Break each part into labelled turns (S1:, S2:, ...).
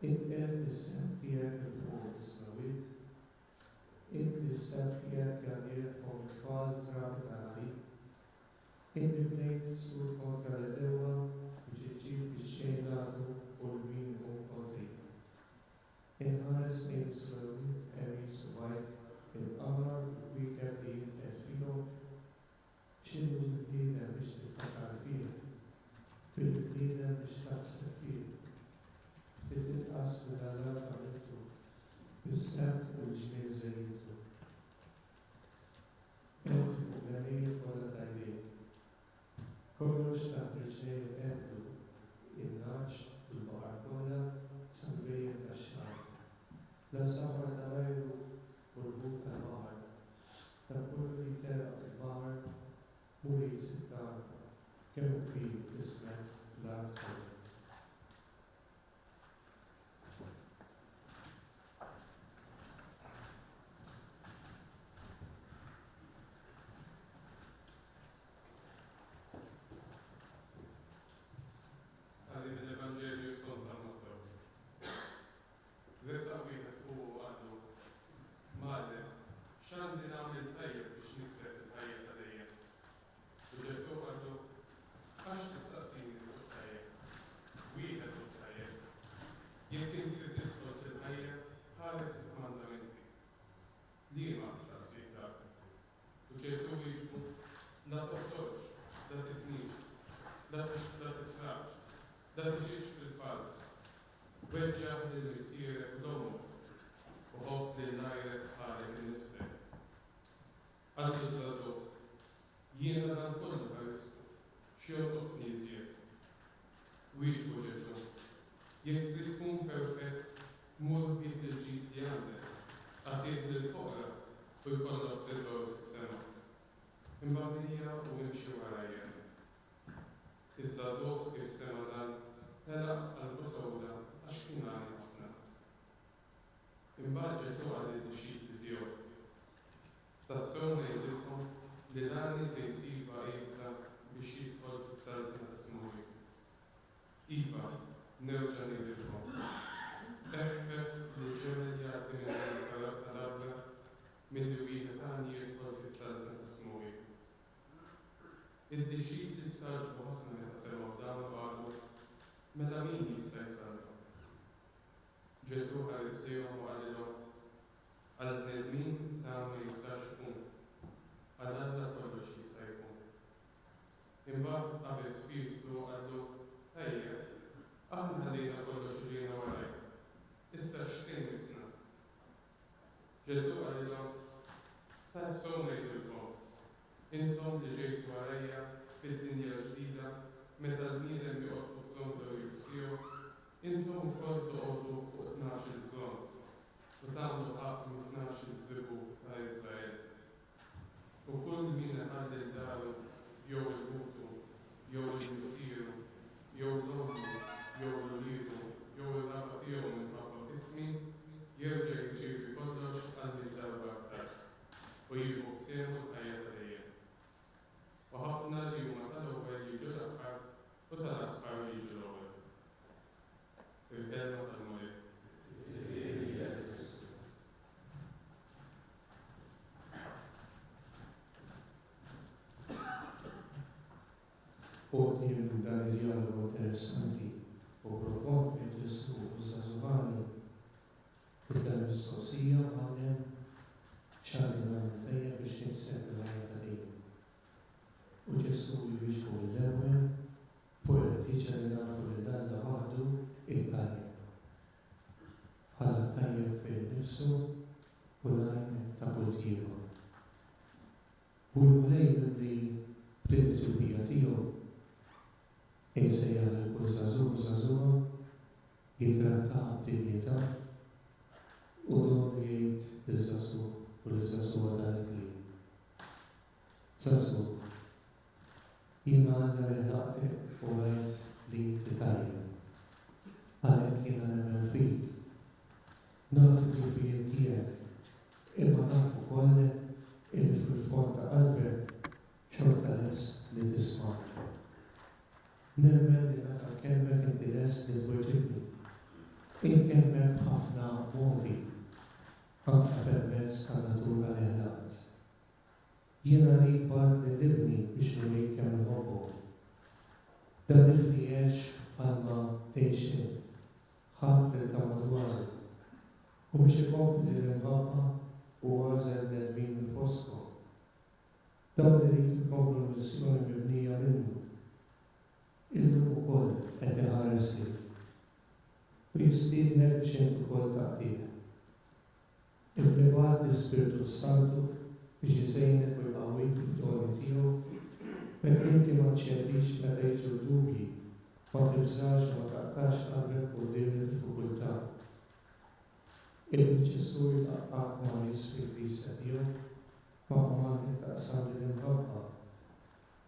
S1: It-qed is-sem tiegħek il fuq is-smawiet, It-sem tiegħek għalih fuq it-tfal trabi tal-ħajt, It-bnejt sur kontra l-ewa biex iġġib ix-xejn għadu u l-min u kontrija. Inħares lejn is-smawiet eri subajk il-qamar wieħed li jintqed fihom, x'inhu l-bniedem biex tiftakar fih, bil-bniedem biex taħseb fih. Titqas mill-għala għamiltu, bis-sert u l-ġnien żejjitu. Għeddu fuq għanijiet kollha tajbiet. Kollox taħt riġlejn għeddu, il-naċ, il-baħar kollha, sambejjen tax-xahar. L-safar tal-ajru u l-but tal-baħar. Ta' kull li teraq fil-baħar, muli s-sittar, kemm kbir ismet fl-art kollha.
S2: Iż-żagħżugħ is-sena dan telaq qalbu sewda għax kien għani ħafna. Imbagħad Ġesu għal id-dixxiet tiegħu. Tassew ngħidilkom li dani se jsiba qiegħda biex jidħol fis-salba ta' smuwi. Iva, nerġa' ngħidilkom. Eħfef li ġemel jgħaddi minn tal-abla milli wieħed għandi jidħol fis-salba ta' smuwi. Id-dixxiet jistaġbu ħafna meta semgħu dan u qalu mela min jista' jsalva. Ġesu ħaristihom u qalilhom għall-bnedmin dan ma jistax ikun, għal Alla kollox jista' jkun. Imbagħad qabel Spiritu qallu ejja, aħna ħallejna kollox u ġejna warajk. Issa x'tejn isna? Ġesu qalilhom tassew ngħidulkom. Intom li ġejtu għalajja fid-dinja ġdida, meta l-bniedem joqgħod fuq żonn jew jistgħu, intom ukoll toqgħodu fuq 12 żonn u tagħmlu ħadd minn 12 tribu ta' Iżrael. U kull min iħalli daru jew il-mutu, jew il-missieru, jew l-ommu, jew l-uliedu, jew il-raba tiegħu minħabba f'ismi, jerġa' jirċievi kollox għal darba aktar u jieħu b'sehmu l-ħajja ta' dejjem. U ħafna li huma tal-ewwel jiġu l-aħħar u tal-aħħar jiġu l-ewwel. Il-kelma tal-Mulek.
S1: U din dan il-dialogu interessanti u profondi tissu u żgħażugħani dan mistoqsija għalhem x'għandi nagħmel tajjeb biex nikseb il-ħajja ta' dejjem. U Ġesu jwieġbu l-ewwel poetiċa li nafu li Alla waħdu it-tajjeb. Ħalla tajjeb fin-nifsu u l-għajn ta' kull ieħor. U l-mlejn li bdiet il-bija tiegħu insejjaħ kull żagħżugħ żagħżugħa jittrattaha b'dinjità u jgħid iż-żagħżugħ u l-żagħżugħa tal-kliem. Żagħżugħ, jiena Alla li ħlaqtek u għedt li titgħallem. Għalhekk jiena nemmen fik. Naf il-ħifijiet tiegħek, imma naf ukoll illi fil-fond ta' qalbek xorta lest li tisma'. Nemmen li meta nkellmek inti lest li tweġibni. Inti ikemmel ħafna modi anke permezz tan-natura li ħlaqt. Jiena li bad li libni biex li kemm nħobbu. Dan li jgħix bħalma tgħixin ħadd li ta' madwar u biex ikompli l-inħabba u għażel l-min il-fosco. Dawn li rridu jkomplu l-missjoni mibnija minnu. Illum ukoll qed iħaresli. U jistiednek biex inti ukoll taqdih. Implibat l-Ispiritu Santu biex jisejnek u jqawwik bid-doni tiegħu perché inti ma tċedix meta jiġu dubji, ma tibżax ma taqtax qalbek quddiem il-diffikultà. Il-Ġesu jtaqqaq ma' nies fil-Knisja tiegħu magħha taqsam lill-imħabba.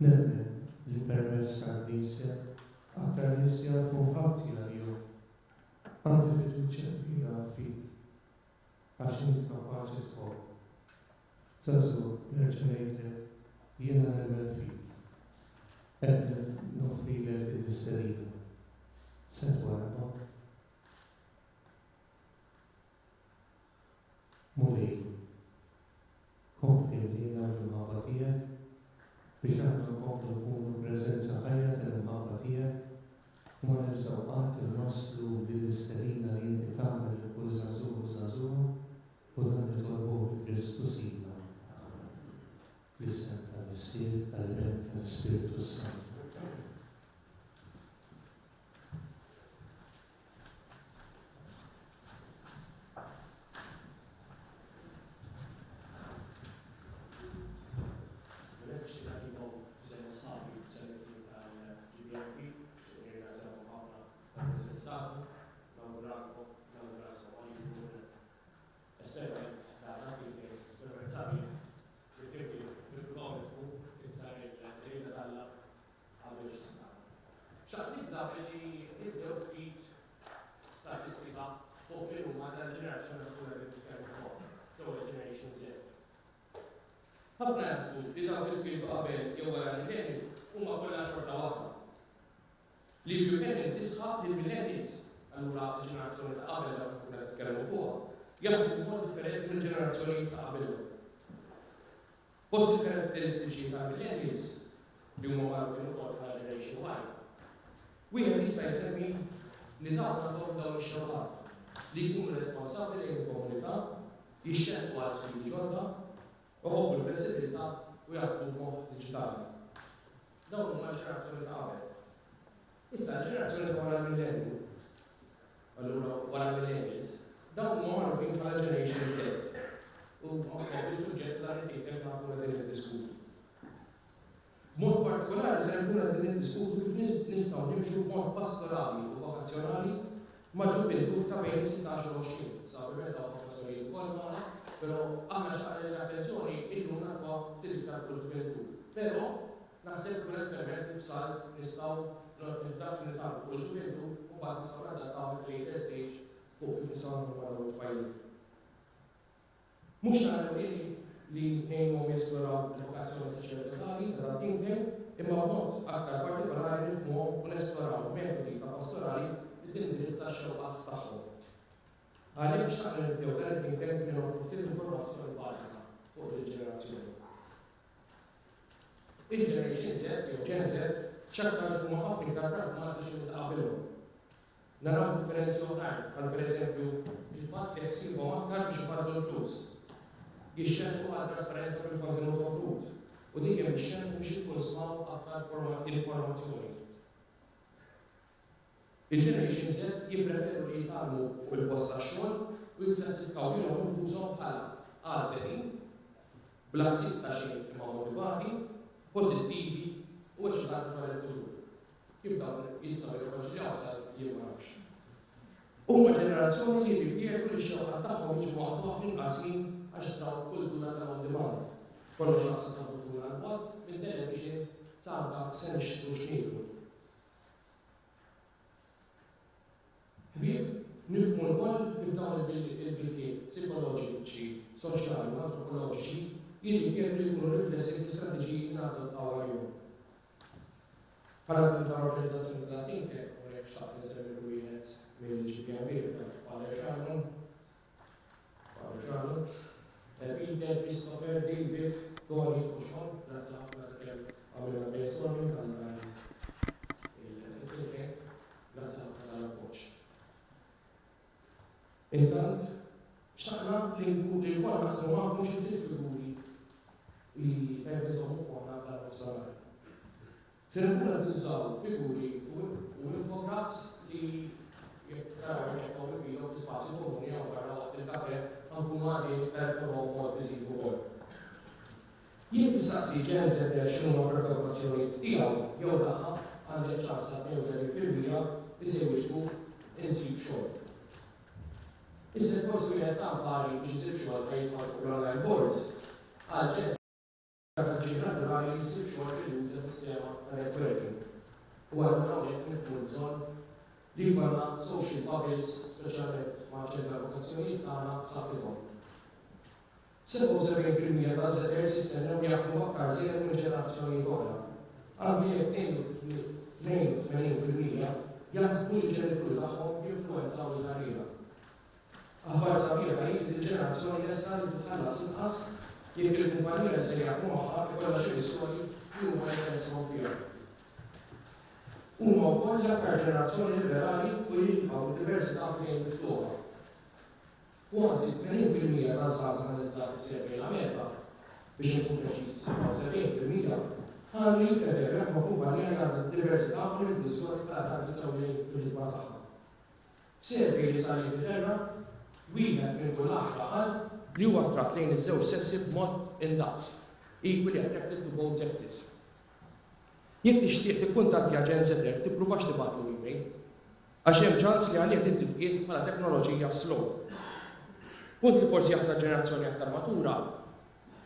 S1: Nemmen li permezz tal-Knisja aktar nies jafu mħabbti għalihom. Għandi fiduċja kbira fik għax inti kapaċi tħobb. Żagħżugħ nerġa' ngħidlek jiena nemmen fik. Qed nofrilek il-isterina. Se twarba. Mulej, kompli l-lina l-mħabba tijek, biex għandu komplu nkunu prezenza ħajja tal-mħabba tijek, u ma nibżaw qatt il-noslu bil-isterina li inti tagħmel li kull żagħżugħ u dan li tolbuh Kristus jina. Fl-isem tal-Missier, tal-Bejn, tal-Spiritu Santu.
S3: ħafna jasbu li dawk il-kien qabel jew wara l-millennium huma kollha xorta waħda. Li l-millennium tisħaq lill-millennials, allura l-ġenerazzjoni ta' qabel dawk li nitkellmu fuqha jaħsbu b'mod differenti mill-ġenerazzjoni ta' qabelhom. Posti karatteristiċi ta' millennials li huma magħrufin ukoll bħala Generation Y. Wieħed jista' jsemmi li dawn għandhom dawn ix-xogħlat li jkunu responsabbli lejn il-komunità, jixxeqqu għal sfidi ġodda, uħobbu l-flessibilità u jaħsbu b'mod diġitali. Dawn huma l-ġenerazzjoni ta' qabel. Issa l-ġenerazzjoni ta' wara l-millennium, allura wara l-millennials, dawn huma magħrufin bħala Generation Z. U il-suġġett l-għarri kemm nagħmlu din id-diskutu. B'mod partikolari se nkunu qegħdin niddiskutu kif nistgħu nimxu b'mod pastorali u vokazzjonali ma' ġuventud ta' bejn 16 u 20. Sa' permetta professorijiet ukoll magħna, però aħna xtaqna l-attenzjoni illu narfa fil-iktar fuq-ġuventud. Però naħseb kun esperiment li f'salt nistgħu dak li nitgħalmu fuq il-ġuventud u mbagħad nistgħu nadattaw il-later stage fuq kif nistgħu nagħmlu tfajliet. Mhux nagħmlu li ngħinu jesploraw l-vokazzjoni saċerdotali ta' tinken, imma b'mod aktar partikolari nifhmuhom u nesploraw metodi ta' pastorali li tindirizza x-xewqat tagħhom. Għalhekk xtaqna nibdew dan tinken li nofru fil-informazzjoni bażika fuq il-ġenerazzjoni. Il-Generation Z jew Gen Z ċerta huma ħafna iktar pragmatiċi minn qabelhom. Naraw differenzi oħrajn, bħal pereżempju il-fatt li ħsibhom aktar biex ifaddu l-flus. Jixxerku għal trasparenza fil-kontenut offrut u dik hemm ixxerku biex ikun smaw aktar informazzjoni. Il-Generation Z jippreferu li jitgħallmu fuq il-post tax-xogħol u jikklassifikaw lilhom infushom bħala għażelin, bl-azzit ta' xejn imma motivati, pożittivi u eċitati dwar il-futur. Kif dawn jistgħu jirkonċiljaw sal jien ma nafx. Huma ġenerazzjoni li jbieku li x-xogħol tagħhom jiġu magħquda f'inqasin għax dawn f'kultura ta' on-demand. Kollox naħseb ta' kultura l-bot, minn television sabda se nixtru x'nieklu. Ħbieb, nifhmu l-koll kif dawn il-bilkiet psikoloġiċi, soċjali u antropoloġiċi jibieku li jkunu riflessi fl-istrateġiji li nadottaw għalihom. Bħala ta' organizzazzjoni ta' tinken, u jekk xtaqt nsemmi wieħed mill-It-Tieni Intervent, Peter, Christopher, David, Tony, Kuxon, grazzi ħafna kemm għamilna brainstorming għal il-intervent, grazzi ħafna tal-appoġġ. Intant, xtaqna li konna naħsbu magħhom xi fil-figuri li nżommu fuqna tal-nofsinhar. Se nkunu qed nużaw figuri u infografs li taraw hekk hawn il-video fl-ispazju komuni jew wara waqt il-kafè nkunu għadin tal-promo fiżiku wkoll. Jien tistaqsi ġenseter x'huma preokkupazzjonijiet tiegħu jew daħħa għandek ċansa 32% iżewwiġbu insib xogħol. Issa forsi wieħed tampari biex isib xogħol ħajtħol fuq l-online boards għal ġenseter naturali li jsib xogħol li juża sistema ta' networking. U għal hawnhekk nifhmu bżonn li jkollna social bubbles, speċjalment ma' ċentra vokazzjonijiet tagħna b'saħħithom. 77% ta' żgħażagħ jistennew jaħdmu aktar żgħar minn ġenerazzjonijiet oħra. Anke jekk 82% jaħsbu li l-ġenituri tagħhom jinfluwenzaw il-karriera. Aħbar sabiħa jgħid li l-ġenerazzjoni lesta li titħallas inqas jekk il-kumpanija li se jaħdmu magħha ikollha xi istorji li huma jinteresshom fiha. Huma wkoll l-aktar ġenerazzjoni liberali u jilqgħu diversità bejn miftuħa. Kważi 80% taż-żgħażagħ analizzati f'servej l-Merħba biex inkun preċiżi 77% għandu jippreferi jaħdmu kumpanija li għandha diversità u l-inklużjoni tal-tradizzjoni fil-ħidma tagħha. F'servej li sar jipprefera, wieħed minn kull 10 qal li huwa attratt lejn iż-żewġ sessi b'mod indaqs, equally attracted to both sexes. Jekk tixtieq tikkuntatti aġenzja tippruvax tibgħatlu email għax hemm ċans li għalih inti tqies bħala teknoloġija slow. Punt li forsi jaħseb ġenerazzjoni aktar matura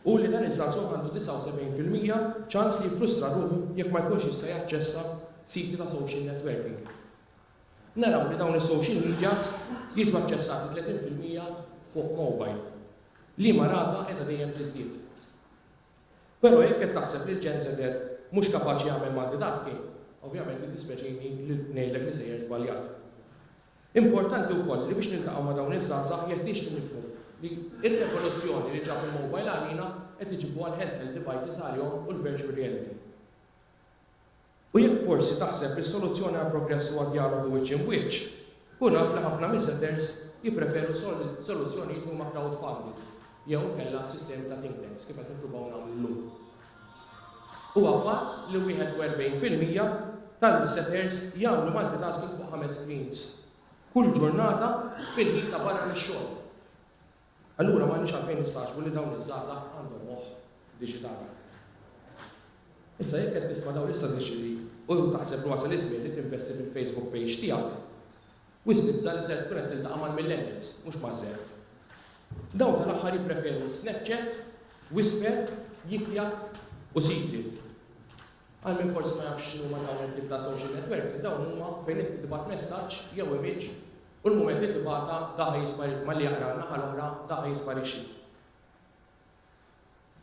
S3: u li dan iż-żagħżugħ għandu 79% ċans li jiffrustra ruħu jekk ma jkunx jista' jaċċessa siti ta' social networking. Naraw li dawn is-social medias jiġu aċċessati 30% fuq mobile li ma rata qiegħda dejjem tiżdied. Però jekk qed taħseb li l-ġenseter mhux kapaċi jagħmel multitasking, ovvjament dispeċini li ngħidlek li sejjer żbaljat. Importanti wkoll li biex niltaqgħu ma' dawn iż-żgħażagħ jeħtieġ nifhmu li r-revoluzzjoni li ġab il-mobile għalina qed iġibu għal handheld devices għalihom u l-virtual reality. U jekk forsi taħseb li s-soluzzjoni għal progress huwa dialogu wiċċ in wiċċ, kun naf li ħafna mis-settlers jippreferu soluzzjonijiet li huma crowdfunded jew kellha sistemi ta' think tanks kif qed nippruvaw nagħmlu llum. Huwa fatt li 41% tal-settlers jagħmlu multitasking fuq 5 screens kull ġurnata fil-ħin ta' barra mix-xogħol. Allura ma nix għalfejn nistaġbu li dawn iż-żgħażagħ għandhom moħħ diġitali. Issa jekk qed tisma' dawn l-istatistiċi u taħseb li wasal iż-żmien li tinvesti fil-Facebook page tiegħek, wisibża li se tkun qed tiltaqa' mal-millennials mhux maż-żgħar. Dawn tal-aħħar jippreferu Snapchat, Whisper, Jikja u Secret. Għal min forsi ma jafx huma dawn il-tip ta' social network, dawn huma fejn inti tibgħat messaġġ jew image u l-mument li tibgħatha daħħa jisparixxi malli jaqra naħa l-oħra daħħa jisparixxi.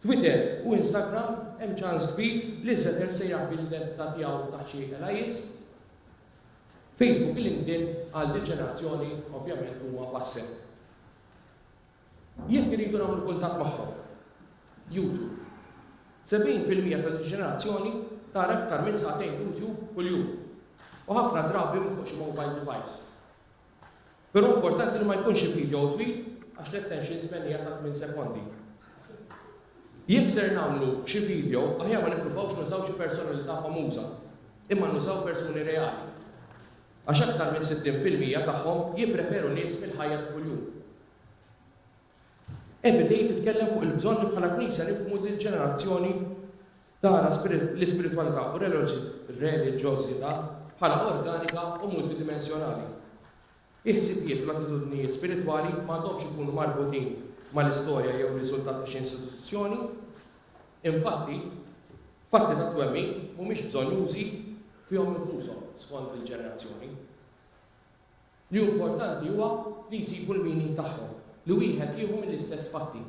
S3: Twitter u Instagram hemm ċans kbir li s-setter se jgħid bil-identità tiegħu taħt xi LIS. Facebook u LinkedIn għal din ġenerazzjoni ovvjament huma passer. Jekk iridu nagħmlu kuntatt magħhom. YouTube. 70% tal-ġenerazzjoni tara aktar minn sa'tejn YouTube kuljum. U ħafna drabi minn fuq xi mobile device. Però importanti li ma jkunx il-video twil għax l-attention span hija ta' 8 sekondi. Jekk ser nagħmlu xi video, aħjar ma nippruvawx nużaw xi personalità famuża, imma nużaw persuni reali. Għax aktar minn 60% tagħhom jippreferu nies mill-ħajja ta' kuljum. Everyday titkellem fuq il-bżonn li bħala knisja nifhmu din ġenerazzjoni tara l-ispiritualità u reliġjożità bħala organika u multidimensjonali. Il-ħsibijiet u l-attitudnijiet spiritwali m'għandhomx ikunu marbutin mal-istorja jew riżultat ta' xi istituzzjoni. Infatti, fatti ta' twemmin mhumiex bżonjużi fihom infushom skont il-ġenerazzjoni. Li importanti huwa li jsibu l-meaning tagħhom li wieħed jieħu mill-istess fatti.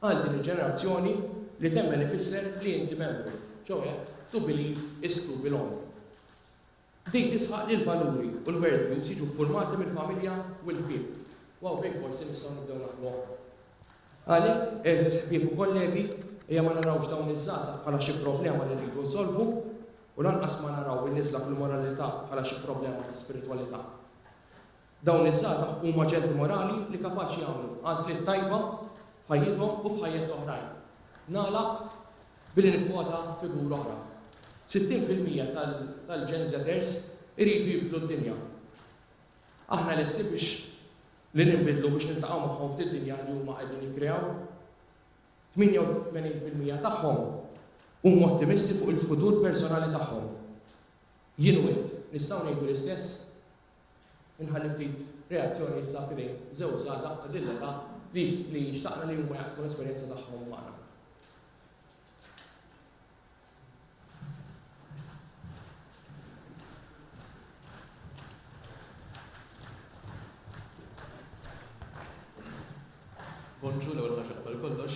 S3: Għal din il-ġenerazzjoni li temmen ifisser li inti membru, ġewwa to believe is to belong. Dik tisħaq li l-valuri u l-worldviews jiġu formati mill-familja u l-ħbieb. Waw fejn forsi nistgħu nibdew naħdmu. Għalhekk, eżis ħbieb u kollegi, ejja ma narawx dawn iż-żgħażagħ bħala xi problema li rridu nsolvu u lanqas ma naraw in-nisla fil-moralità bħala xi problema ta' spiritwalità. Dawn iż-żgħażagħ huma ġenti morali li kapaċi jagħmlu għażliet tajba f'ħajjithom u f'ħajjiet oħrajn. Nagħlaq billi nikkwota figura oħra. 60% tal-Gen Zers iridu jibdlu d-dinja. Aħna lesti biex li nibidlu biex niltaqgħu magħhom fid-dinja li huma qegħdin jikkrew. 88% tagħhom huma ottimisti fuq il-futur personali tagħhom. Jien u int nistgħu ngħidu l-istess inħalli ftit reazzjoni issa fidejn żewġ żgħażagħ ta' dilleta li xtaqna li huma jaqsmu l-esperjenza tagħhom magħna.
S4: Bonġu l-ewwel ħaġa bħal kollox.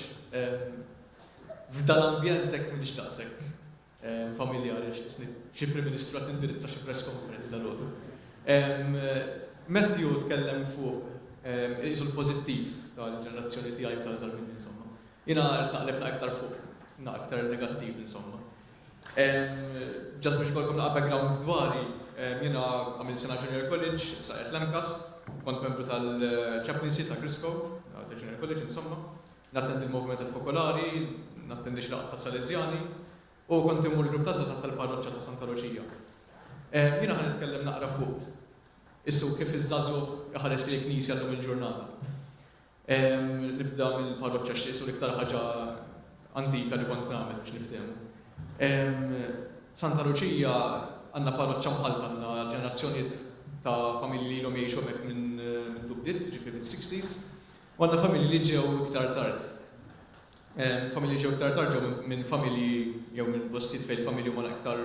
S4: F'dan l-ambjent hekk m'iniex daqshekk familjari xi Prim Ministru qed indirizza xi press conference dalgħodu. Matthew tkellem fuq qisu l-pożittiv tal-ġenerazzjoni tiegħi ta' żgħar minni insomma. Jiena rtaqleb aktar fuq, aktar negattiv insomma. Ġast biex kolkom naqa' background dwari, jiena għamil sena Junior College, issa qed Lancaster, kont membru tal-chaplaincy ta' Crisco, Junior College insomma, nattendi il-movement tal-fokolari, nattendi xraq ta' Salesjani, u kont immur il-grupp ta' żgħażagħ tal-parroċċa ta' Santa Lucia. Jiena ħan nitkellem naqra fuq issu kif iż-żagħżugħ ħares li l-Knisja llum il-ġurnata. Nibda mill-parroċċa x'issu l-iktar ħaġa antika li kont nagħmel biex niftehmu. Santa Lucia għandna parroċċa mħalta għandna ġenerazzjonijiet ta' familji li ilhom jgħixu hemmhekk minn dubdiet, ġifieri mid-60s. U għandna familji li ġew iktar tard. Familji ġew iktar tard ġew minn familji jew minn postijiet fejn familji huma iktar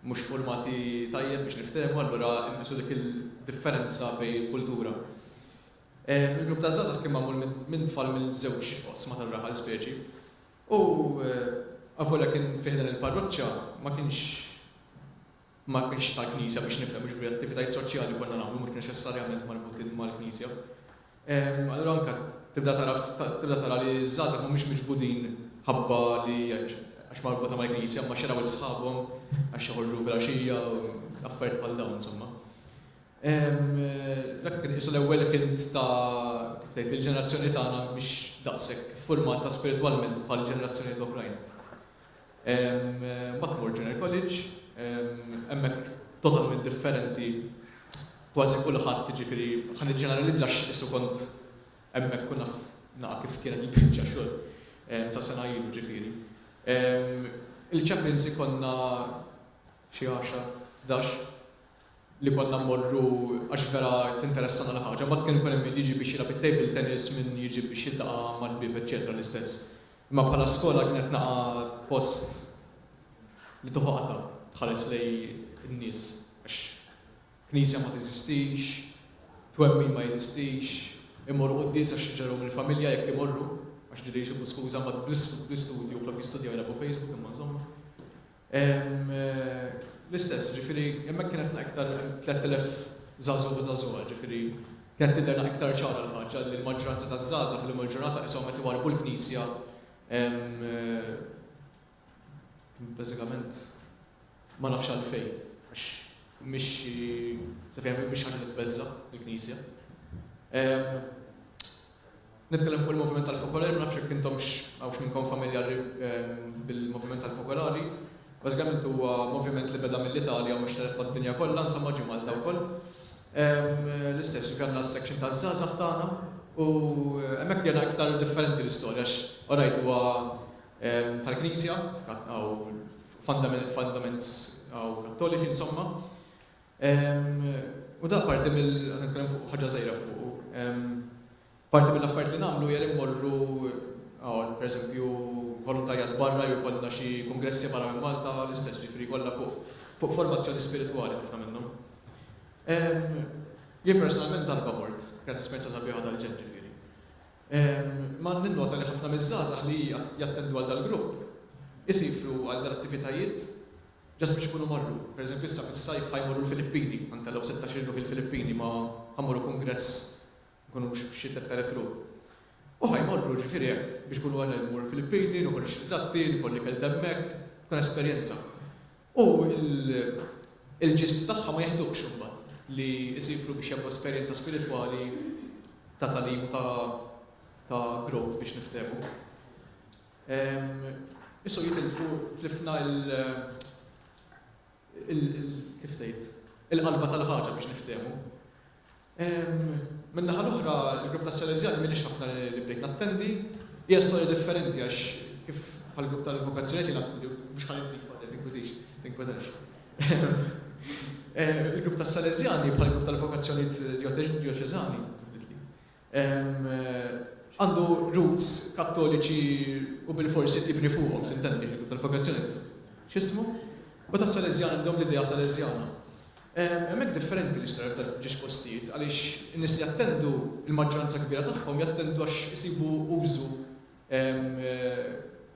S4: mhux formati tajjeb biex niftehmu, allura nqisu dik il-differenza bejn il-kultura. Il-grupp ta' żgħażagħ kien magħmul minn tfal minn żewġ oqsma tal-raħal speċi. U avolja kien fih dan il-parroċċja ma kienx tal-Knisja biex nifhem mhux attivitajiet soċjali konna nagħmlu mhux neċessarjament marbutin mal-Knisja. Allura anke tibda tara li ż-żgħażagħ mhumiex miġbudin ħabba li għax marbuta mal-Knisja, ma xeraw il-sħabhom għax joħorġu bil-għaxija u affarijiet bħal dawn insomma. Dak kien qisu l-ewwel kien ta' kif tgħid il-ġenerazzjoni tagħna mhix daqshekk formata spiritwalment bħal ġenerazzjonijiet oħrajn. Mbagħad mur Junior College, hemmhekk totalment differenti kważi kulħadd jiġifieri ħan niġġeneralizzax issu kont hemmhekk kunna naqa' kif kienet il-biċċa xogħol sa sena ilu ġifieri. Il-chaplaincy konna xi 10-11 li konna mmorru għax vera tinteressana l-ħaġa, mbagħad kien ikun hemm min jiġi biex jilgħab it-table tennis, min jiġi biex jiltaqa' mal-bib eċċetera l-istess. Imma bħala skola kienet naqa' post li toħoqta tħares lej in-nies għax Knisja ma teżistix, twemmin ma jeżistix, imorru quddies għax ġarhom il-familja jekk imorru, għax ġiri jxubu skuża ma bl-istudju flok jistudjaw jilagħbu Facebook imma insomma. L-istess, ġifieri hemmhekk kienet aktar 3000 żagħżugħ u żagħżugħa, ġifieri kienet tidher aktar ċara l-ħaġa li l-maġġoranza taż-żagħżugħ li l-ġurnata qishom qed iwarbu l-Knisja bażikament ma nafx għalfejn għax mhix ħaġa li tbeżza l-Knisja. Nitkellem fuq il-moviment tal-fokolari, ma nafx jekk intomx hawnx minnkom familjari bil-moviment tal-fokolari. Bażikament huwa moviment li beda mill-Italja mhux telet mad-dinja kollha, insomma ġie Malta wkoll. L-istess kellna s-section taż-żgħażagħ tagħna u hemmhekk jiena aktar differenti l-istorja għax orajt huwa tal-Knisja aw fundaments aw kattoliċi insomma. U da parti nitkellem fuq ħaġa żgħira fuq. Parti mill-affarijiet li nagħmlu jien immorru pereżempju volontarjat barra jew ikollna xi kongressi barra minn Malta l-istess ġifieri kollha fuq formazzjoni spiritwali ħafna minnhom. Jien personalment darba mort, kienet esperjenza sabiħa dal-ġen ġifieri. Ma ninnota li ħafna miż-żgħażagħ li jattendu għal dal-grupp isifru għal dal-attivitajiet ġast biex ikunu marru. Per eżempju, issa fis-sajf ħajmorru l-Filippini, għantellaw 16 ruħ il-Filippini ma ħammorru kongress kunu xi 3,000 ruħ. U ħajmorru ġifieri biex kunu għal l-mur Filippini, nuħor ix-ridatti, nuħor li kellt hemmhekk, tkun esperjenza. U il-ġist tagħha ma jeħdux imbagħad li jsifru biex jagħmlu esperjenza spiritwali ta' talim ta' growth biex niftehmu. Issa tlifna kif tgħid, il-qalba tal-ħaġa biex niftehmu. Min-naħa l-oħra, il-grupp tas-Salesjani m'iniex ħafna li bdejt nattendi, hija storja differenti għax kif bħal-grupp tal-vokazzjonijiet mhux ħaninżid tinkwetax. Il-grupp tas-Salesjani bħal-grupp tal-vokazzjonijiet dioċeżani għandu roots kattoliċi u bil-forsi tibni fuqhom, s'intendi il-grupp tal-vokazzjonijiet. X'ismu? U tas-Salesjani għandhom l-idea Salesjana. Hemmhekk differenti l-istoria tal-ġiex postijiet għaliex in-nies li jattendu il-maġġoranza kbira tagħhom jattendu għax isibu użu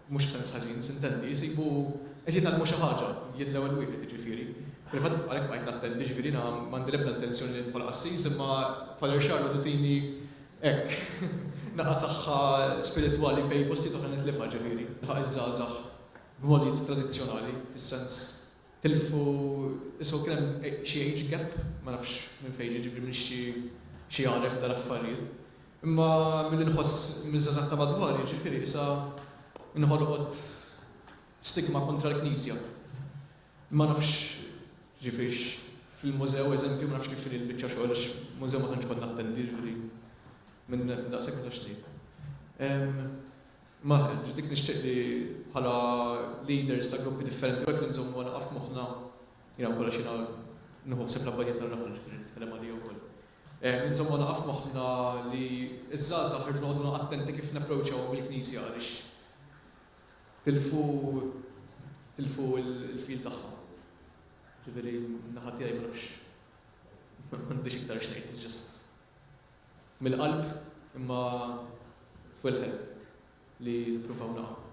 S4: mhux sens ħażin, s'intendi, isibu qed jitgħallmu xi ħaġa jidlew il-wieħed jiġifieri. Fil-fatt għalhekk bqajt nattendi ġifieri m'għandi l-ebda intenzjoni li nidħol qassis imma bħal-irxar tini hekk naqa' saħħa spiritwali fejn postijiet oħra nitlifha ġifieri. Iż-żgħażagħ b'modijiet tradizzjonali, fis-sens tilfu, issa kien hemm xi age gap, ma nafx minn fejn ġifieri minn xi għaref tal-affarijiet. Imma mill-inħoss miż-żgħażagħ ta' madwar jiġifieri issa inħolqot stigma kontra l-Knisja. Ma nafx ġifieri fil-mużew eżempju ma nafx kif il-biċċa xogħol għax mużew ma tantx kont nattendi ġifieri minn daqshekk ma tax Ma dik nixtieq li bħala leaders ta' gruppi differenti għek nżommu għana għaf moħna jina kolla xina nħuħseb la bħajjet tal-raħal ġifiri t-tellem għalli u koll. Nżommu għana għaf moħna li iż-żgħażagħ irnodu attenti kif n-approċaw bil-Knisja għalix tilfu il-fil tagħha. Ġifiri naħat tiegħi ma nafx m'għandix iktar xejn, just mill-qalb imma twelħed li nippruvaw nagħmlu.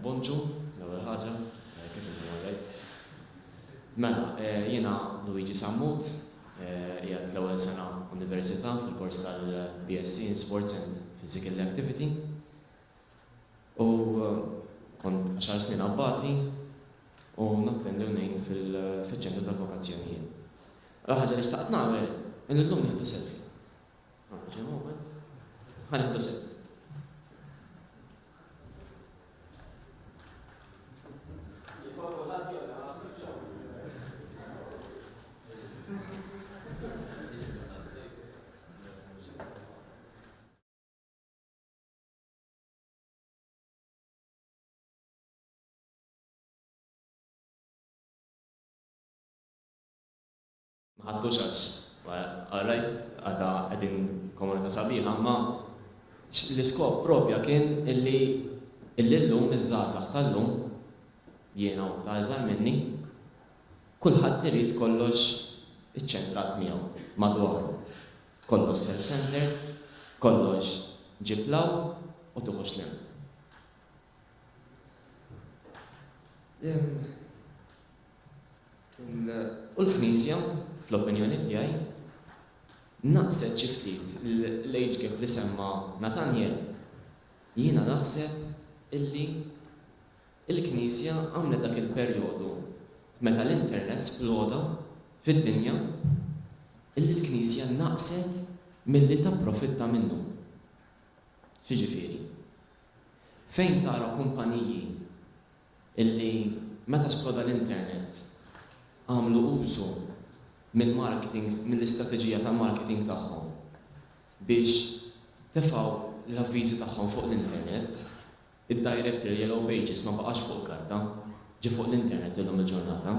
S5: Bonġu, l-ewwel ħaġa, kif ngħid. Mela, jiena Luigi Sammut, qiegħed l-ewwel sena università fil-kors tal-BSc in Sports and Physical Activity. U kont 10 snin abbati u nattendi ngħid fil-ċentru tal-vokazzjonijiet. Ħaġa li xtaqt nagħmel illum nieħdu selfie. Ħanieħdu selfie. Ħaddux għax, għarajt, għadha għedin komunità sabiħa, ma l-iskop propja kien illi l-lum iż-żgħażagħ tal-lum jiena u ta' iżgħar minni, kulħadd irid kollox iċċentrat miegħu madwaru. Kollox self-centered, kollox ġiplaw u tuħux lem. U l-Knisja, fl-opinjoni tiegħi naqset xi ftit l-age gap li semma Nathaniel, jiena naħseb illi l-Knisja għamlet dak il-perjodu meta l-internet sploda fid-dinja illi l-Knisja naqset milli tapprofitta minnu. X'jiġifieri? Fejn tara kumpaniji illi meta sploda l-internet għamlu użu mill-marketing, mill-istrateġija ta' marketing tagħhom biex tefgħu l-avviżi tagħhom fuq l-internet, id-directory yellow pages ma baqax fuq karta, ġi fuq l-internet illum il-ġurnata.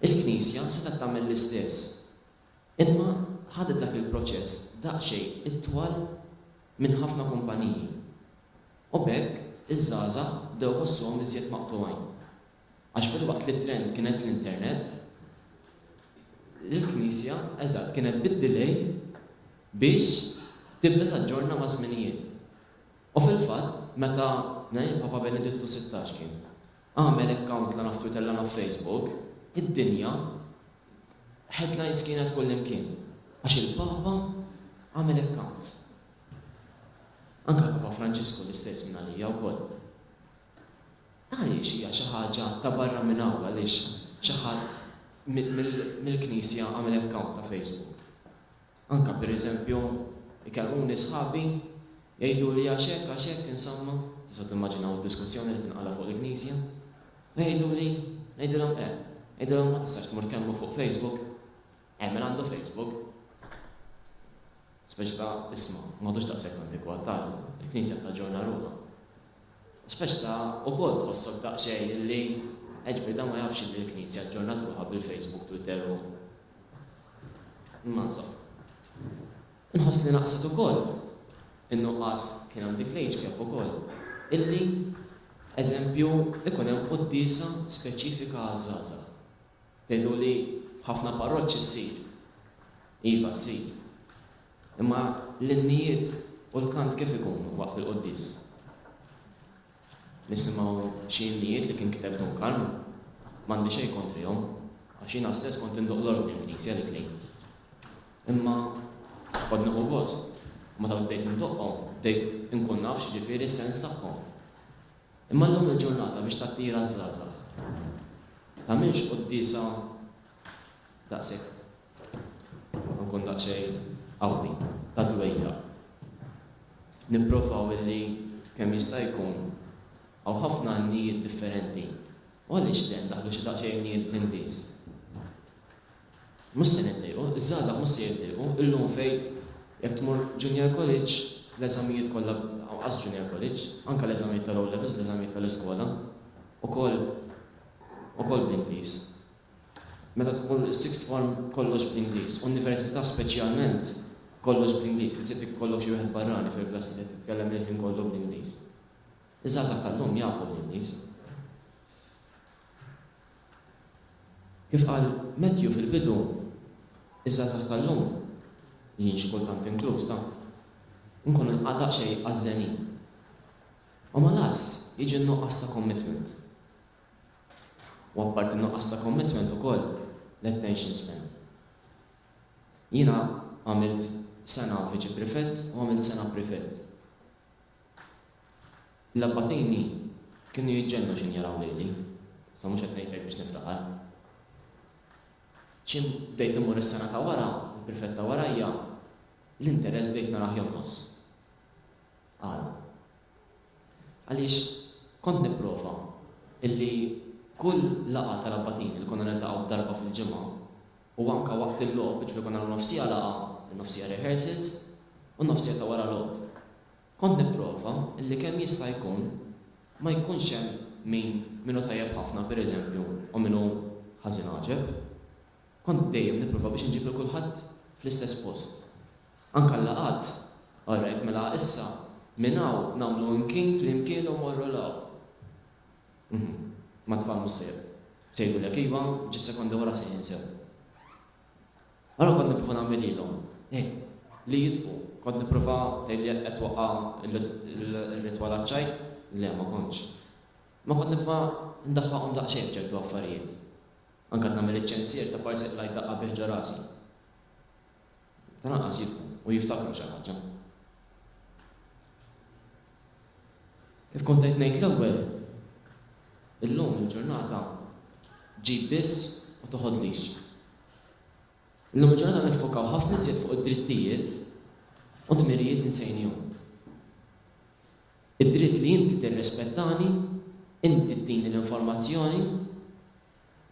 S5: Il-Knisja setgħet tagħmel l-istess, imma ħadet dak il-proċess daqsxejn it-twal minn ħafna kumpaniji. U b'hekk iż-żgħażagħ bdew ħossuhom iżjed maqtugħin. Għax fil-waqt li trend kienet l-internet, il-Knisja, eżatt, kienet bid-delay biex tibda taġġorna ma' żminijiet. U fil-fatt, meta Papa Benedittu 16 kien għamel account la naf Twitter la naf Facebook, id-dinja headlines kienet kull imkien. Għax il-Papa għamel account. Anka Papa Franġisku l-istess minn għalija wkoll. Għaliex hija xi ħaġa ta' barra minn hawn għaliex xi ħadd mill-Knisja għamel account ta' Facebook. Anka pereżempju ikellmuni sħabi jgħidu li għaxek, insomma, tista' timmaġinaw id-diskussjoni li tinqala fuq il-Knisja. Jgħidulhom ma tistax tmur tkellmu fuq Facebook, mela għandu Facebook. Speċi ta' isma' m'għadux daqshekk antikwat il-Knisja taġġorna ruha. Speċi ta' ukoll tħossok daqsxejn li ġifieri dan ma jafx li l-Knisja ġġornat ruħha bil-Facebook, Twitter u imma nsaf. Inħoss li naqsat ukoll in-nuqqas kien hemm dik l-age gap ukoll. Illi, eżempju, ikun hemm qudiesa speċifika għaż-żgħażagħ. Tgħidu li f'ħafna parroċċi ssir. Iva ssir. Imma l-innijiet u l-kant kif ikunu waqt il-quddies. Nisimgħu xi innijiet li kien kiteb Duncan, m'għandi xejn kontrihom, għax jiena stess kont indoq l-ordni l-Knisja li klejn. Imma kont nieħu gost. Meta bdejt indoqhom, bdejt inkun naf x'ġifieri s-sens tagħhom. Imma llum il-ġurnata biex tattira żgħażagħ. Tagħmilx quddiesa daqshekk. Nkun daqsxejn qawwi, ta' dwejja. Nipprovaw illi kemm jista' jkun hawn ħafna nijiet differenti. U għaliex dejjem daħlu xi daqsxejn nijiet bl-Ingliż. Mhux se niddejqu, iż-żgħażagħ mhux se jiddejqu, illum fejn jekk tmur junior college, l-eżamijiet kollha qas junior college, anke l-eżamijiet tal-O levels, l-eżamijiet tal-iskola, ukoll bl-Ingliż. Meta tkun is-sixth form kollox bl-Ingliż, università speċjalment kollox bl-Ingliż, li trid ikollok xi wieħed barrani fil-klassi li titkellem il-ħin kollu bl-Ingliż. Iż-żgħażagħ tal-lum jafu bl-Ingliż. Kif qal Matthew fil-bidu, iż-żgħażagħ tal-lum jien xkultant inkluż ta' nkun għadaq xejn għażenin. U ma las jiġi nuqqas ta' commitment. U apparti nuqqas ta' commitment ukoll l-attention span. Jiena għamilt sena viċi prefett u għamilt sena prefett. L-abbatini kienu jiġġennu x'in jaraw lili, sa mhux qed ngħidlek biex niftaħar. X'in bdejt imur is-sena ta' wara, il-prefett ta' warajja, l-interess bdejt naraħ jonqos. Għaliex kont nipprova illi kull laqgħa tal-abbatini li konna niltaqgħu darba fil-ġimgħa u anke waqt il-logħob ġifieri konna nagħmlu nofsija laqgħa, nofsija rehearsals u nofsija ta' wara logħob. Kont nipprova illi kemm jista' jkun ma jkunx hemm minnu tajjeb ħafna pereżempju u minnu ħażin għaġeb. Kont dejjem nipprova biex inġib lil kulħadd fl-istess post. Anke l-laqgħat, alright, mela issa minn hawn nagħmlu imkien flimkien u morru law. Ma tfal mhux sejr. Sejrulek iva, ġi sekondi wara se jinsew. Allura kont nipprova nagħmel ilhom. Li jitfu, kont nipprova tgħidli qed waqqa' il-ritwal ċaj, le ma kontx. Ma kont nipprova ndaħħaqhom daqsxejn ċertu affarijiet. Anke qed nagħmel iċ-ċensier ta' parsi lajt daqqa biħġa rasi. Ta' lanqas jifhmu u jiftakru xi ħaġa. Kif kont qed ngħid l-ewwel, illum il-ġurnata ġib biss u toħodlix. Illum il-ġurnata niffokaw ħafna iżjed fuq id-drittijiet u dmirijiet insejnihom. Id-dritt li inti tirrispettani, inti ttini l-informazzjoni,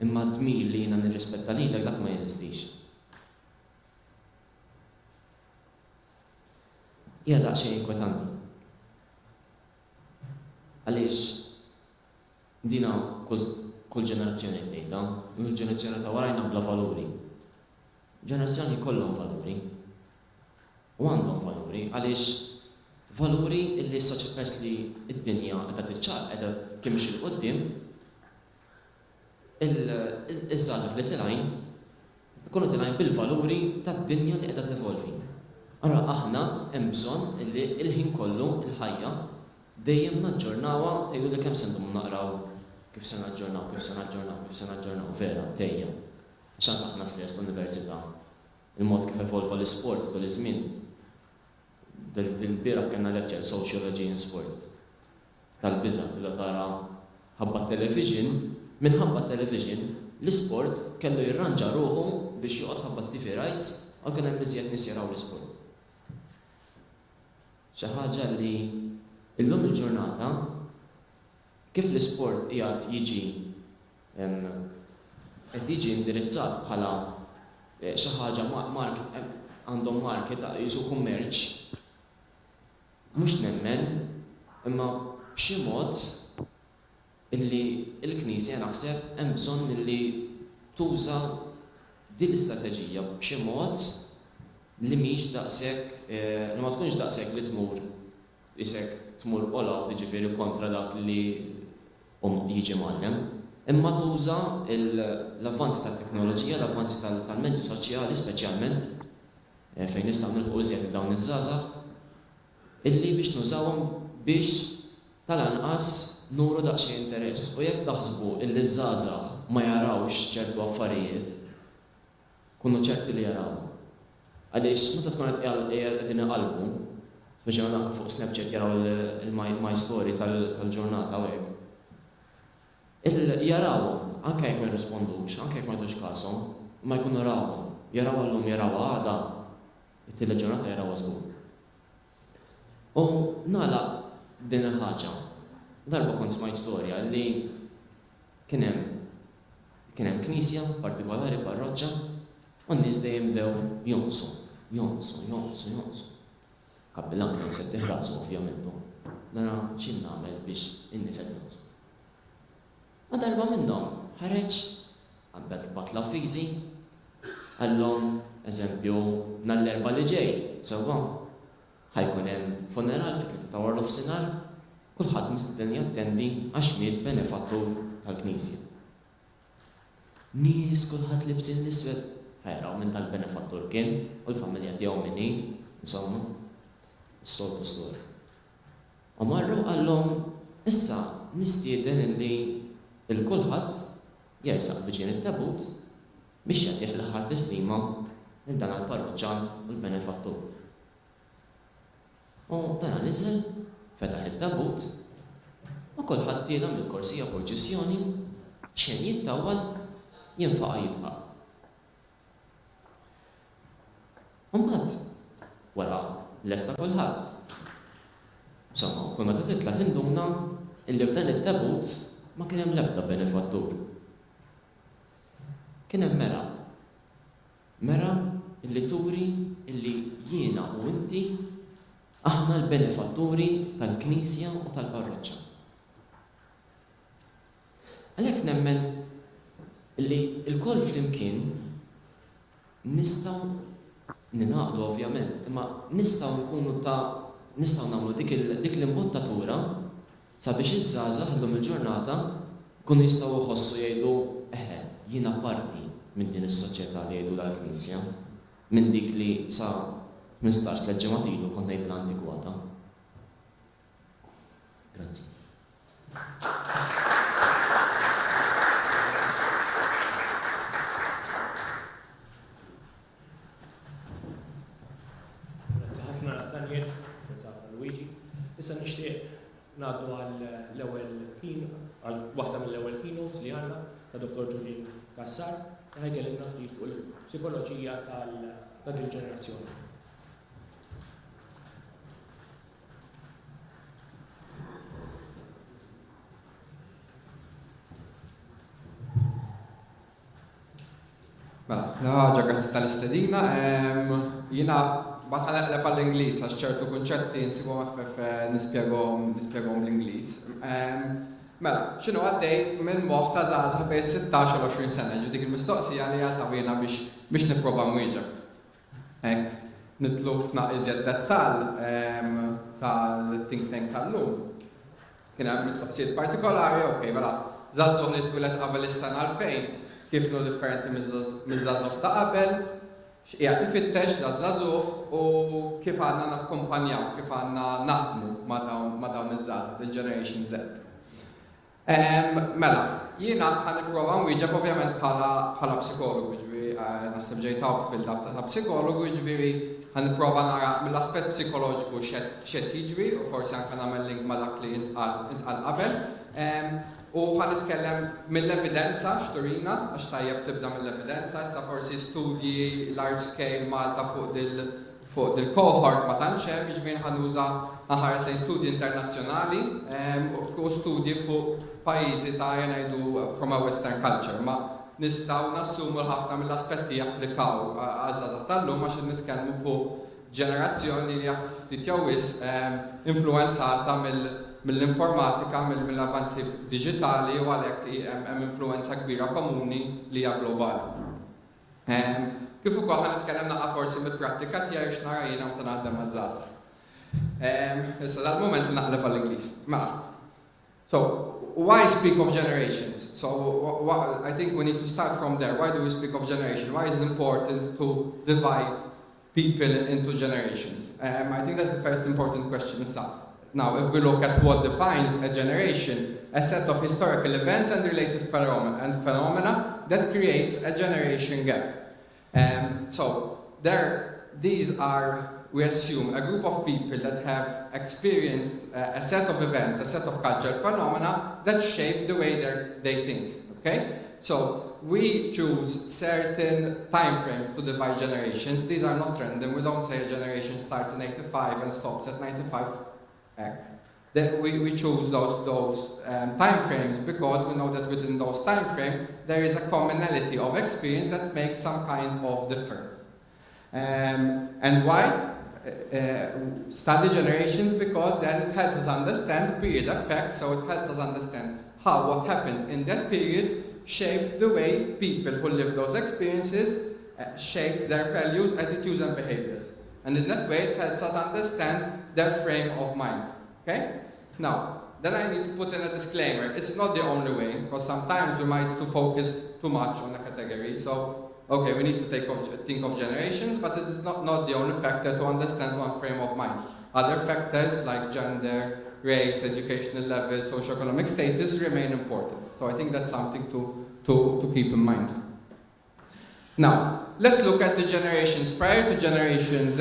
S5: imma d-dmir li jiena nirrispetta lilek dak ma jeżistix. Hija daqsxejn inkwetanti. Għaliex dina kull ġenerazzjoni tgħidha, u l-ġenerazzjoni ta' warajna bla valuri. Ġenerazzjoni kollhom valuri. U għandhom valuri, għaliex valuri illi soċipers li id-dinja qiegħda tiċċaq qiegħda timxi l qudiem, iż-żgħażagħ li tilgħin ikunu tilgħin bil-valuri tad-dinja li qiegħda tevolvi. Ara aħna hemm bżonn li l-ħin kollu il-ħajja dejjem naġġornawha tgħidu li kemm sentum naqraw kif se naġġornaw vera dejjem. Għax aħna stess l-università il-mod kif evolva l-isport tul iż-żmien. Dil-bieraħ kellna lecture Sociology in Sport. Tal-biża' li tara ħabba television, minħabba television l-isport kellu jirranġa ruħu biex joqgħod ħabba TV rights u kien hemm iżjed nies jaraw l-isport. Xi ħaġa li illum il-ġurnata kif l-isport qiegħed jiġi indirizzat bħala xi ħaġa għandhom market jisu kummerċ mhux nemmen imma b'xi mod illi l-Knisja naħseb hemm bżonn illi tuża din l-istrateġija b'xi mod li mhix daqshekk li ma tkunx daqshekk li tmur isek tmur olaw tiġifieri kontra dak li jiġi mgħallem, imma tuża l-avvanzi tat-teknoloġija, l-avvanzi tal-mezzi soċjali speċjalment fejn nistgħu nilħu iżjed dawn iż-żgħażagħ illi biex nużawhom biex tal-anqas nuru daqsxejn interess. U jekk taħsbu illi żgħażagħ ma jarawx ċertu affarijiet, kunu ċerti li jaraw. Għaliex meta tkun qegħdin iqalbu, speċjalment anke fuq Snapchat jaraw il-my story tal-ġurnata u hekk. Jarawhom, anke jekk ma jirrispondux, anke jekk ma jagħtux kasom, ma jkunu rawhom. Jaraw llum jaraw għada, it-tielet ġurnata jaraw żgur. U nagħlaq din il-ħaġa. Darba kont smajt storja li kien hemm knisja partikolari parroċċa u n-nies dejjem bdew jonqsu. Kabbilan kien settih rasu ovvjament. Nara x'in nagħmel biex in-nies qed jonqsu. Ma darba minnhom ħareġ qabbel batla fiżi għallhom eżempju nhar-l-erba' li ġej, sewwa ħajkun hemm funeral fi ta' warlof sinar, kulħadd mistieden jattendi għax miet benefattur tal-Knisja. Nies kulħadd libsin l-iswed ħajraw minn tal-benefattur kien u l-familja tiegħu minni, insomma, s-soltu stor. U marru għallhom issa nistieden illi il-kulħadd jersaq viċin it-tabut biex jagħtih l-aħħar tislima lil dan għall-parroċċan u l-benefattur. U dan niżel, fetaħ it-tabut u kulħadd tiela mill-korsija proċessjoni xejn jittawwal jinfaqa' jitħaq. Mbagħad wara lesta kulħadd. Insomma, kull meta titla' tinduna illi f'dan it-tabut ma kien hemm l-ebda benefattur. Kien hemm mera. Mera illi turi illi jiena u inti aħna l-benefatturi tal-Knisja u tal-parroċċa. Għalhekk nemmen illi l-koll flimkien nistgħu ninaqdu ovvjament, imma nistgħu nagħmlu dik l-imbottatura sabiex iż-żgħażagħ llum il-ġurnata kunu jistgħu jħossu jgħidu jiena parti minn din is-soċjetà li jgħidu l-Knisja, minn dik li sa 15 ġimgħa ilu kont ngħidla antikwata. Grazzi.
S3: Grazzi ħafna Nathaniel, grazzi ħafna Luigi. Issa nixtieq ngħaddu għall-ewwel għal waħda mill-ewwel keynotes li għandna ta' Dr. Julian J. ħajkellimna ftit fuq il-psikoloġija ta' din ġenerazzjoni.
S6: Mela, ħaġa grazzi tal-istedina. Jiena bad ħanaqleb għall-Ingliż għax ċertu kunċetti nsibu maħfef nispjegahom bl-Ingliż. Mela, x'inhu għaddej mill-moħħ ta' żgħażagħ bejn 16 u 20 sena, dik il-mistoqsija li għatawina biex nipprova nwieġeb. Nitlu f'naq iżjed dettall tal-think tank tal-lum. Kien hemm mistoqsijiet partikolari, okej, mela, żgħażugħ li twieled qabel is-sena 2000 kif nu differenti miż-żgħażugħ ta' qabel, qiegħed ifittex taż-żgħażugħ u kif għandna nakkumpanjaw, kif għandna naħdmu ma' dawn iż-żgħażagħ il-Generation Z. Mela, jiena ħanipprova nwieġeb ovvjament bħala psikologu, ġifieri naħseb ġejtaw fil-lab ta' psikologu, ġifieri ħanipprova nara mill-aspett psikoloġiku x'qed jiġri u forsi anke nagħmel link ma' dak li intqal qabel. U ħanitkellem mill-evidenza x'turina, għax tajjeb tibda mill-evidenza, issa forsi studji large scale Malta fuq dil-cohort ma tantx hemm, jiġifieri ħanuża naħares lejn studji internazzjonali u studji fuq pajjiżi ta' ngħidu from a Western culture, ma nistgħu nassumu ħafna mill-aspetti japplikaw għaż-żgħażagħ tal-lum għax nitkellmu fuq ġenerazzjoni li ftit jew wisq influenzata mill-informatika, mill-avanzi digitali u għalhekk hemm influenza kbira komuni li hija globali. Kif ukoll ħanitkellem naqa' forsi mill-prattika tiegħi x'nara jiena meta naħdem maż-żgħażagħ. Issa dal-mument naqleb għall-Ingliż. So, why speak of generations? So, I think we need to start from there. Why do we speak of generation? Why is it important to divide people into generations? I think that's the first important question. Now, if we look at what defines a generation, a set of historical events and related phenomena that creates a generation gap. So, these are, we assume, a group of people that have experienced a set of events, a set of cultural phenomena that shape the way they think, okay? So, we choose certain time frames to divide generations. These are not random. We don't say a generation starts in 85 and stops at 95. Then we choose those time frames because we know that within those time frames there is a commonality of experience that makes some kind of difference. And why? Study generations because then it helps us understand period effects, so it helps us understand how what happened in that period shaped the way people who live those experiences shape their values, attitudes and behaviors. And in that way it helps us understand their frame of mind. Okay? Now, then I need to put in a disclaimer. It's not the only way, because sometimes we might focus too much on a category. So, okay, we need to think of generations, but it is not the only factor to understand one frame of mind. Other factors like gender, race, educational level, socioeconomic status remain important. So I think that's something to keep in mind. Now, let's look at the generations prior to Generation Z.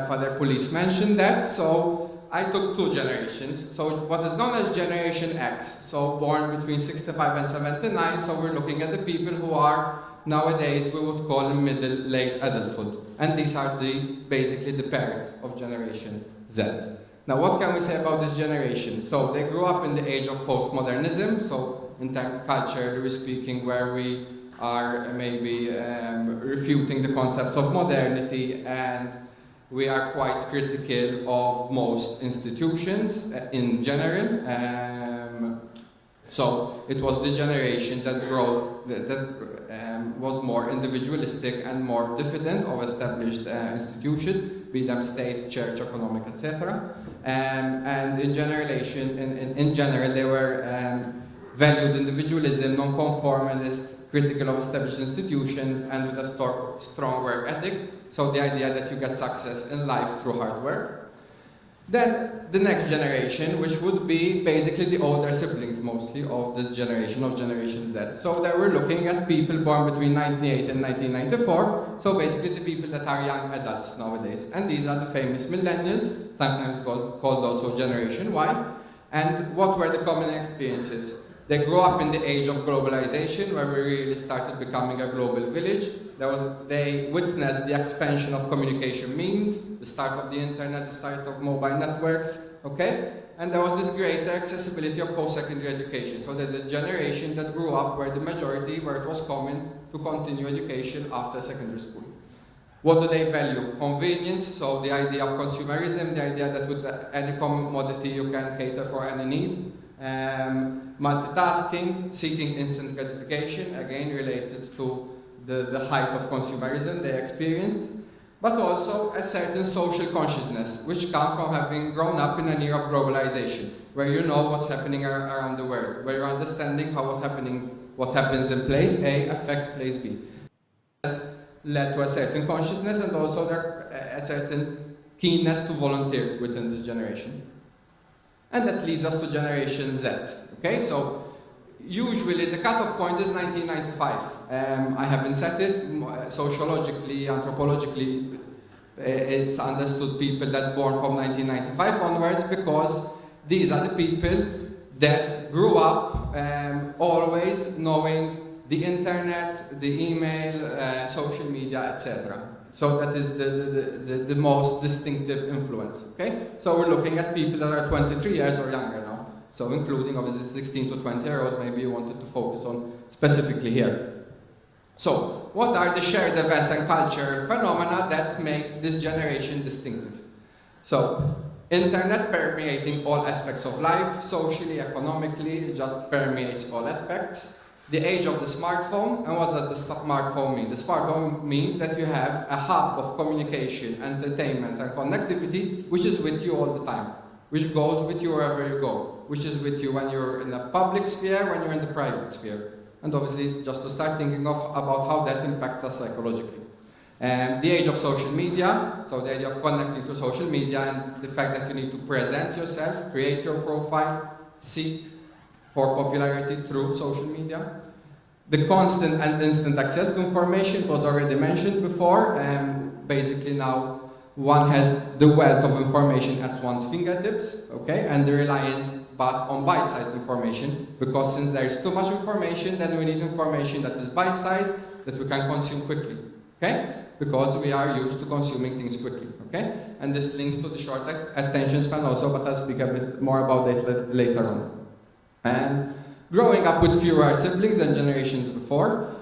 S6: Father Pulis mentioned that. So I took two generations. So what is known as Generation X, so born between 65 and 79. So we're looking at the people who are nowadays we would call late adulthood. And these are basically the parents of Generation Z. Now what can we say about this generation? So they grew up in the age of postmodernism. So in time culture, we're speaking where we are maybe refuting the concepts of modernity, and we are quite critical of most institutions in general. So it was the generation that was more individualistic and more diffident of established institutions, be them state, church, economic, etc. And in general, they were valued individualism, non-conformist, critical of established institutions, and with a strong work ethic. So the idea that you get success in life through hard work. Then the next generation, which would be basically the older siblings mostly of this generation, of Generation Z. So they were looking at people born between 1998 and 1994. So basically the people that are young adults nowadays. And these are the famous millennials, sometimes called also Generation Y. And what were the common experiences? They grew up in the age of globalization, where we really started becoming a global village. They witnessed the expansion of communication means, the start of the internet, the start of mobile networks, okay? And there was this greater accessibility of post-secondary education. So that the generation that grew up were the majority, where it was common to continue education after secondary school. What do they value? Convenience, so the idea of consumerism, the idea that with any commodity you can cater for any need. Multitasking, seeking instant gratification, again related to the height of consumerism they experienced, but also a certain social consciousness, which comes from having grown up in an era of globalization, where you know what's happening around the world, where you're understanding how what's happening what happens in place A affects place B. Has led to a certain consciousness and also a certain keenness to volunteer within this generation. And that leads us to Generation Z. Okay, so usually the cutoff point is 1995. I have been set it sociologically, anthropologically. It's understood people that born from 1995 onwards because these are the people that grew up always knowing the internet, the email, social media, etc. So that is the most distinctive influence. Okay? So we're looking at people that are 23 years or younger now. So including obviously 16 to 20-year-olds, maybe you wanted to focus on specifically here. So what are the shared events and culture phenomena that make this generation distinctive? So internet permeating all aspects of life, socially, economically, it just permeates all aspects. The age of the smartphone, and what does the smartphone mean? The smartphone means that you have a hub of communication, entertainment, and connectivity, which is with you all the time, which goes with you wherever you go, which is with you when you're in a public sphere, when you're in the private sphere. And obviously, just to start thinking about how that impacts us psychologically. The age of social media, so the idea of connecting to social media and the fact that you need to present yourself, create your profile, seek for popularity through social media. The constant and instant access to information was already mentioned before, and basically now one has the wealth of information at one's fingertips, okay, and the reliance but on bite-sized information, because since there is too much information, then we need information that is bite-sized, that we can consume quickly, okay, because we are used to consuming things quickly, okay, and this links to the short attention span also, but I'll speak a bit more about it later on. And growing up with fewer siblings than generations before,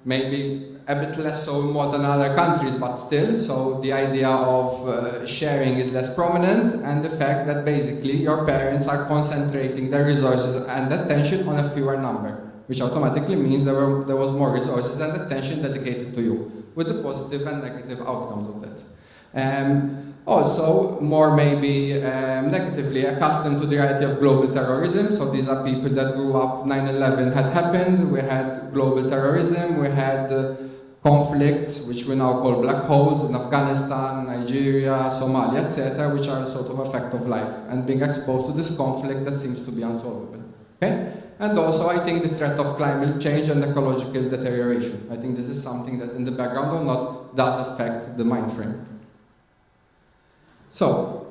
S6: maybe a bit less so in modern other countries, but still, so the idea of sharing is less prominent, and the fact that basically your parents are concentrating their resources and attention on a fewer number, which automatically means there was more resources and attention dedicated to you, with the positive and negative outcomes of that. Also, more maybe negatively accustomed to the reality of global terrorism. So these are people that grew up, 9/11 had happened, we had global terrorism, we had conflicts, which we now call black holes in Afghanistan, Nigeria, Somalia, etc., which are a sort of a fact of life, and being exposed to this conflict that seems to be unsolvable. Okay? And also, I think the threat of climate change and ecological deterioration. I think this is something that in the background or not does affect the mind frame. So,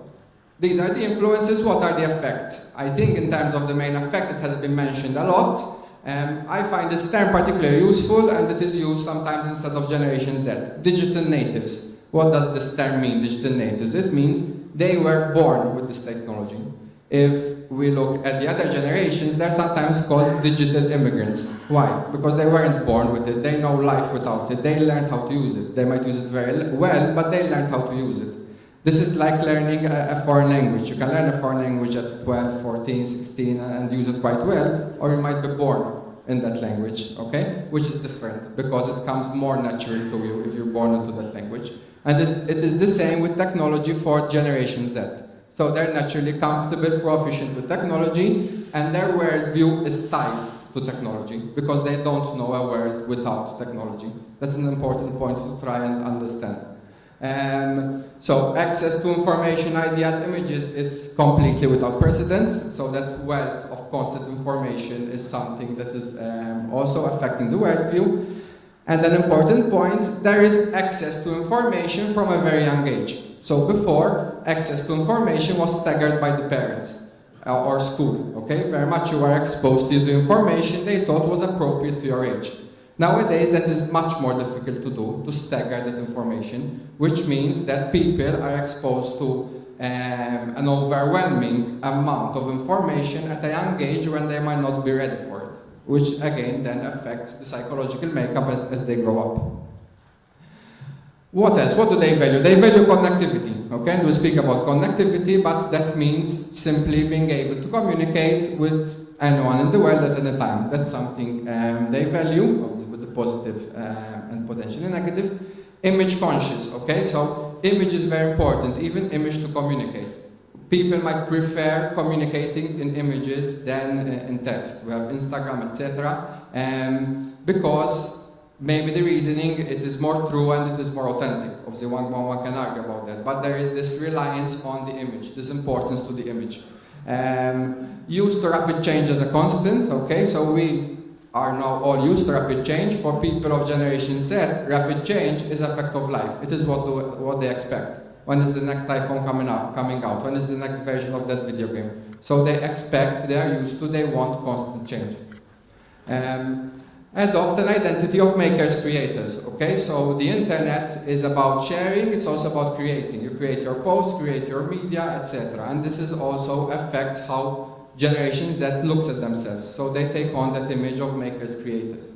S6: these are the influences. What are the effects? I think in terms of the main effect, it has been mentioned a lot. I find this term particularly useful, and it is used sometimes instead of Generation Z. Digital natives. What does this term mean, digital natives? It means they were born with this technology. If we look at the other generations, they're sometimes called digital immigrants. Why? Because they weren't born with it. They know life without it. They learned how to use it. They might use it very well, but they learned how to use it. This is like learning a foreign language. You can learn a foreign language at 12, 14, 16 and use it quite well, or you might be born in that language, okay? Which is different, because it comes more natural to you if you're born into that language. And it is the same with technology for Generation Z. So they're naturally comfortable, proficient with technology, and their worldview is tied to technology, because they don't know a world without technology. That's an important point to try and understand. So access to information, ideas, images is completely without precedent, so that wealth of constant information is something that is also affecting the worldview. And an important point, there is access to information from a very young age. So before, access to information was staggered by the parents or school, okay? Very much you were exposed to the information they thought was appropriate to your age. Nowadays, that is much more difficult to do, to stagger that information, which means that people are exposed to an overwhelming amount of information at a young age when they might not be ready for it, which again then affects the psychological makeup as they grow up. What else? What do they value? They value connectivity, okay? We speak about connectivity, but that means simply being able to communicate with anyone in the world at any time. That's something they value, with the positive and potentially negative. Image conscious, okay? So image is very important, even image to communicate. People might prefer communicating in images than in text. We have Instagram, etc. Because maybe the reasoning, it is more true and it is more authentic. Obviously, one can argue about that. But there is this reliance on the image, this importance to the image. Used to rapid change as a constant, okay? So we are now all used to rapid change. For people of Generation Z, rapid change is a fact of life. It is what they expect. When is the next iPhone coming out? When is the next version of that video game? So they expect, they are used to, they want constant change. Adopt an identity of makers, creators, okay? So the internet is about sharing, it's also about creating. You create your posts, create your media, etc. And this is also affects how Generation Z looks at themselves. So they take on that image of makers, creators.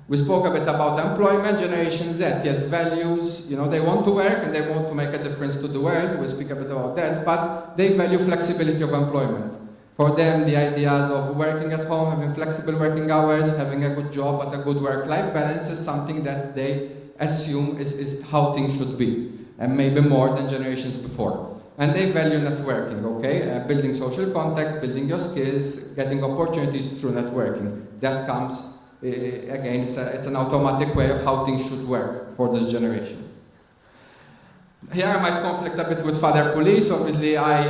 S6: We spoke a bit about employment. Generation Z, yes, values, you know, they want to work and they want to make a difference to the world. We'll speak a bit about that, but they value flexibility of employment. For them, the ideas of working at home, having flexible working hours, having a good job, but a good work-life balance is something that they assume is how things should be, and maybe more than generations before. And they value networking, okay? Building social contacts, building your skills, getting opportunities through networking. That comes, again, it's an automatic way of how things should work for this generation. Here I might conflict a bit with Father Pulis. Obviously, I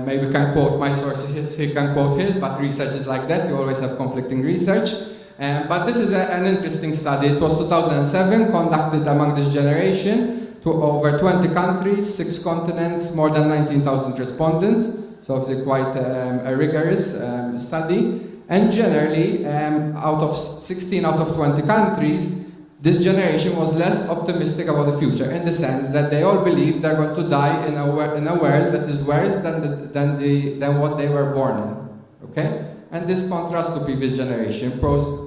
S6: maybe can quote my sources, he can quote his, but research is like that. You always have conflicting research. But this is an interesting study. It was 2007, conducted among this generation to over 20 countries, 6 continents, more than 19,000 respondents. So it's quite a rigorous study. And generally, out of 16 out of 20 countries, this generation was less optimistic about the future, in the sense that they all believe they're going to die in a world that is worse than what they were born in. Okay? And this contrasts to previous generation.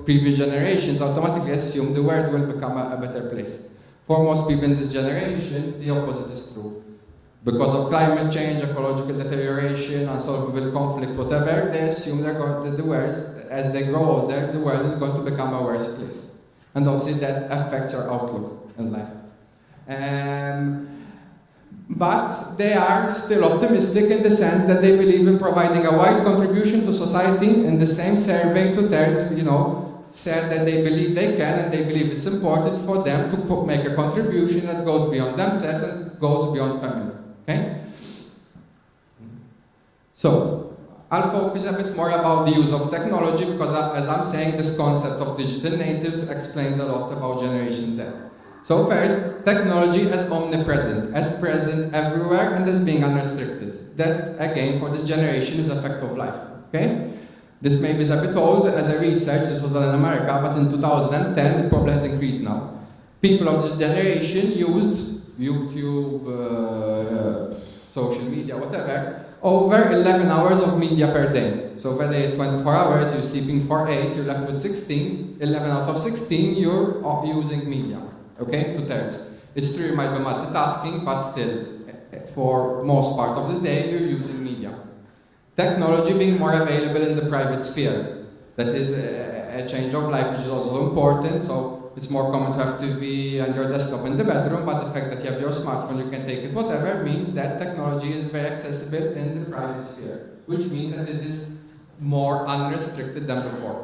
S6: Previous generations automatically assume the world will become a better place. For most people in this generation, the opposite is true. Because of climate change, ecological deterioration, unsolvable conflicts, whatever, they assume the worst, as they grow older, the world is going to become a worse place. And obviously that affects our outlook in life. But they are still optimistic in the sense that they believe in providing a wide contribution to society. In the same survey, 2/3, said that they believe they can and they believe it's important for them to make a contribution that goes beyond themselves and goes beyond family. Okay? So, I'll focus a bit more about the use of technology because, as I'm saying, this concept of digital natives explains a lot about Generation Z. So first, technology as omnipresent, as present everywhere and as being unrestricted. That, again, for this generation is a fact of life. Okay? This maybe is a bit old as a research, this was done in America, but in 2010 it probably has increased now. People of this generation used YouTube, social media, whatever, over 11 hours of media per day. So if a day is 24 hours, you're sleeping for 8, you're left with 16, 11 out of 16, you're using media, okay, 2/3. It's true you might be multitasking, but still, for most part of the day, you're using media. Technology being more available in the private sphere. That is a change of life, which is also important. So it's more common to have TV and your desktop in the bedroom, but the fact that you have your smartphone, you can take it, whatever, means that technology is very accessible in the private sphere, which means that it is more unrestricted than before.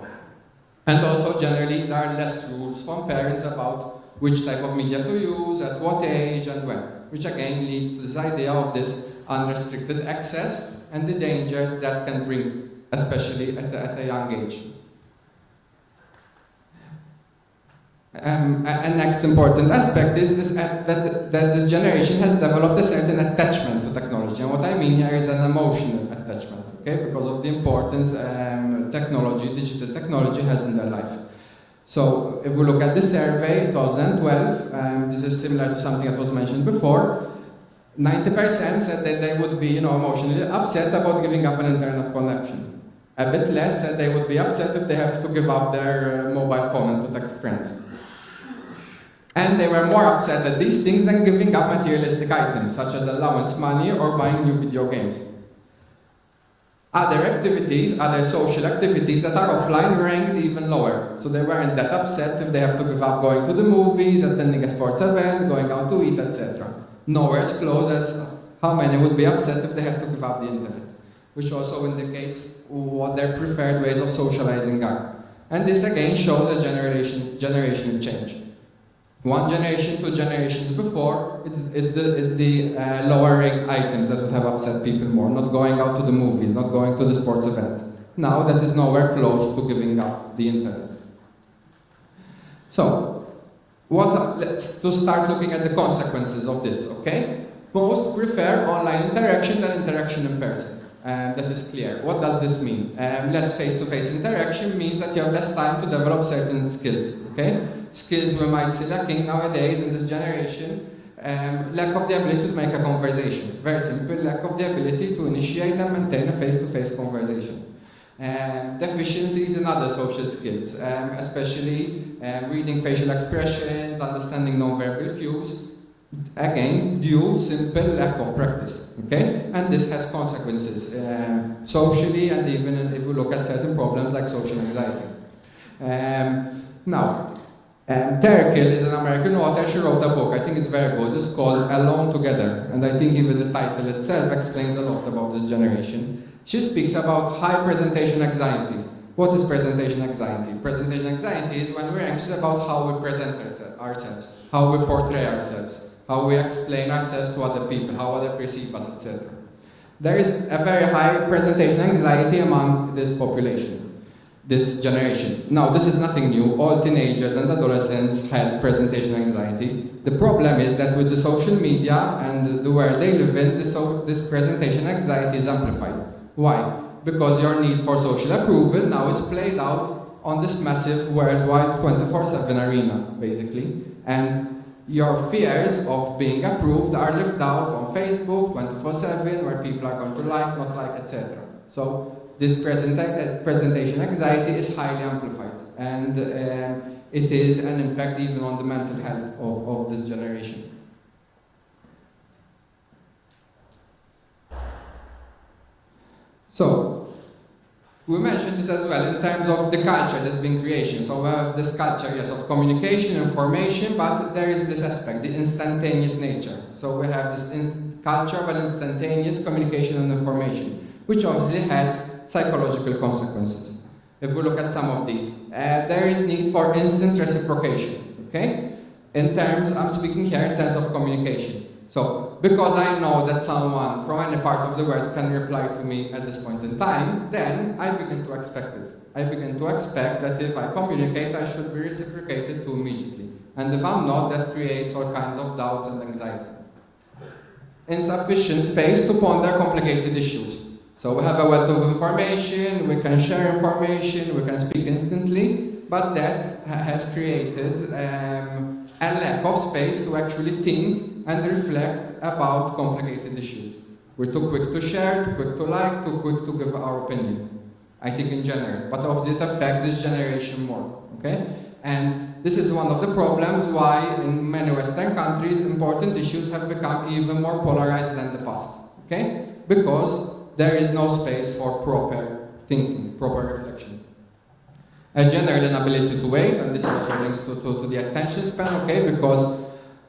S6: And also, generally, there are less rules from parents about which type of media to use, at what age, and when, which again leads to this idea of this unrestricted access and the dangers that can bring, especially at a young age. A next important aspect is this, that this generation has developed a certain attachment to technology. And what I mean here is an emotional attachment, okay? Because of the importance digital technology has in their life. So if we look at the survey, 2012, this is similar to something that was mentioned before, 90% said that they would be emotionally upset about giving up an internet connection. A bit less said they would be upset if they have to give up their mobile phone and to text friends. And they were more upset at these things than giving up materialistic items, such as allowance money or buying new video games. Other activities, other social activities that are offline ranked even lower. So they weren't that upset if they have to give up going to the movies, attending a sports event, going out to eat, etc. Nowhere as close as how many would be upset if they had to give up the internet, which also indicates what their preferred ways of socializing are. And this again shows a generational change. One generation, 2 generations before, it's the lower ranked items that would have upset people more, not going out to the movies, not going to the sports event. Now that is nowhere close to giving up the internet. So, let's start looking at the consequences of this, okay? Most prefer online interaction than interaction in person. That is clear. What does this mean? Less face-to-face interaction means that you have less time to develop certain skills, okay? Skills we might see lacking nowadays in this generation. Lack of the ability to make a conversation. Very simple, lack of the ability to initiate and maintain a face-to-face conversation. Deficiencies in other social skills, especially reading facial expressions, understanding non-verbal cues. Again, due simple lack of practice, okay? And this has consequences socially, and even if we look at certain problems like social anxiety. Terkel is an American author. She wrote a book, I think it's very good. It's called Alone Together, and I think even the title itself explains a lot about this generation. She speaks about high presentation anxiety. What is presentation anxiety? Presentation anxiety is when we're anxious about how we present ourselves, how we portray ourselves, how we explain ourselves to other people, how others perceive us, etc. There is a very high presentation anxiety among this population, this generation. Now, this is nothing new. All teenagers and adolescents had presentation anxiety. The problem is that with the social media and the world they live in, this presentation anxiety is amplified. Why? Because your need for social approval now is played out on this massive worldwide 24/7 arena, basically. And your fears of being approved are lived out on Facebook 24/7, where people are going to like, not like, etc. So this presentation anxiety is highly amplified, and it is an impact even on the mental health of this generation. So, we mentioned it as well in terms of the culture that's been creation. So we have this culture, yes, of communication, information, but there is this aspect, the instantaneous nature. So we have this culture of an instantaneous communication and information, which obviously has psychological consequences. If we look at some of these, there is need for instant reciprocation, okay? In terms, I'm speaking here in terms of communication. So, because I know that someone from any part of the world can reply to me at this point in time, then I begin to expect it. I begin to expect that if I communicate, I should be reciprocated to immediately. And if I'm not, that creates all kinds of doubts and anxiety. Insufficient space to ponder complicated issues. So we have a wealth of information, we can share information, we can speak instantly, but that has created a lack of space to actually think and reflect about complicated issues. We're too quick to share, too quick to like, too quick to give our opinion, I think in general, but obviously it affects this generation more, okay? And this is one of the problems why in many Western countries important issues have become even more polarized than the past, okay? Because there is no space for proper thinking, proper reflection. A general inability to wait, and this also links to the attention span, okay? Because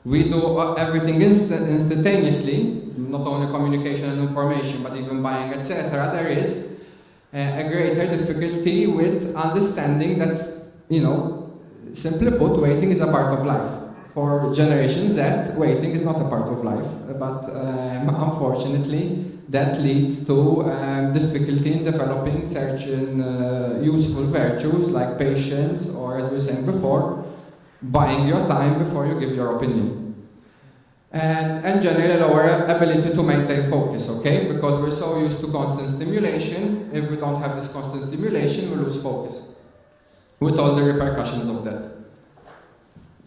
S6: we do everything instantaneously, not only communication and information, but even buying, etc. There is a greater difficulty with understanding that, simply put, waiting is a part of life. For Generation Z, waiting is not a part of life, but unfortunately, that leads to difficulty in developing certain useful virtues like patience, or as we were saying before, buying your time before you give your opinion. And generally lower ability to maintain focus, okay? Because we're so used to constant stimulation, if we don't have this constant stimulation, we lose focus, with all the repercussions of that.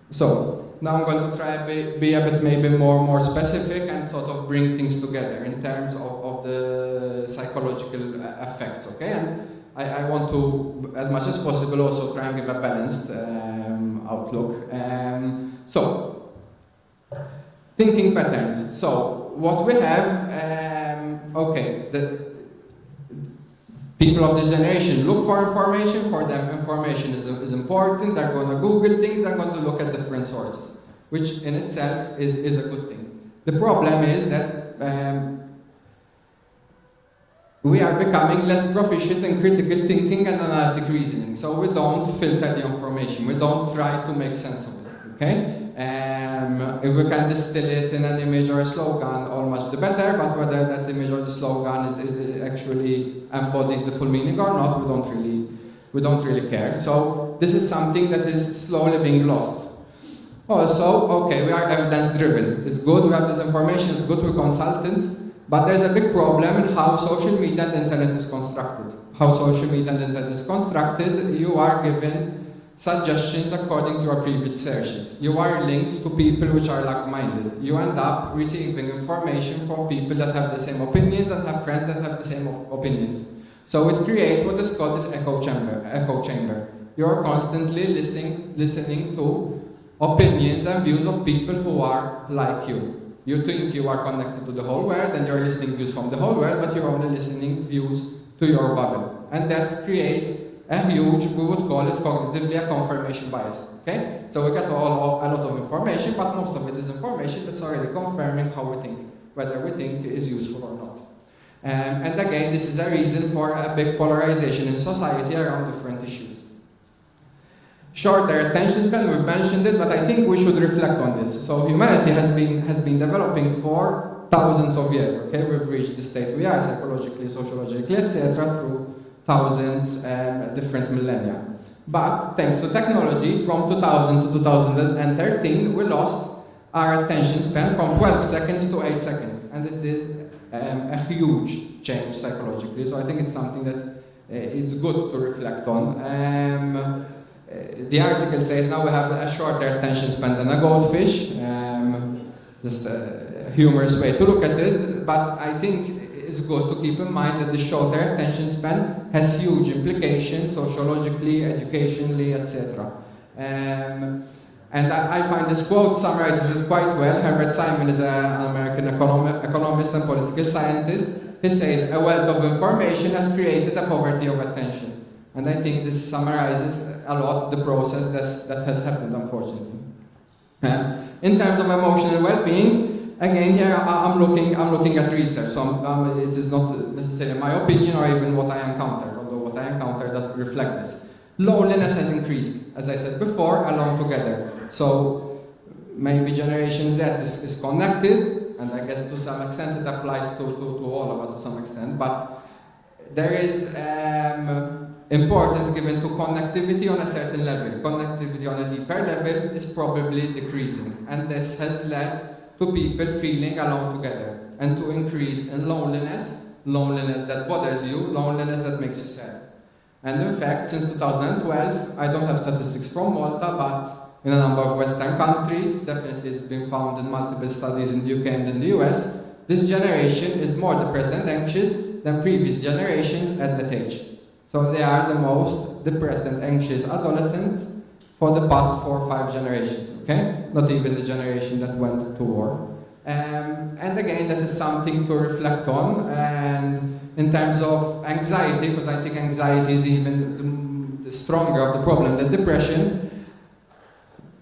S6: So, now I'm going to try to be a bit maybe more specific and sort of bring things together in terms of the psychological effects, okay? And I want to, as much as possible, also try and give a balanced outlook. So, thinking patterns. So, what we have, the people of this generation look for information. For them, information is important. They're going to Google things. They're going to look at different sources, which in itself is a good thing. The problem is that we are becoming less proficient in critical thinking and analytic reasoning. So we don't filter the information. We don't try to make sense of it. Okay? If we can distill it in an image or a slogan, all much the better. But whether that image or the slogan is actually embodies the full meaning or not, we don't really care. So this is something that is slowly being lost. Also, okay, we are evidence-driven. It's good, we have this information, it's good, we're consultant, but there's a big problem in how social media and the internet is constructed. How social media and the internet is constructed, you are given suggestions according to your previous searches. You are linked to people which are like-minded. You end up receiving information from people that have the same opinions, that have friends that have the same opinions. So it creates what is called this echo chamber. You're constantly listening to opinions and views of people who are like you. You think you are connected to the whole world and you're listening views from the whole world, but you're only listening views to your bubble. And that creates a huge, we would call it cognitively a confirmation bias. Okay? So we get a lot of information, but most of it is information that's already confirming how we think, whether we think it is useful or not. And again, this is a reason for a big polarization in society around different issues. Shorter attention span, we've mentioned it, but I think we should reflect on this. So humanity has been developing for thousands of years. Okay, we've reached the state we are psychologically, sociologically, etc., through thousands different millennia. But thanks to technology, from 2000 to 2013, we lost our attention span from 12 seconds to 8 seconds, and it is a huge change psychologically. So I think it's something that it's good to reflect on. The article says now we have a shorter attention span than a goldfish. Just a humorous way to look at it, but I think it's good to keep in mind that the shorter attention span has huge implications sociologically, educationally, etc. And I find this quote summarizes it quite well. Herbert Simon is an American economist and political scientist. He says, a wealth of information has created a poverty of attention. And I think this summarizes a lot the process that has happened, unfortunately. In terms of emotional well-being, again, here I'm looking at research. So it is not necessarily my opinion or even what I encountered, although what I encountered does reflect this. Loneliness has increased, as I said before, along together. So maybe Generation Z is connected, and I guess to some extent it applies to all of us to some extent, but there is importance given to connectivity on a certain level. Connectivity on a deeper level is probably decreasing, and this has led to people feeling alone together and to increase in loneliness that bothers you, loneliness that makes you sad. And in fact, since 2012, I don't have statistics from Malta, but in a number of Western countries, definitely it's been found in multiple studies in the UK and in the US, this generation is more depressed and anxious than previous generations at that age. So they are the most depressed and anxious adolescents for the past 4 or 5 generations, okay? Not even the generation that went to war. And again, that is something to reflect on. And in terms of anxiety, because I think anxiety is even the stronger of the problem than depression,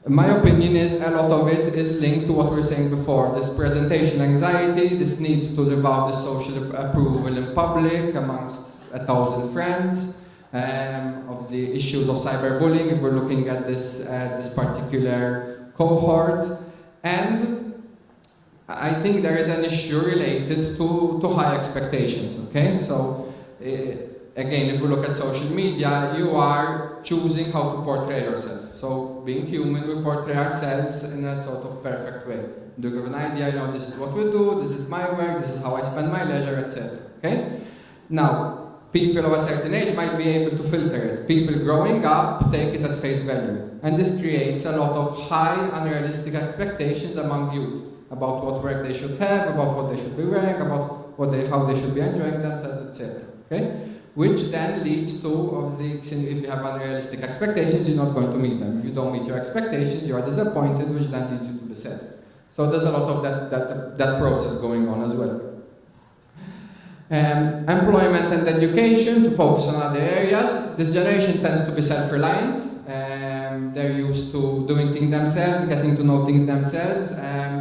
S6: my opinion is a lot of it is linked to what we were saying before, this presentation anxiety, this need to live out the social approval in public amongst 1,000 friends, of the issues of cyberbullying, if we're looking at this particular cohort. And I think there is an issue related to high expectations, okay? So, again, if we look at social media, you are choosing how to portray yourself. So, being human, we portray ourselves in a sort of perfect way. Do you have an idea, you know, this is what we do, this is my work, this is how I spend my leisure, etc. Okay? Now, people of a certain age might be able to filter it. People growing up take it at face value. And this creates a lot of high, unrealistic expectations among youth about what work they should have, about what they should be wearing, about how they should be enjoying themselves, etc. Okay? Which then leads to, obviously, if you have unrealistic expectations, you're not going to meet them. If you don't meet your expectations, you are disappointed, which then leads you to be sad. So there's a lot of that process going on as well. Employment and education, to focus on other areas. This generation tends to be self-reliant. They're used to doing things themselves, getting to know things themselves,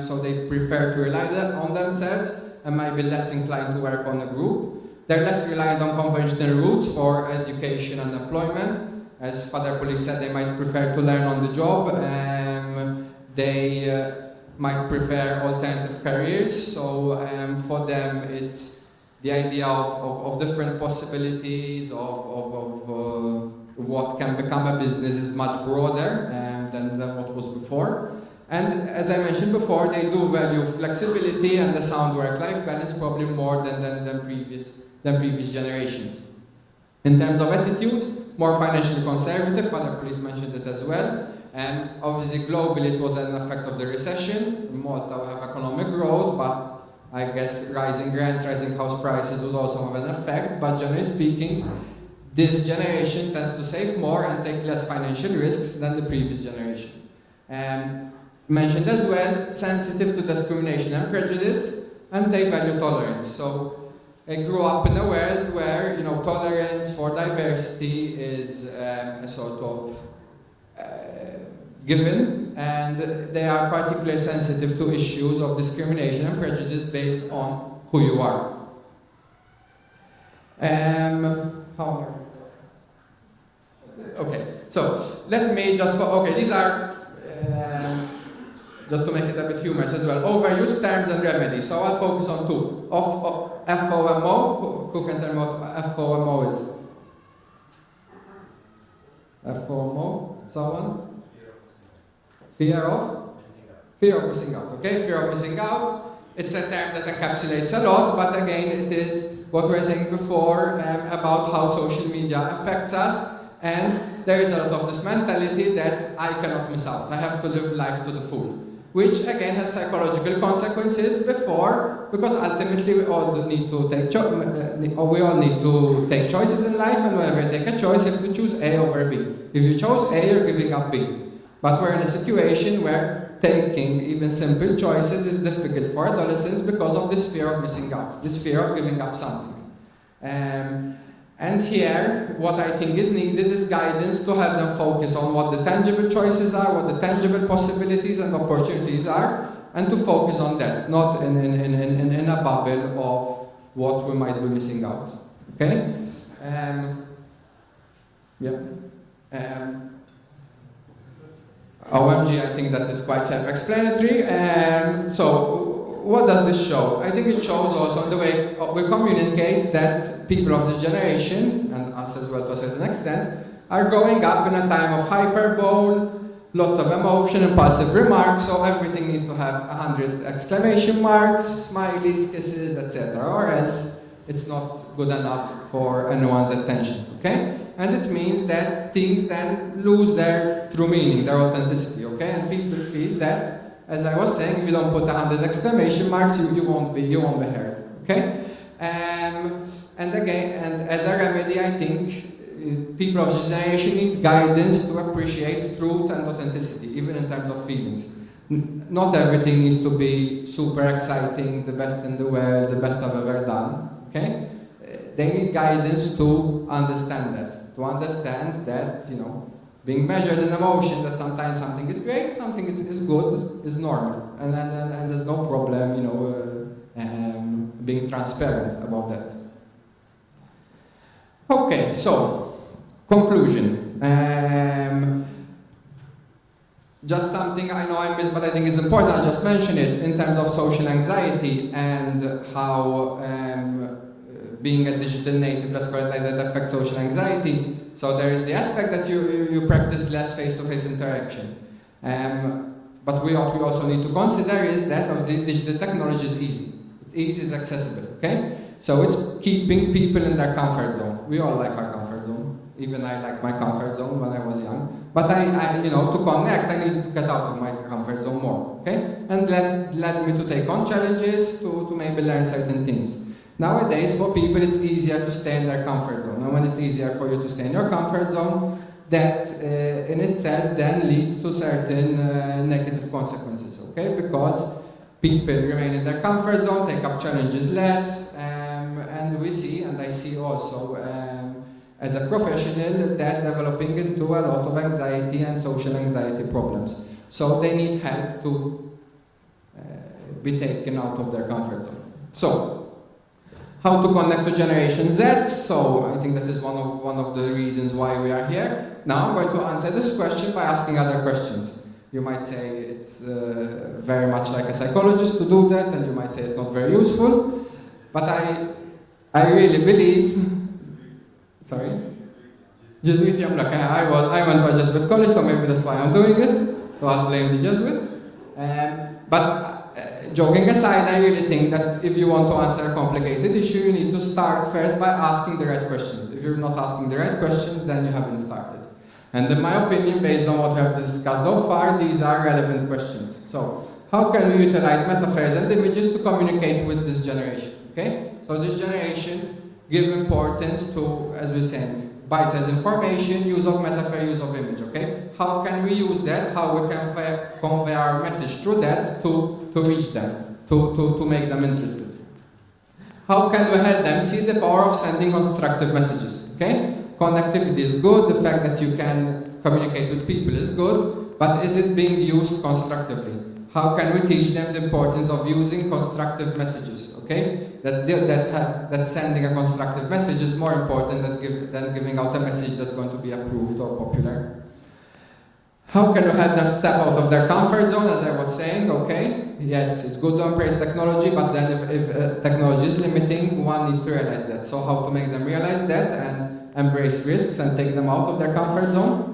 S6: so they prefer to rely on themselves. and might be less inclined to work on a group. They're less reliant on conventional routes for education and employment. As Father Pulis said, they might prefer to learn on the job. They might prefer alternative careers. So for them, it's the idea of different possibilities of what can become a business is much broader than what was before. And as I mentioned before, they do value flexibility and the sound work-life balance probably more than previous generations. In terms of attitudes, more financially conservative, Father Pulis mentioned it as well. And obviously globally it was an effect of the recession. In Malta we have economic growth, but I guess rising rent, rising house prices would also have an effect. But generally speaking, this generation tends to save more and take less financial risks than the previous generation. Mentioned as well, sensitive to discrimination and prejudice, and they value tolerance. So I grew up in a world where tolerance for diversity is a sort of given, and they are particularly sensitive to issues of discrimination and prejudice based on who you are. Okay, so let me just, these are, just to make it a bit humorous as well, overused terms and remedies. So I'll focus on two. FOMO, who can tell me what FOMO is? FOMO, someone? Fear of missing out, okay? Fear of missing out. It's a term that encapsulates a lot, but again, it is what we were saying before about how social media affects us, and there is a lot of this mentality that I cannot miss out. I have to live life to the full, which again has psychological consequences because ultimately we all need to take choices in life, and whenever you take a choice, you have to choose A over B. If you chose A, you're giving up B. But we're in a situation where taking even simple choices is difficult for adolescents because of this fear of missing out, this fear of giving up something. And here, what I think is needed is guidance to help them focus on what the tangible choices are, what the tangible possibilities and opportunities are, and to focus on that, not in a bubble of what we might be missing out. Okay? OMG, I think that is quite self-explanatory. So, what does this show? I think it shows also in the way we communicate that people of this generation, and us as well to a certain extent, are growing up in a time of hyperbole, lots of emotion, impulsive remarks, so everything needs to have 100 exclamation marks, smileys, kisses, etc. Or else it's not good enough for anyone's attention, okay? And it means that things then lose their true meaning, their authenticity, okay? And people feel that, as I was saying, if you don't put 100 exclamation marks, you won't be heard, okay? And again, and as a remedy, I think people of this generation need guidance to appreciate truth and authenticity, even in terms of feelings. Not everything needs to be super exciting, the best in the world, the best I've ever done, okay? They need guidance to understand that. To understand that, being measured in emotion, that sometimes something is great, something is good, is normal. And there's no problem, being transparent about that. Okay, so, conclusion. Just something I know I missed, but I think is important, I'll just mention it, in terms of social anxiety and how being a digital native, let's call it like that, affects social anxiety. So there is the aspect that you practice less face-to-face interaction. But what we also need to consider is that obviously digital technology is easy. It's easy, it's accessible, okay? So it's keeping people in their comfort zone. We all like our comfort zone. Even I liked my comfort zone when I was young. But to connect, I need to get out of my comfort zone more, okay? And led me to take on challenges, to maybe learn certain things. Nowadays, for people, it's easier to stay in their comfort zone. And when it's easier for you to stay in your comfort zone, that in itself then leads to certain negative consequences, okay? Because people remain in their comfort zone, take up challenges less, and we see, and I see also as a professional, that developing into a lot of anxiety and social anxiety problems. So they need help to be taken out of their comfort zone. So, how to connect to Generation Z? So, I think that is one of the reasons why we are here. Now, I'm going to answer this question by asking other questions. You might say it's very much like a psychologist to do that, and you might say it's not very useful. But I really believe, sorry? Jesuit, I went to a Jesuit college, so maybe that's why I'm doing it. So I'll blame the Jesuits. Joking aside, I really think that if you want to answer a complicated issue, you need to start first by asking the right questions. If you're not asking the right questions, then you haven't started. And in my opinion, based on what we have discussed so far, these are relevant questions. So, how can we utilize metaphors and images to communicate with this generation? Okay? So this generation give importance to, as we say, bite-sized information, use of metaphor, use of image, okay? How can we use that? How we can convey our message through that to reach them, to make them interested? How can we help them see the power of sending constructive messages, okay? Connectivity is good, the fact that you can communicate with people is good, but is it being used constructively? How can we teach them the importance of using constructive messages, okay? That sending a constructive message is more important than giving out a message that's going to be approved or popular. How can we help them step out of their comfort zone, as I was saying, okay? Yes, it's good to embrace technology, but then if technology is limiting, one needs to realize that. So how to make them realize that and embrace risks and take them out of their comfort zone?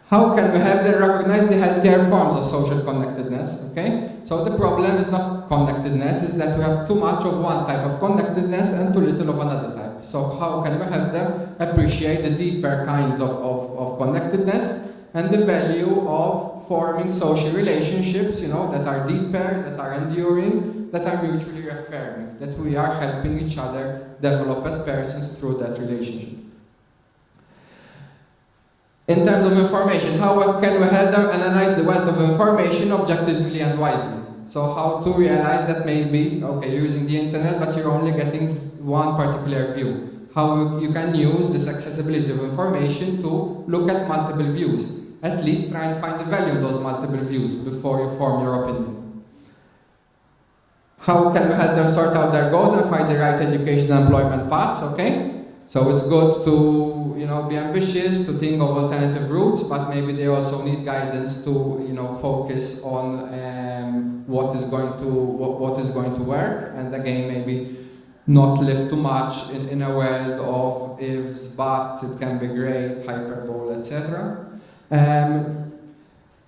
S6: How can we help them recognize the healthier forms of social connectedness, okay? So the problem is not connectedness, is that we have too much of one type of connectedness and too little of another type. So how can we help them appreciate the deeper kinds of connectedness and the value of forming social relationships, that are deeper, that are enduring, that are mutually affirming, that we are helping each other develop as persons through that relationship. In terms of information, how can we help them analyze the wealth of information objectively and wisely? So how to realize that maybe, okay, you're using the internet, but you're only getting one particular view. How you can use this accessibility of information to look at multiple views. At least try and find the value of those multiple views before you form your opinion. How can we help them sort out their goals and find the right education and employment paths, okay? So it's good to, be ambitious, to think of alternative routes, but maybe they also need guidance to, focus on what is going to work, and again, maybe not live too much in a world of ifs, buts, it can be great, hyperbole, etc. And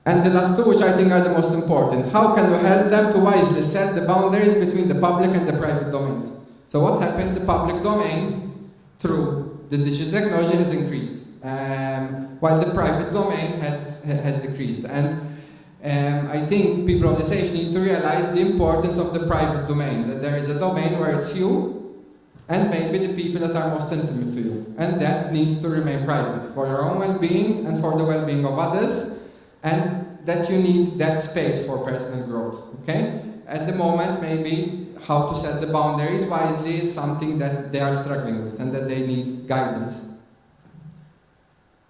S6: the last two, which I think are the most important. How can we help them to wisely set the boundaries between the public and the private domains? So what happened? The public domain, through the digital technology, has increased, while the private domain has decreased. And I think people of this age need to realize the importance of the private domain, that there is a domain where it's you, and maybe the people that are most intimate to you. And that needs to remain private for your own well-being and for the well-being of others, and that you need that space for personal growth, okay? At the moment, maybe how to set the boundaries wisely is something that they are struggling with and that they need guidance.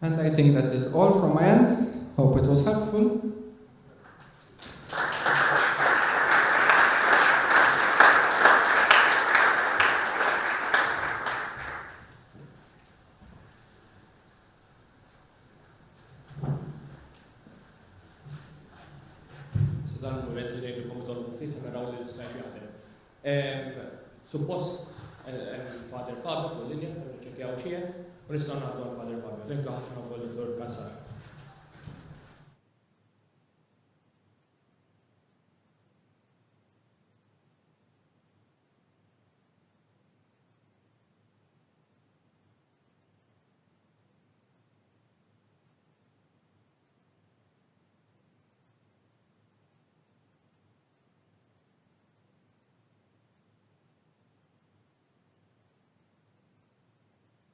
S6: And I think that is all from my end. Hope it was helpful.
S3: Suppost Father Fabio fil-linja, ċekjaw xie, u nistgħu nagħtu għal Father Fabio. Thank you ħafna wkoll Dottor Kassar.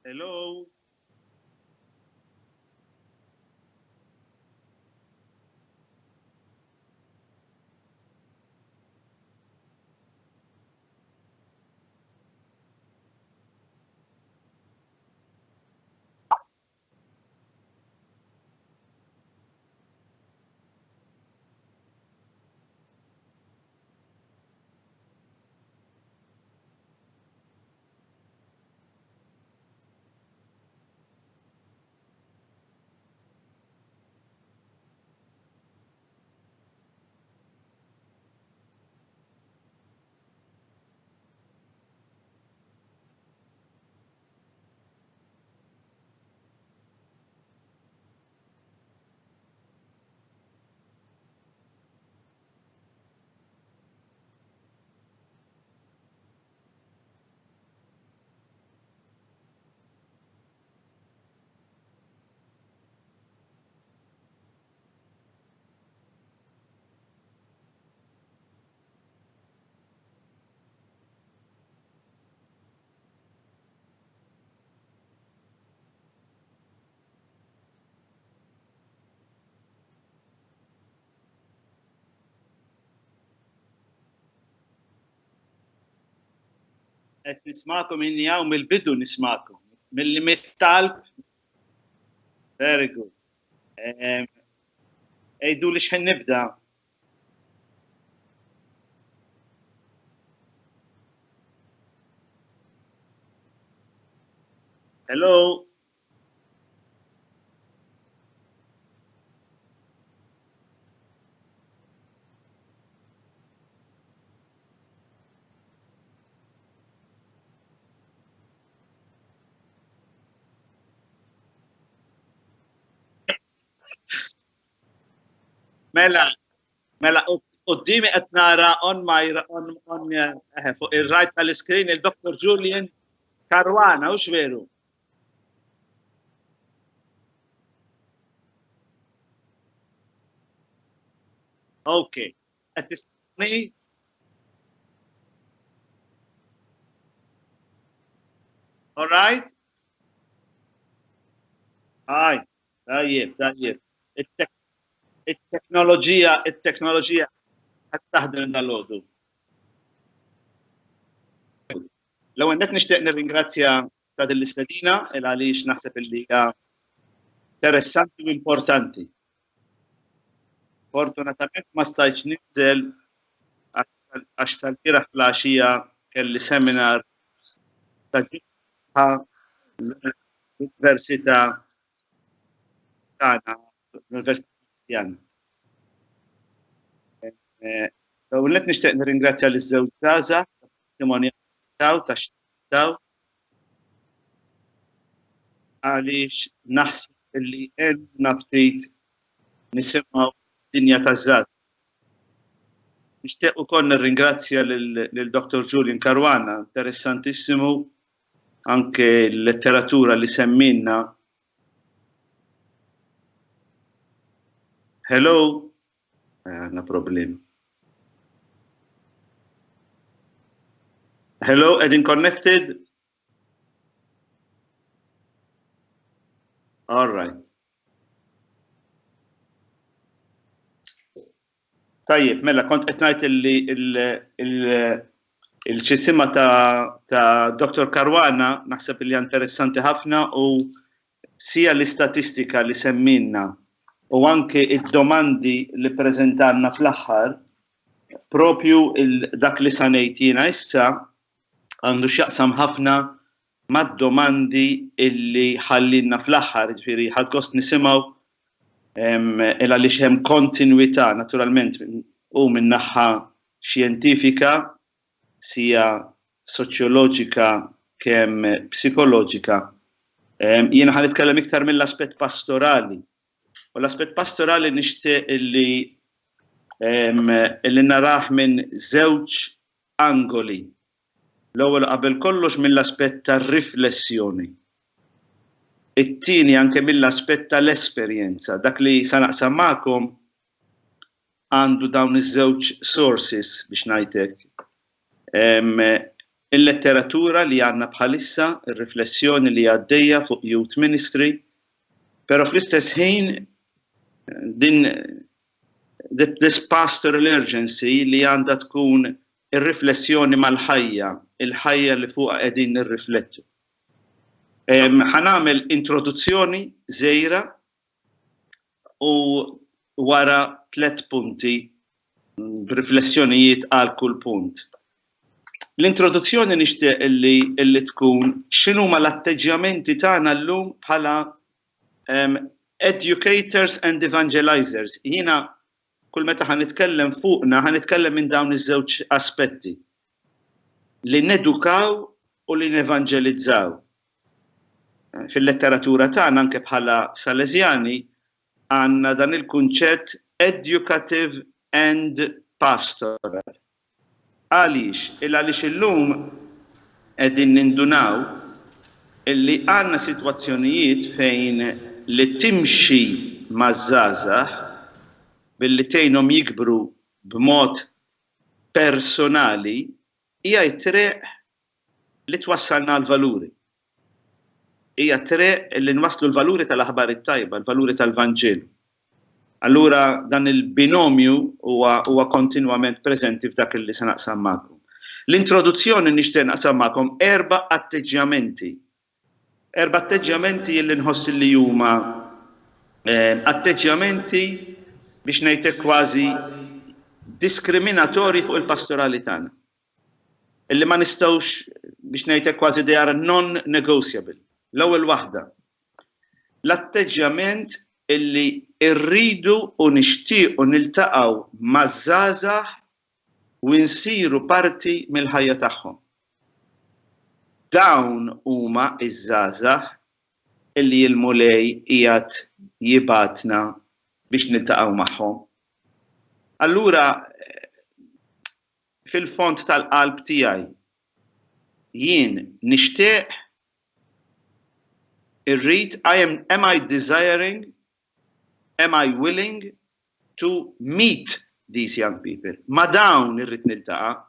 S7: Hello. qed nismakom inni hawn mill-bidu nismakom. Mill-talb. Very good. Ejdu li x'ħin nibda. Hello. Mela qudiemi qed nara on fuq ir-right tal-iskrin il-Dr. Julian Caruana, hux veru? Okay. Qed tismani? All right? Tajjeb. it-teknoloġija qed taħdem dal-għodu. L-ewwel nett nixtieq nirringrazzja ta' din l-istedina għaliex naħseb li hija interessanti u importanti. Fortunatament ma stajtx ninżel għax sal-bieraħ fl-għaxija kelli seminar ta' l-Università tagħna, l-Università tagħna. L-ewwel nett nixtieq nirringrazzja liż-żewġ żgħażagħ tat-testimonja tax-xogħol għaliex naħseb illi għedna ftit nisimgħu dinja taż-żgħażagħ. Nixtieq ukoll nirringrazzja lil Dr. Julian Caruana, interessantissimu anke l-letteratura li semmilna. Hello? No problem. Hello, Edin connected? All right. Tajjeb, mela kont qed ngħid il-ċisima ta' Dr. Caruana naħseb li interessanti ħafna u sija l-istatistika li semmilna u anke id-domandi li preżentanna fl-aħħar propju dak li sanejt jiena issa għandu x'jaqsam ħafna mad-domandi illi ħallinna fl-aħħar, ġifieri ħadd gost nisimgħu għaliex hemm kontinwità naturalment u minn naħa xjentifika sija soċjoloġika kemm psikoloġika. Jiena ħan nitkellem iktar mill-aspett pastorali. U l-aspett pastorali nixtieq illi narah minn żewġ angoli. L-ewwel qabel kollox mill-aspett tar-riflessjoni. It-tieni anke mill-aspett tal-esperjenza. Dak li sa naqsam magħkom għandu dawn iż-żewġ sources biex ngħidlek. Il-letteratura li għandna bħalissa, ir-riflessjoni li għaddejja fuq youth ministry, però fl-istess ħin this pastoral urgency li għandha tkun ir-riflessjoni mal-ħajja, il-ħajja li fuqha qegħdin nirriflettu. Ħanagħmel introduzzjoni żgħira u wara 3 punti b'riflessjonijiet għal kull punt. L-introduzzjoni nixtieq illi tkun x'inhuma l-atteġġjamenti tagħna llum bħala educators and evangelizers. Jiena kull meta ħanitkellem fuqna ħanitkellem minn dawn iż-żewġ aspetti. Li nedukaw u li nevangelizzaw. Fil-letteratura tagħna anke bħala Salesjani għandna dan il-kunċett educative and pastoral. Għaliex illum qegħdin nindunaw illi għandna sitwazzjonijiet fejn li timxi maż-żgħażagħ billi tgħinhom jikbru b'mod personali hija triq li twassalna l-valuri. Hija triq li nwasslu l-valuri tal-aħbar it-tajba, l-valuri tal-Vanġelu. Allura dan il-binomju huwa kontinwament preżenti f'dak li se naqsam magħkom. L-introduzzjoni nixtieq naqsam magħkom 4 atteġġjamenti. 4 atteġġjamenti li nħoss li huma atteġġjamenti biex ngħidlek kważi diskriminatorji fuq il-pastorali tagħna. Illi ma nistgħux biex ngħidlek kważi they are non-negotiable. L-ewwel waħda. L-atteġġjament illi rridu u nixtiequ niltaqgħu maż-żgħażagħ u nsiru parti mill-ħajja tagħhom. Dawn huma iż-żgħażagħ illi l-mulej qiegħed jibatna biex niltaqgħu magħhom. Allura fil-fond tal-qalb tiegħi jien nixtieq irrid am I desiring, am I willing to meet these young people. Ma dawn irrid niltaqa',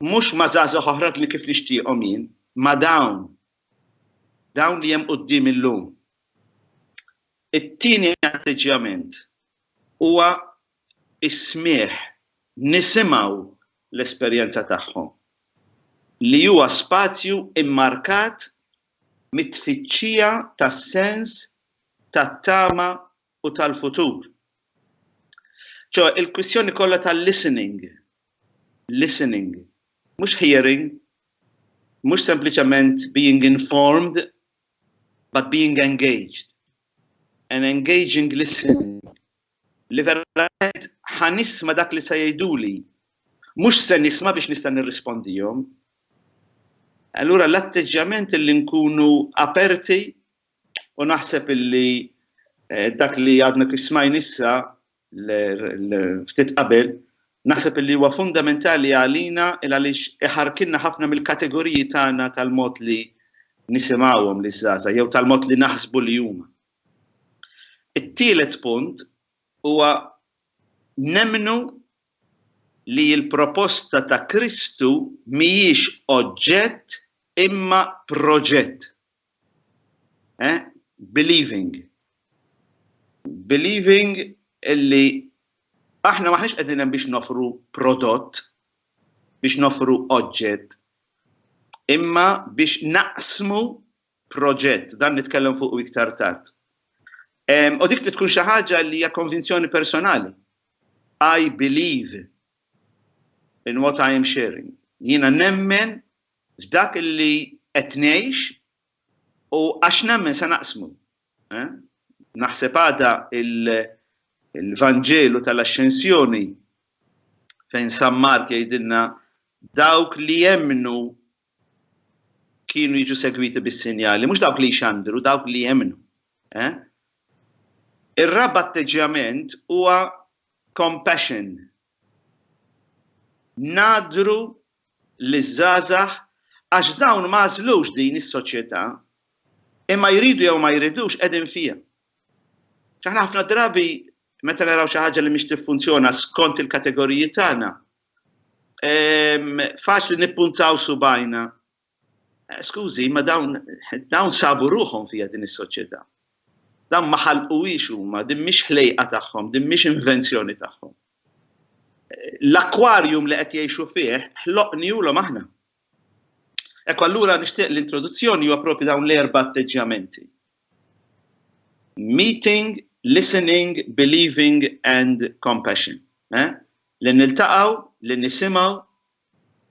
S7: mhux ma' żgħażagħ oħra li kif nixtieqhom jien, ma' dawn li hemm quddiem illum. It-tieni atteġġjament huwa is-smieħ nisimgħu l-esperjenza tagħhom li huwa spazju immarkat mit-tfittxija tas-sens, tat-tama u tal-futur. ċo il-kwistjoni kollha tal-listening, mhux hearing, mhux sempliċement being informed, but being engaged. An engaging listening. Li verament ħanisma dak li se jgħiduli, mhux se nisma' biex nista' nirrispondihom. Allura l-atteġġjament li nkunu aperti u naħseb illi dak li għadna kif smajn issa ftit qabel, naħseb illi huwa fundamentali għalina il għaliex iħarkinna ħafna mill-kategoriji tagħna tal-mod li nisimgħuhom liż-żgħażagħ jew tal-mod li naħsbu li huma. It-tielet punt huwa nemmnu li l-proposta ta' Kristu mhijiex oġġett imma proġett. Believing illi aħna maħniex qegħdin hemm biex nofru prodott, biex nofru oġġett, imma biex naqsmu proġett, dan nitkellem fuq iktar tard. U dik tkun xi ħaġa li hija konvinzjoni personali. I believe in what I am sharing. Jiena nemmen f'dak li qed ngħix u għax nemmen se naqsmu. Naħseb għada il-Vanġelu tal-Ascensjoni fejn San Mark jgħidilna dawk li jemmnu kienu jiġu segwiti bis-sinjali, mhux dawk li jxandru, dawk li jemmnu. Ir-raba atteġġjament huwa compassion. Nadru liż-żgħażagħ għax dawn ma għażlux din is-soċjetà imma jridu jew ma jridux qegħdin fiha. Aħna ħafna drabi meta naraw xi ħaġa li mhix tiffunzjona skont il-kategoriji tagħna, faċli nippuntaw subajna. Skużi, ma dawn sabu ruħhom fiha din is-soċjetà. Dawn ma ħalquwix huma, din mhix ħlejqa tagħhom, din mhix invenzjoni tagħhom. L-akwarjum li qed jgħixu fih ħloqniulhom aħna. Ekku allura nixtieq l-introduzzjoni huwa proprju dawn l-4 atteġġjamenti. Meeting, listening, believing and compassion. Li niltaqgħu, li nisimgħu,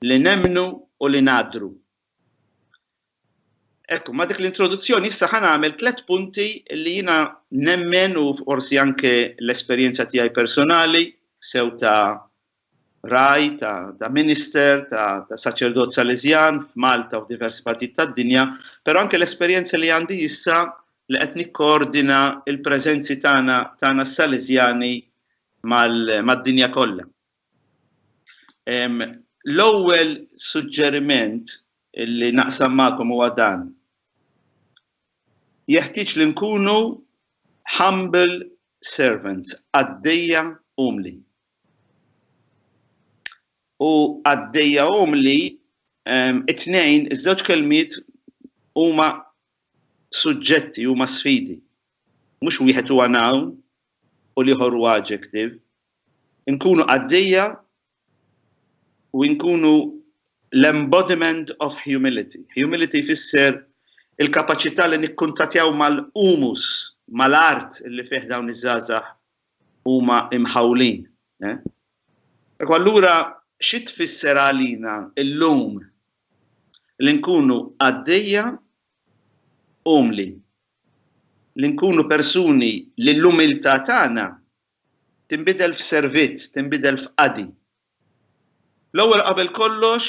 S7: li nemmnu u li ngħaddru. Ekku, ma dik l-introduzzjoni issa ħanagħmel 3 punti li jiena nemmen u forsi anke l-esperjenza tiegħi personali sew ta' raj, ta' minister, ta' saċerdot Salesjan f'Malta u diversi partit tad-dinja, però anke l-esperjenza li għandi issa li qed nikkoordina l-preżenzi tagħna Salesjani mad-dinja kollha. L-ewwel suġġeriment li naqsam magħkom huwa dan. Jeħtieġ li nkunu humble servants, għaddejja umli. U għaddejja umli, it-tnejn, iż-żewġ kelmiet huma suġġetti, huma sfidi. Mhux wieħed huwa noun u l-ieħor huwa adjective. Nkunu għaddejja u nkunu l-embodiment of humility. Humility fisser il-kapaċità li nikkuntatjaw mal-humus, mal-art li fih dawn iż-żgħażagħ huma imħawlin. Allura xi tfisser għalina illum li nkunu għaddejja umli, li nkunu persuni li l-umiltà tagħna tinbidel f'servizz, tinbidel f'qadi. L-ewwel qabel kollox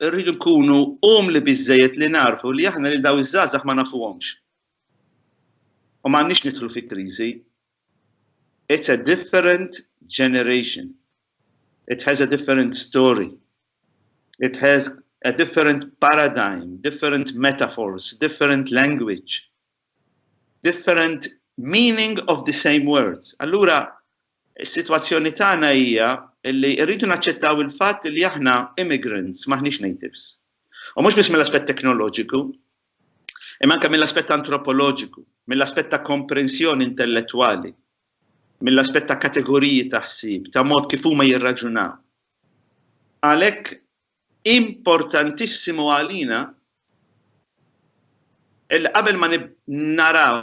S7: irridu nkunu umli biżżejjed li narfu li aħna lil daw iż-żgħażagħ ma nafuhomx. U m'għandniex nidħlu fi kriżi. It's a different generation. It has a different story. It has a different paradigm, different metaphors, different language, different meaning of the same words. Allura, is-sitwazzjoni tagħna hija li rridu naċċettaw il-fatt li aħna immigrants, maħniex natives. U mhux biss mill-aspett teknoloġiku, imma anke mill-aspett antropoloġiku, mill-aspett ta' komprensjoni intellettwali, mill-aspett ta' kategoriji ta' ħsieb, ta' mod kif huma jirraġunaw. Għalhekk importantissimu għalina qabel ma naraw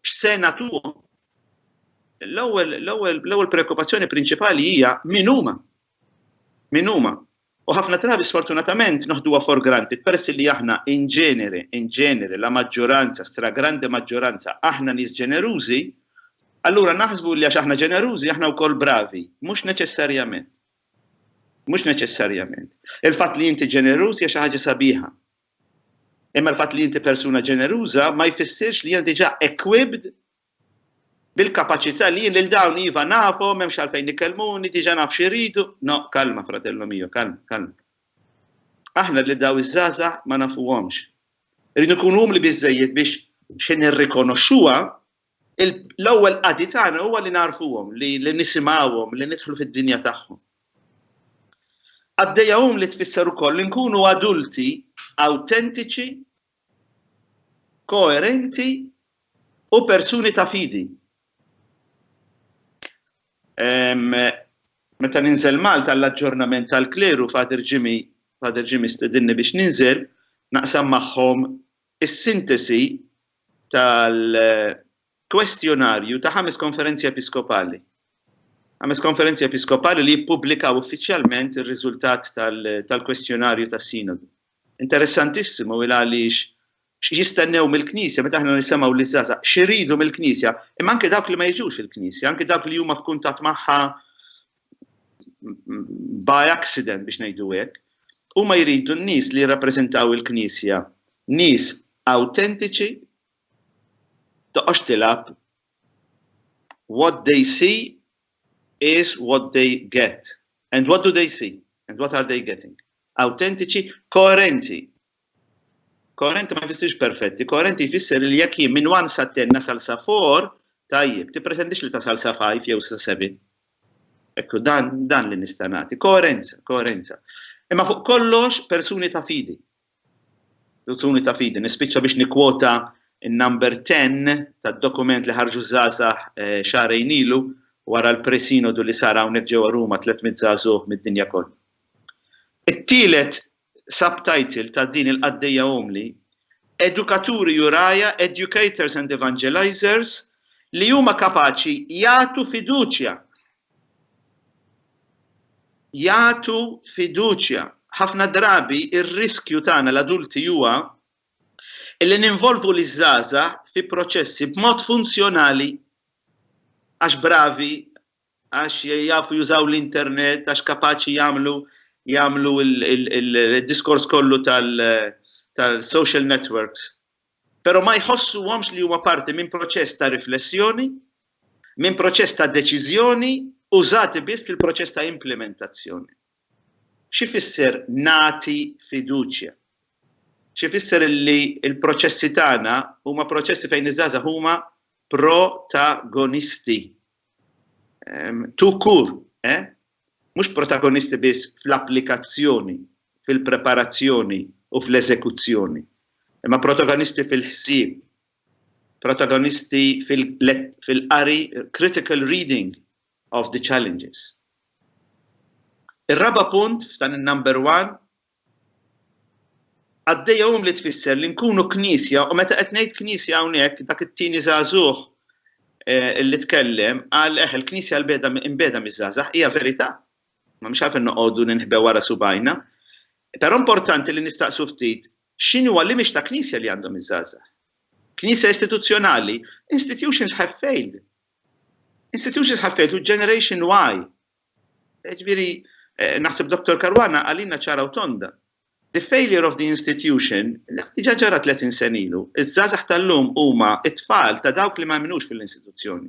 S7: x'se nagħtuhom, l-ewwel preokkupazzjoni prinċipali hija min huma. Min huma. U ħafna drabi sfortunatament noħduha for granted peress li aħna in ġenere la maġġoranza, stragrande maġġoranza aħna nies ġenerużi, allura naħsbu li għax aħna ġenerużi aħna wkoll bravi, mhux neċessarjament. Mhux neċessarjament. Il-fatt li inti ġeneruż hija xi ħaġa sabiħa. Imma l-fatt li inti persuna ġeneruża ma jfissirx li jien diġà equipped bil-kapaċità li jien lil dawn iva nafu, m'hemmx għalfejn nikellmuni, diġà naf x'iridu. No, kalma fratello mio, kalma. Aħna li daw iż-żgħażagħ ma nafuhomx. Irridu nkunu umli biżżejjed biex xi nirrikonoxxuha l-ewwel qadi tagħna huwa li narfuhom, li nisimgħuhom, li nidħlu fid-dinja tagħhom. Għaddejja li tfisser ukoll li nkunu adulti autentiċi, koerenti u persuni ta' fidi. Meta ninżel Malta l-aġġornament tal-kleru Fader Jimmy stedinni biex ninżel, naqsam magħhom is-sintesi tal-kwestjonarju ta' 5 konferenzi episkopali. 5 konferenzi episkopali li jippubblikaw uffiċjalment ir-riżultat tal-kwestjonarju tas-Sinodu. Interessantissimu għaliex x'jistennew mill-Knisja meta aħna nisimgħu li żgħażagħ x'iridu mill-Knisja, imma anke dawk li ma jiġux il-Knisja, anke dawk li huma f'kuntatt magħha by accident biex ngħidu hekk, huma jridu n-nies li jirrappreżentaw il-Knisja, nies autentiċi toqgħodx tilab what they see is what they get. And what do they see? And what are they getting? Autentiċi, koerenti. Koerenti ma jfissirx perfetti, koerenti jfisser li jekk jien minn 1 sa 10 nasal sa 4, tajjeb, tipretendix li tasal sa 5 jew sa 7. Ekku dan li nista' nagħti, koerenza. Imma fuq kollox persuni ta' fidi. Persuni ta' fidi, nispiċċa biex nikkwota in-number 10 tad-dokument li ħarġu żgħażagħ xahrejn ilu wara l-Sinodu li sar hawnhekk ġewwa Ruma 300 żgħażugħ mid-dinja kollha. It-tielet subtitle ta' din il-qaddejja umli, Edukaturi jurajja, Educators and Evangelizers, li huma kapaċi jagħtu fiduċja. Jagħtu fiduċja. Ħafna drabi ir-riskju tagħna l-adulti huwa illi ninvolvu l-żgħażagħ fi proċessi b'mod funzjonali għax bravi, għax jafu jużaw l-internet, għax kapaċi jagħmlu il-diskors kollu tal-social networks. Pero ma jħossuhomx li huma parti minn proċess ta' riflessjoni, minn proċess ta' deċiżjoni użati biss fil-proċess ta' implementazzjoni. Xi fisser nagħti fiduċja? Xi fisser li l-proċessi tagħna huma proċessi fejn iż-żgħażagħ huma protagonisti. Tukur, mhux protagonisti biss fl-applikazzjoni, fil-preparazzjoni u fl-eżekuzzjoni, imma protagonisti fil-ħsieb, protagonisti fil-qari, critical reading of the challenges. Ir-raba punt f'dan il-number 1 għaddejja li tfisser li nkunu knisja, u meta qed ngħid knisja hawnhekk dak it-tieni żgħażugħ li tkellem għal il-knisja imbeda miż-żgħażagħ hija verità. Ma mhux għalfejn noqogħdu ninħbew wara subajna. Però importanti li nistaqsu ftit x'inhu li mhix ta' knisja li għandhom iż-żgħażagħ. Knisja istituzzjonali, institutions have failed. Institutions have failed with Generation Y. Ġifieri naħseb Dr. Caruana għalina ċara u tonda. The failure of the institution, diġà ġara 30 sen ilu. Iż-żgħażagħ tal-lum huma it-tfal ta' dawk li ma jminux fil-istituzzjoni.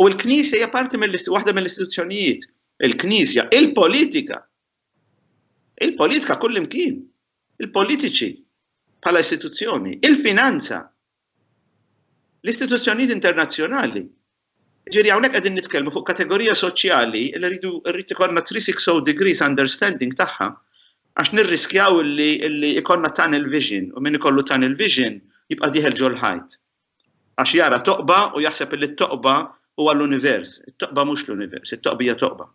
S7: U l-Knisja hija parti waħda mill-istituzzjonijiet. Il-Knisja, il-politika. Il-politika kullimkien. Il-politiċi bħala istituzzjoni, il-finanza, l-istituzzjonijiet internazzjonali. Ġieri hawnhekk qegħdin nitkellmu fuq kategorija soċjali li rrid ikollna 360 degrees understanding tagħha għax nirriskjaw li ikollna tunnel vision u min ikollu tunnel vision jibqa' dieħel ġol ħajt. Għax jara toqba u jaħseb li t-toqba huwa l-univers. It-toqba mhux l-univers, it-toqba hija toqba.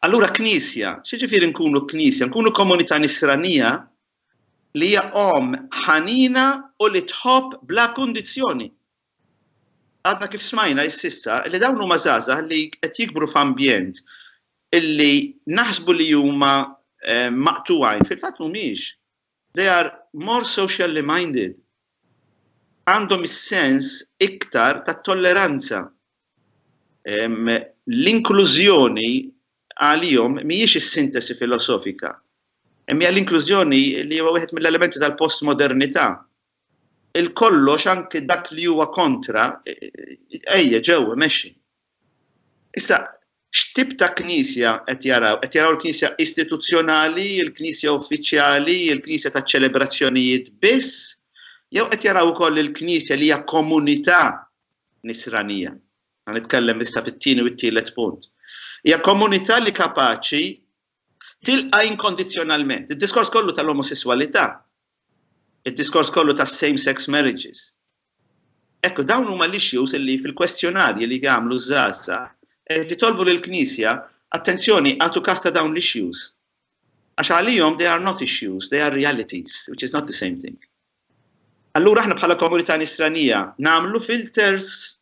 S7: Allura knisja, x'jiġifieri nkunu knisja? Nkunu komunità nisranija li hija ħanina u li tħobb bla kundizzjoni. Għadna kif smajna jississa li dawn huma żgħażagħ li qed jikbru f'ambjent illi naħsbu li huma maqtuwajn, fil-fatt mhumiex. They are more socially minded. Għandhom is-sens iktar ta' tolleranza. L-inklużjoni għalihom mhijiex is-sintesi filosofika. Hija l-inklużjoni li huwa wieħed mill-elementi tal-postmodernità. Il-kollox anke dak li huwa kontra, ejja ġewwa mexxi. Issa, x'tip ta' knisja qed jaraw? Qed jaraw il-knisja istituzzjonali, il-knisja uffiċjali, il-knisja ta' ċelebrazzjonijiet biss, jew qed jaraw ukoll il-knisja li hija komunità nisranija. Nitkellem issa fit-tieni u t-tielet punt. Hija komunità li kapaċi tilqa' inkondizzjonalment. Id-diskors kollu tal-omosessualità. Id-diskors kollu ta' same-sex marriages. Ekku, dawn huma l-issues li fil-kwestjonarji li għamlu żgħażagħ titolbu lill-Knisja, attenzjoni, għatu kas ta' dawn l-issues. Għax għalihom they are not issues, they are realities, which is not the same thing. Allura aħna bħala komunità nisranija nagħmlu filters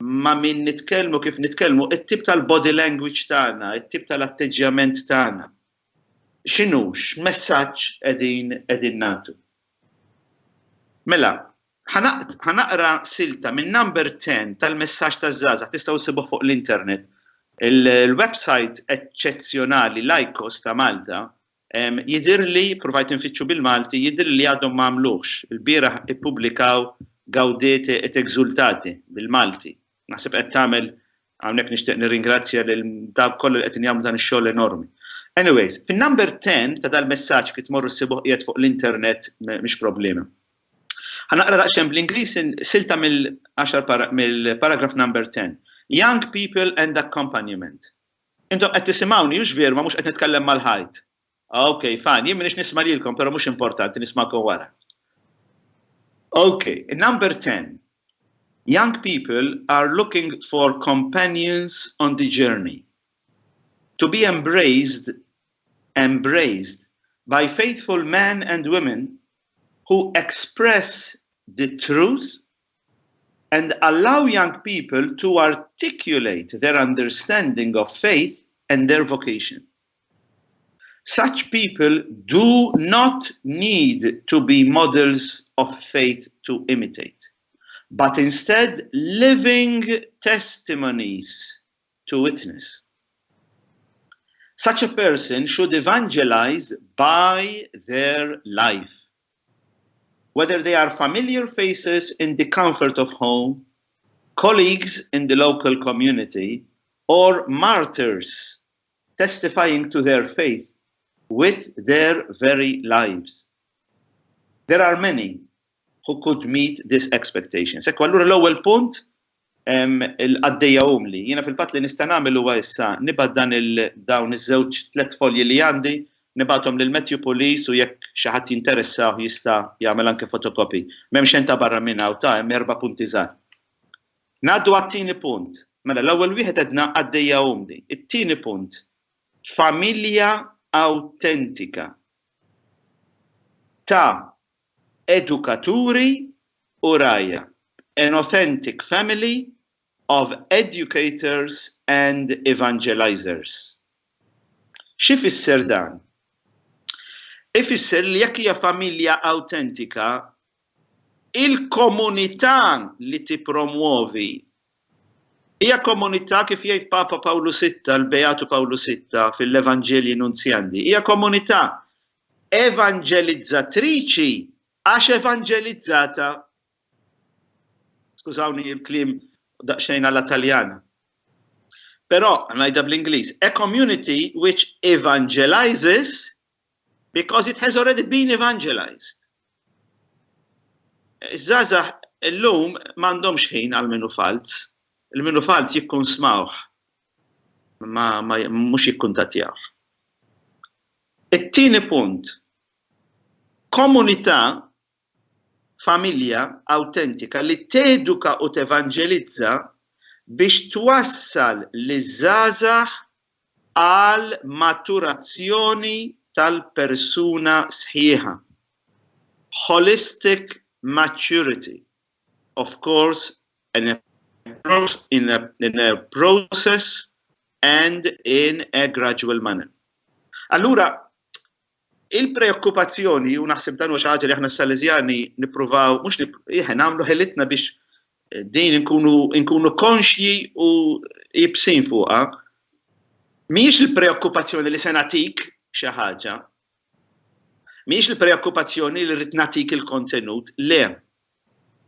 S7: ma' min nitkellmu kif nitkellmu, it-tip tal-body language tagħna, it-tip tal-atteġġjament tagħna. X'inhu x'messaġġ qegħdin nagħtu. Mela, ħanaqra silta minn number 10 tal-messaġġ taż-żgħażagħ tistgħu ssibuh fuq l-internet. Il-website eċċezzjonali Laikos ta' Malta jidirli, provajt infittxu bil-Malti, jidirli għadhom ma għamluhx. Il-bieraħ ippubblikaw Gaudete et Exultate bil-Malti. Naħseb qed tagħmel hawnhekk nixtieq nirringrazzja lil dawk kollha li qed jagħmlu dan ix-xogħol enormi. Anyways, fin-number 10 ta' dal-messaġġ kif tmorru ssibuh qiegħed fuq l-internet mhix problema. Ħanaqra daqsxejn bl-Ingliż silta mill-paragraph number 10. Young people and accompaniment. Intom qed tisimgħuni hux veru ma mhux qed nitkellem mal-ħajt. Okay, fine, jien m'iniex nisma' lilkom, però mhux importanti nismakom wara. Okay, number 10. Young people are looking for companions on the journey. To be embraced by faithful men and women who express the truth and allow young people to articulate their understanding of faith and their vocation. Such people do not need to be models of faith to imitate, but instead living testimonies to witness. Such a person should evangelize by their life, whether they are familiar faces in the comfort of home, colleagues in the local community, or martyrs testifying to their faith with their very lives. There are many who could meet this expectation. Sekk allura l-ewwel punt il-għaddejja li. Jiena fil-fatt li nista' nagħmel huwa issa nibgħat dawn iż-żewġ 3 folji li għandi, nibgħathom lil Matthew Pulis u jekk xi ħadd jinteressaw jista' jagħmel anke fotokopi. M'hemmx xejn ta' barra minn hawn ta' hemm 4 punti żgħar. Ngħaddu għat-tieni punt. Mela l-ewwel wieħed għedna għaddejja li. It-tieni punt, familja autentika. ta' edukaturi u rajja. An authentic family of educators and evangelizers. X'ifisser dan? Ifisser li jekk hija familja autentika, il-komunità li tippromuovi hija komunità kif jgħid Papa Pawlu VI, l-Beatu Pawlu VI fil-Evanġelji Nunzjandi, hija komunità evangelizzatriċi għax evangelizzata. Skużawni il-kliem daqsxejn għall-Taljana. Però ngħidha bl-Ingliż, a community which evangelizes because it has already been evangelized. Iż-żgħażagħ illum m'għandhomx ħin għal minu falz. Il-minu falz jikkun smawh, mhux jikkuntattjawh. It-tieni punt, komunità, familja autentika li teduka u tevangelizza biex twassal liż-żgħażagħ għal maturazzjoni tal-persuna sħiħa. Holistic maturity. Of course, in a process and in a gradual manner. Allura, il-preokkupazzjoni, u naħseb dan xi ħaġa li aħna s-Salesiani nippruvaw, mhux nagħmlu ħelitna biex din inkunu konxji u jibsin fuqha, mhijiex il-preokkupazzjoni li se nagħtik xi ħaġa, mhijiex il-preokkupazzjoni li rrid nagħtik il-kontenut, le.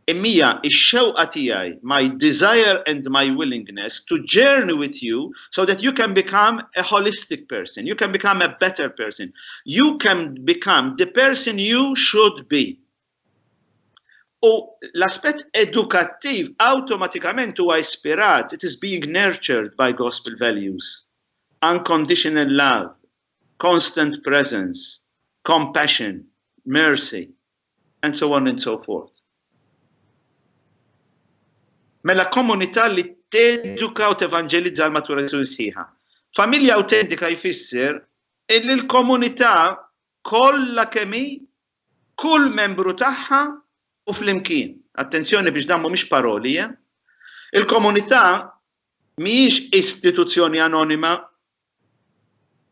S7: Immija ix-xewqa tiegħi, my desire and my willingness to journey with you so that you can become a holistic person, you can become a better person, you can become the person you should be. U l-aspett edukattiv awtomatikament huwa ispirat, it is being nurtured by gospel values, unconditional love, constant presence, compassion, mercy, and so on and so forth. Mela komunità li teduka u tevangelizza l-maturazzjoni sħiħa. Familja autentika jfisser illi l-komunità kollha kemm hi, kull membru tagħha u flimkien. Attenzjoni biex dan mhumiex paroli, Il-komunità mhijiex istituzzjoni anonima.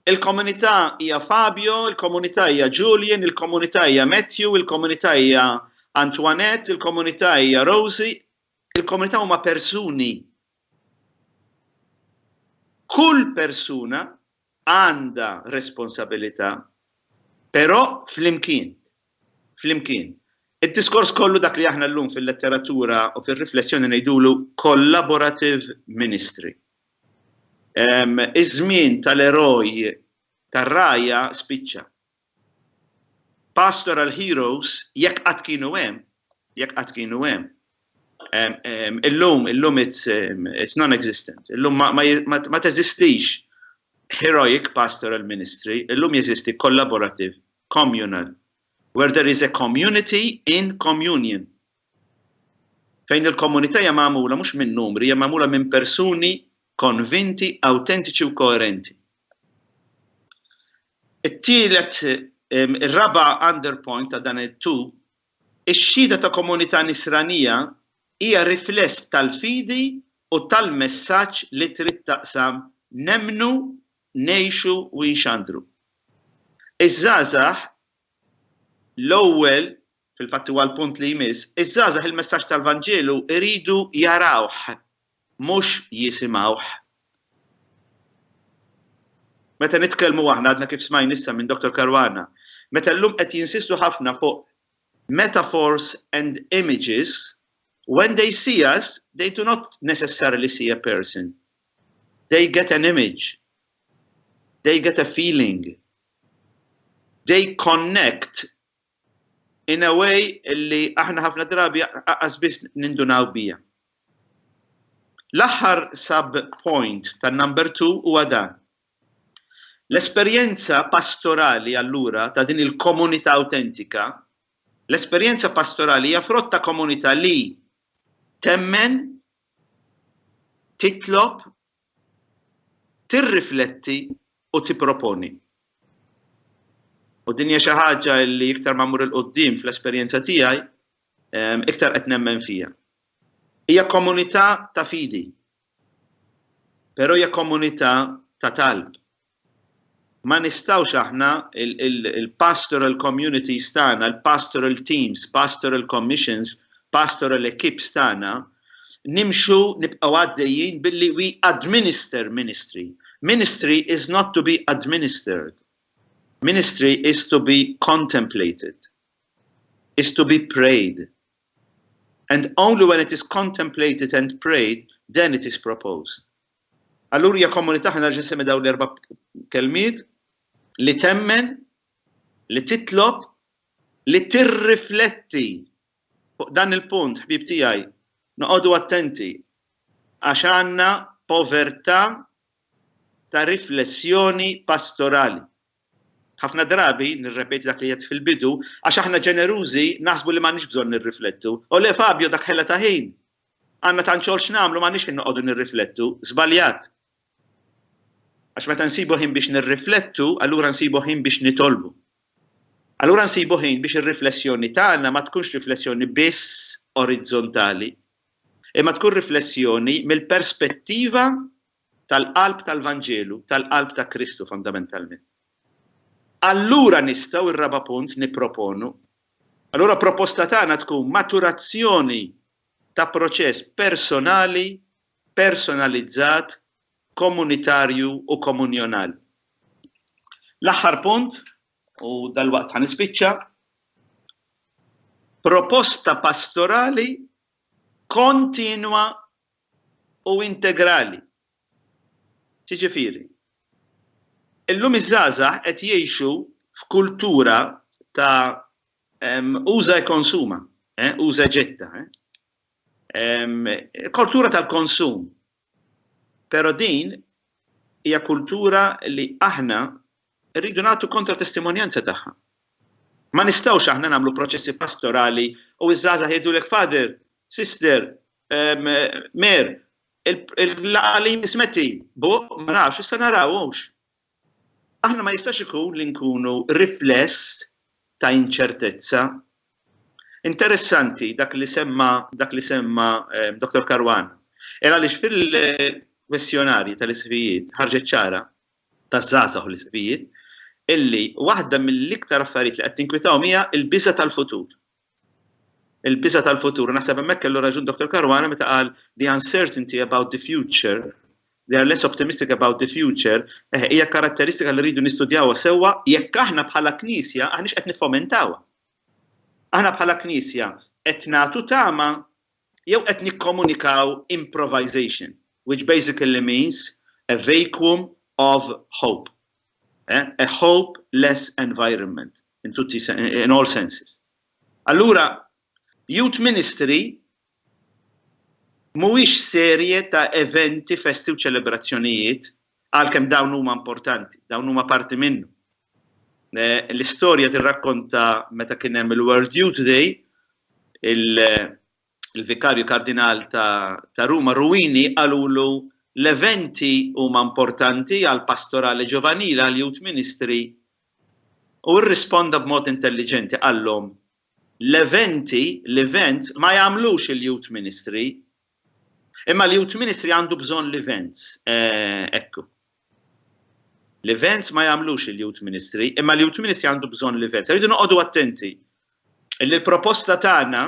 S7: Il-komunità hija Fabio, il-komunità hija Julian, il-komunità hija Matthew, il-komunità hija Antoinette, il-komunità hija Rosie. Il-komunità huma persuni. Kull persuna għandha responsabilità, però flimkien. Id-diskors kollu dak li aħna llum fil-letteratura u fil-riflessjoni ngħidulu collaborative ministry. Iż-żmien tal-eroj tar-rajja spiċċa. Pastoral heroes jekk qatt kienu hemm. Illum it's non-existent. Illum ma teżistix heroic pastoral ministry, illum jeżisti collaborative, communal, where there is a community in communion. Fejn il-komunità hija magħmula mhux minn numri, hija magħmula minn persuni konvinti, autentiċi u koerenti. It-tielet ir-raba' underpoint ta' dan it-tu, ix-xhieda ta' komunità nisranija hija rifless tal-fidi u tal-messaġġ li trid taqsam nemmnu, ngħixu u nxandru. Iż-żgħażagħ l-ewwel fil-fatt huwa l-punt li jmiss, iż-żgħażagħ il-messaġġ tal-Vanġelu iridu jarawh, mhux jisimgħuh. Meta nitkellmu aħna għadna kif smajn issa minn Dr. Caruana, meta llum qed jinsistu ħafna fuq metaphors and images, when they see us, they do not necessarily see a person. They get an image. They get a feeling. They connect in a way li aħna ħafna drabi biss nindunaw bija. L-aħħar sub-point tan-number 2 huwa dan. L-esperjenza pastorali allura ta' din il-komunità autentika, l-esperjenza pastorali hija frott ta' komunità li temmen, titlob, tirrifletti u tipproponi. U din hija xi ħaġa li iktar ma mmur il-qudiem fl-esperjenza tiegħi iktar qed nemmen fiha. Hija komunità ta' fidi, però hija komunità ta' talb. Ma nistgħux aħna il-pastoral communities tagħna, il-pastoral teams, pastoral commissions, pastoral equips tagħna nimxu nibqgħu għaddejjin billi we administer ministry. Ministry is not to be administered. Ministry is to be contemplated, is to be prayed. And only when it is contemplated and prayed, then it is proposed. Allura hija komunità ħna ġa semmi dawn l-erba' kelmiet li temmen, li titlob, li tirrifletti fuq dan il-punt, ħbib tiegħi, noqogħdu attenti għax għandna povertà ta' riflessjoni pastorali. Ħafna drabi nirrepeti dak li qed fil-bidu għax aħna ġenerużi naħsbu li m'għandniex bżonn nirriflettu. U le Fabio dak ħella ta' ħin. Għandna tant xogħol x'nagħmlu m'għandniex noqogħdu nirriflettu, żbaljat. Għax meta nsibu ħin biex nirriflettu, allura nsibu ħin biex nitolbu. Allura nsibu ħin biex ir-riflessjoni tagħna ma tkunx riflessjoni biss orizzontali, imma tkun riflessjoni mill-perspettiva tal-qalb tal-Vanġelu, tal-qalb ta' Kristu fondamentalment. Allura nistgħu ir-raba' punt nipproponu. Allura proposta tagħna tkun maturazzjoni ta' proċess personali, personalizzat, komunitarju u komunjonali. L-aħħar punt, u dal-waqt ħanispiċċa, proposta pastorali kontinwa u integrali. Ġifieri, illum iż-żgħażagħ qed jgħixu f'kultura ta' uża e konsuma, uża ġetta. Kultura tal-konsum. Però din hija kultura li aħna rridu nagħtu kontra-testimonjanza tagħha. Ma nistgħux aħna nagħmlu proċessi pastorali u iż-żgħażagħ jgħidulek father, sister, mer, il-laqalim ismeti, ma nafx, issa narawux. Aħna ma jistax ikun li nkunu rifless ta' inċertezza. Interessanti dak li semma Dr. Caruana. Era għaliex fil-kwestjonarji tal-isfijiet ħarġet ċara taż-żgħażagħ u l-isfijiet illi waħda mill-iktar affarijiet li qed tinkwitaw hija l-biża' tal-futur. Il-biża' tal-futur, naħseb hemmhekk kellu raġun Dr. Caruana meta qal the uncertainty about the future, they are less optimistic about the future, hija karatteristika li rridu nistudjawha sewwa jekk aħna bħala Knisja aħniex qed niffomentawha. Aħna bħala Knisja qed nagħtu tama jew qed nikkomunikaw improvisation, which basically means a vacuum of hope. A hopeless environment in all senses. Allura, youth ministry mhuwiex serje ta' eventi, festi u ċelebrazzjonijiet għalkemm dawn huma importanti, dawn huma parti minnu. L-istorja tirrakkonta meta kien hemm il-World Youth Day, il-vikarju kardinal ta' Ruma Ruini qalulu l-eventi huma importanti għal pastorali ġovanili għal youth ministry u rrisponda b'mod intelligenti għallhom l-events ma jagħmlux il-youth ministry imma l-youth ministry għandu bżonn l-events. Ekku. L-events ma jagħmlux il-youth ministry imma l-youth ministry għandu bżonn l-events. Rridu noqogħdu attenti li l-proposta tagħna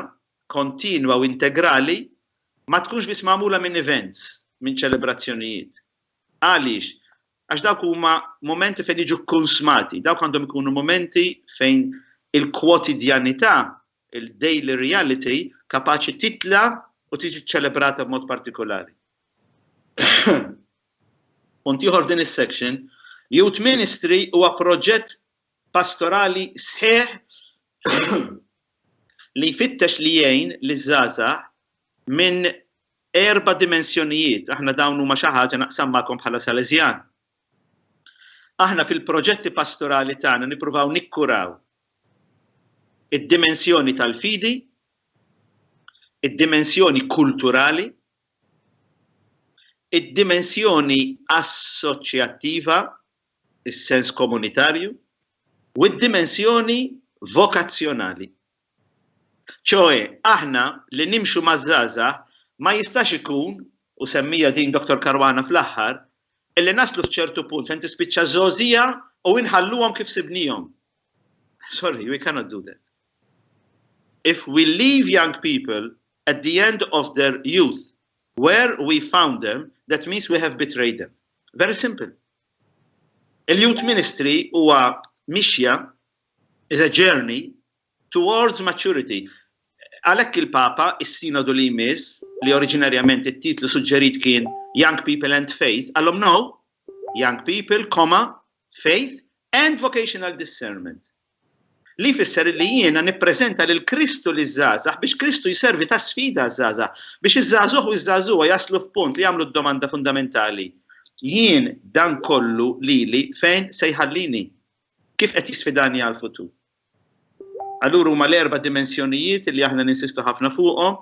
S7: kontinwa u integrali ma tkunx biss magħmula minn events, minn ċelebrazzjonijiet. Għaliex? Għax dawk huma momenti fejn jiġu konsmati, dawk għandhom ikunu momenti fejn il-kwotidjanità, il-daily reality, kapaċi titla u tiġi ċelebrata b'mod partikolari. Punt ieħor din is-section, youth ministry huwa proġett pastorali sħiħ li jfittex li jgħin liż-żgħażagħ minn 4 dimensjonijiet. Aħna dawn huma xi ħaġa naqsam magħkom bħala Salesjan. Aħna fil-proġetti pastorali tagħna nippruvaw nikkuraw id-dimensjoni tal-fidi, id-dimensjoni kulturali, id-dimensjoni assoċjattiva, is-sens komunitarju, u d-dimensjoni vokazzjonali. ċoe, aħna li nimxu maż-żgħażagħ ma jistax ikun, u semmija din Dr. Caruana fl-aħħar, illi naslu f'ċertu punt fejn tispiċċa żgħażugħ u inħalluhom kif sibnihom. Sorry, we cannot do that. If we leave young people at the end of their youth where we found them, that means we have betrayed them. Very simple. Il-youth ministry huwa mixja, is a journey towards maturity. Għalhekk il-Papa, is-Sinodu li jmiss, li oriġinarjament it-titlu suġġerit kien Young People and Faith, għallhom no, Young People, Faith and Vocational Discernment. Li jfisser li jiena nippreżenta lil Kristu li żgħażagħ biex Kristu jservi ta' sfida żgħażagħ, biex iż-żgħażugħ u iż-żagħżugħa jaslu f'punt li jagħmlu d-domanda fundamentali. Jien dan kollu lili fejn se jħallini, kif qed jisfidani għall-futur. Allura huma l-erba' dimensjonijiet li aħna ninsistu ħafna fuqhom: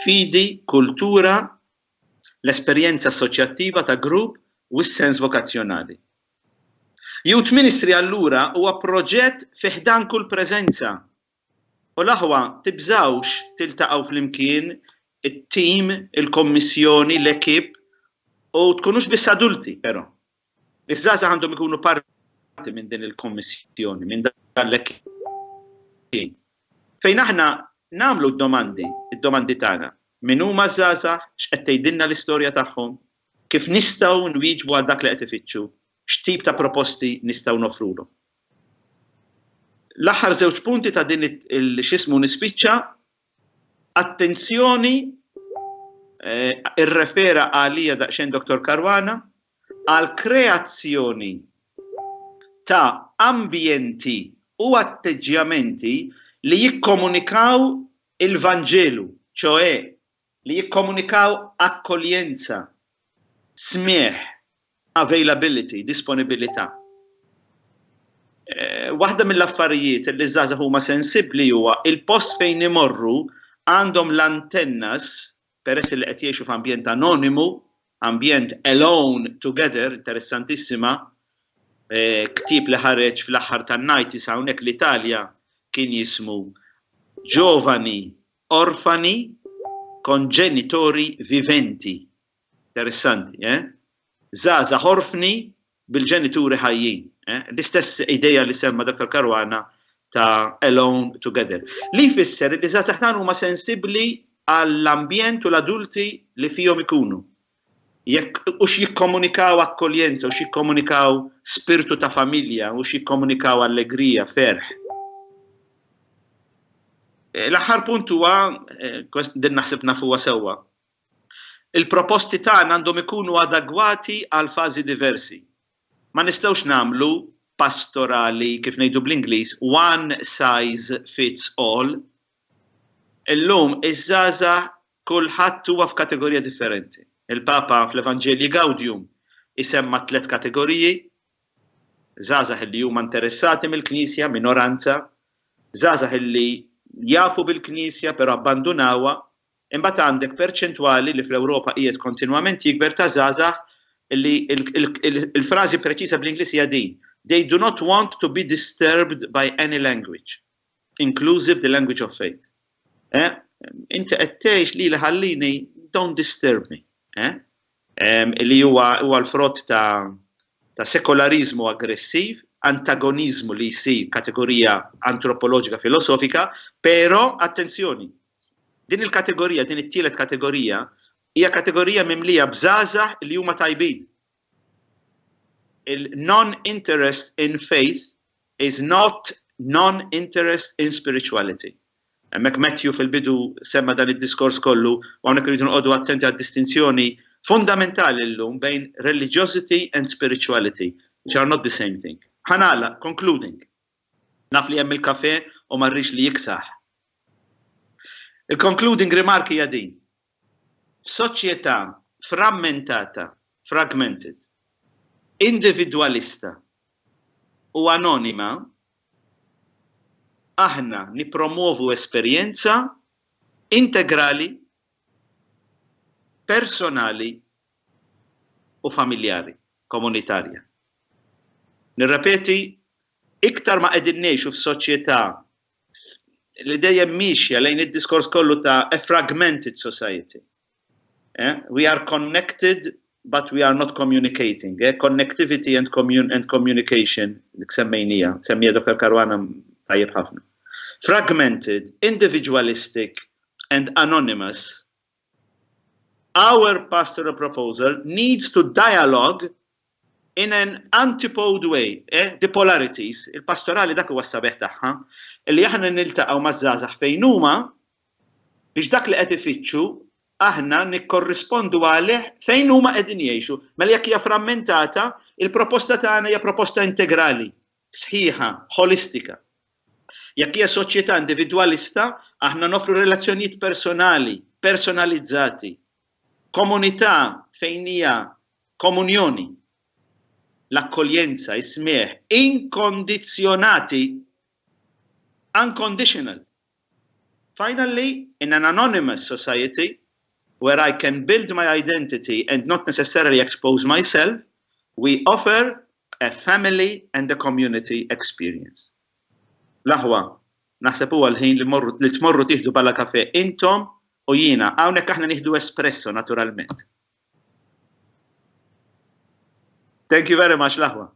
S7: fidi, kultura, l-esperjenza assoċjattiva ta' grupp u s-sens vokazzjonali. Youth Ministry allura huwa proġett fi ħdan kull preżenza. U l-aħwa tibżawx tiltaqgħu flimkien it-tim, il-kommissjoni, l-ekip u tkunux biss adulti, però. Iż-żgħażagħ għandhom ikunu parti minn din il-kommissjoni, minn dan l-ekip. Fejn aħna nagħmlu d-domandi tagħna. Min huma żgħażagħ, x'qed tgħidilna l-istorja tagħhom, kif nistgħu nwieġbu għal dak li qed ifittxu, x'tip ta' proposti nistgħu nofrulhom. L-aħħar żewġ punti ta' din x'ismu nispiċċa, attenzjoni, irrefera għalija daqsxejn Dr. Caruana, għal kreazzjoni ta' ambjenti u atteġġjamenti li jikkomunikaw il-Vanġelu, ċoe li jikkomunikaw akkoljenza, smieħ, availability, disponibilità. Waħda mill-affarijiet li żgħażagħ huma sensibbli huwa il-post fejn imorru għandhom l-antennas, peress li qed jgħixu f'ambjent anonimu, ambjent alone together, interessantissima, ktib li ħareġ fl-aħħar tan-90s hawnhekk l-Italja kien jismu Giovani orfani con genitori viventi. Interessanti, żgħażagħ orfni bil-ġenituri ħajjin. L-istess idea li semma Dr. Caruana ta' alone together. Li jfisser li żgħażagħ tagħna huma sensibbli għall-ambjent u l-adulti li fihom ikunu. U x'jikkomunikaw akkoljenza, u x'jikkomunikaw spiritu ta' familja, u x'jikkomunikaw allegrija, ferħ. L-aħħar punt huwa, din naħseb nafuha sewwa. Il-proposti tagħna għandhom ikunu adegwati għal fażi diversi. Ma nistgħux nagħmlu pastorali, kif ngħidu bl-Ingliż, one size fits all. Illum iż-żgħażagħ kulħadd huwa f'kategorija differenti. Il-Papa fl-Evanġelji Gaudium isemma 3 kategoriji: żgħażagħ li huma interessati mill-Knisja, minoranza, żgħażagħ li jafu bil-Knisja però abbandunawha, imbagħad għandek perċentwali li fl-Ewropa qiegħed kontinwament jikber ta' żgħażagħ li il-frażi preċiża bl-Ingliż hija din: they do not want to be disturbed by any language, inclusive the language of faith. Inti qed tgħix li ħallini, don't disturb me. Li huwa l-frott ta' sekolarizmu aggressiv, antagonizmu li jsir kategorija antropoloġika filosofika, però attenzjoni, din il-kategorija, din it-tielet kategorija, hija kategorija mimlija b'żgħażagħ li huma tajbin. Il-non-interest in faith is not non-interest in spirituality. Hemmhekk Matthew fil-bidu semma dan id-diskors kollu, u hawnhekk irridu noqogħdu attenti għad-distinzjoni fundamentali llum bejn religiosity and spirituality, which are not the same thing. Ħanala, concluding. Naf li hemm il-kafè u ma rridx li jiksaħ. Il-concluding remark hija din. F'soċjetà frammentata, fragmented, individualista u anonima, aħna nipromovu esperjenza integrali, personali u familjari, komunitarja. Nirrepeti, iktar ma qegħdin ngħixu f'soċjetà li dejjem mixja lejn id-diskors kollu ta' a fragmented society. We are connected, but we are not communicating. Connectivity and communication, semmejnija Dr. Caruana tajjeb ħafna. Fragmented, individualistic, and anonymous. Our pastoral proposal needs to dialogue in an antipode way. The polarities, il-pastorali dak huwa s-sabeħ tagħha, li aħna niltaqgħu maż-żgħażagħ fejn huma biex dak li qed ifittxu aħna nikkorrispondu għalih fejn huma qegħdin jgħixu. Mela jekk hija frammentata, il-proposta tagħna hija proposta integrali, sħiħa, holistika. Jekk hija soċjetà individwalista, aħna nofru relazzjonijiet personali, personalizzati, komunità fejn hija komunjoni, l-akkoljenza, is-smieħ, inkondizzjonati, unconditional. Finally, in an anonymous society, where I can build my identity and not necessarily expose myself, we offer a family and a community experience. Laħwa, naħseb huwa l-ħin li tmorru tieħdu bala kafè intom u jiena, hawnhekk aħna nieħdu espresso naturalment. Thank you very much, Laħwa.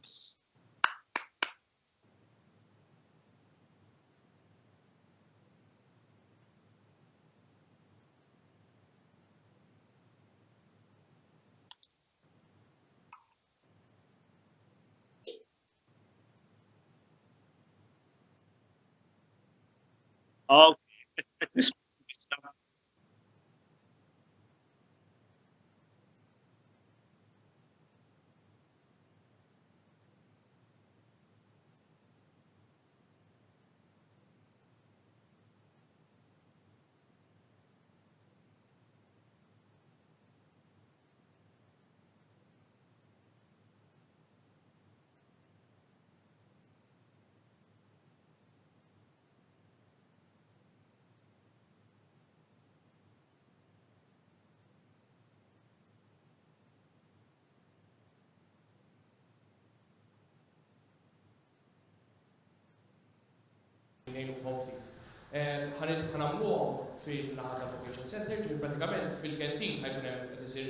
S3: ħanamluhom fil-ħadda Vocation Center, ġi pratikament fil-kantin ħajkun hemm isir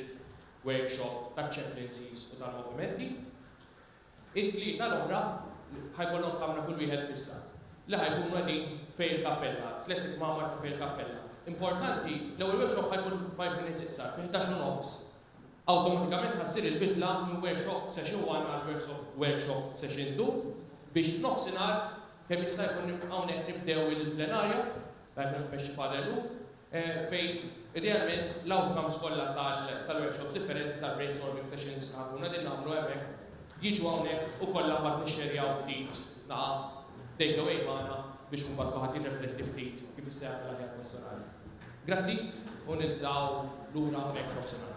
S3: workshop ta' chaplaincies u tal-movimenti. It-tlieta l-oħra ħajkollhom kamra kull wieħed fissa. Li ħajkunu qegħdin fejn il-kappella, tliet itmamar fejn il-kappella. Importanti, l-ewwel workshop ħajkun 5 minutes iqsar, fil-11 nofs. Awtomatikament ħassir il-bidla minn workshop session 1 għal workshop session 2 biex nofsinhar kemm jista' jkun hawnhekk nibdew il-plenarja, biex fadelu, fejn idealment l-outcomes kollha tal-workshops differenti tal-brainstorming sessions ħakuna din nagħmlu hemmhekk jiġu hawnhekk u kollha mbagħad nixxerjaw ftit take away magħna biex mbagħad waħed jirrifletti ftit kif issa jagħmel aħjar pastorali. Grazzi u nibdew lura hawnhekk nofsinhar.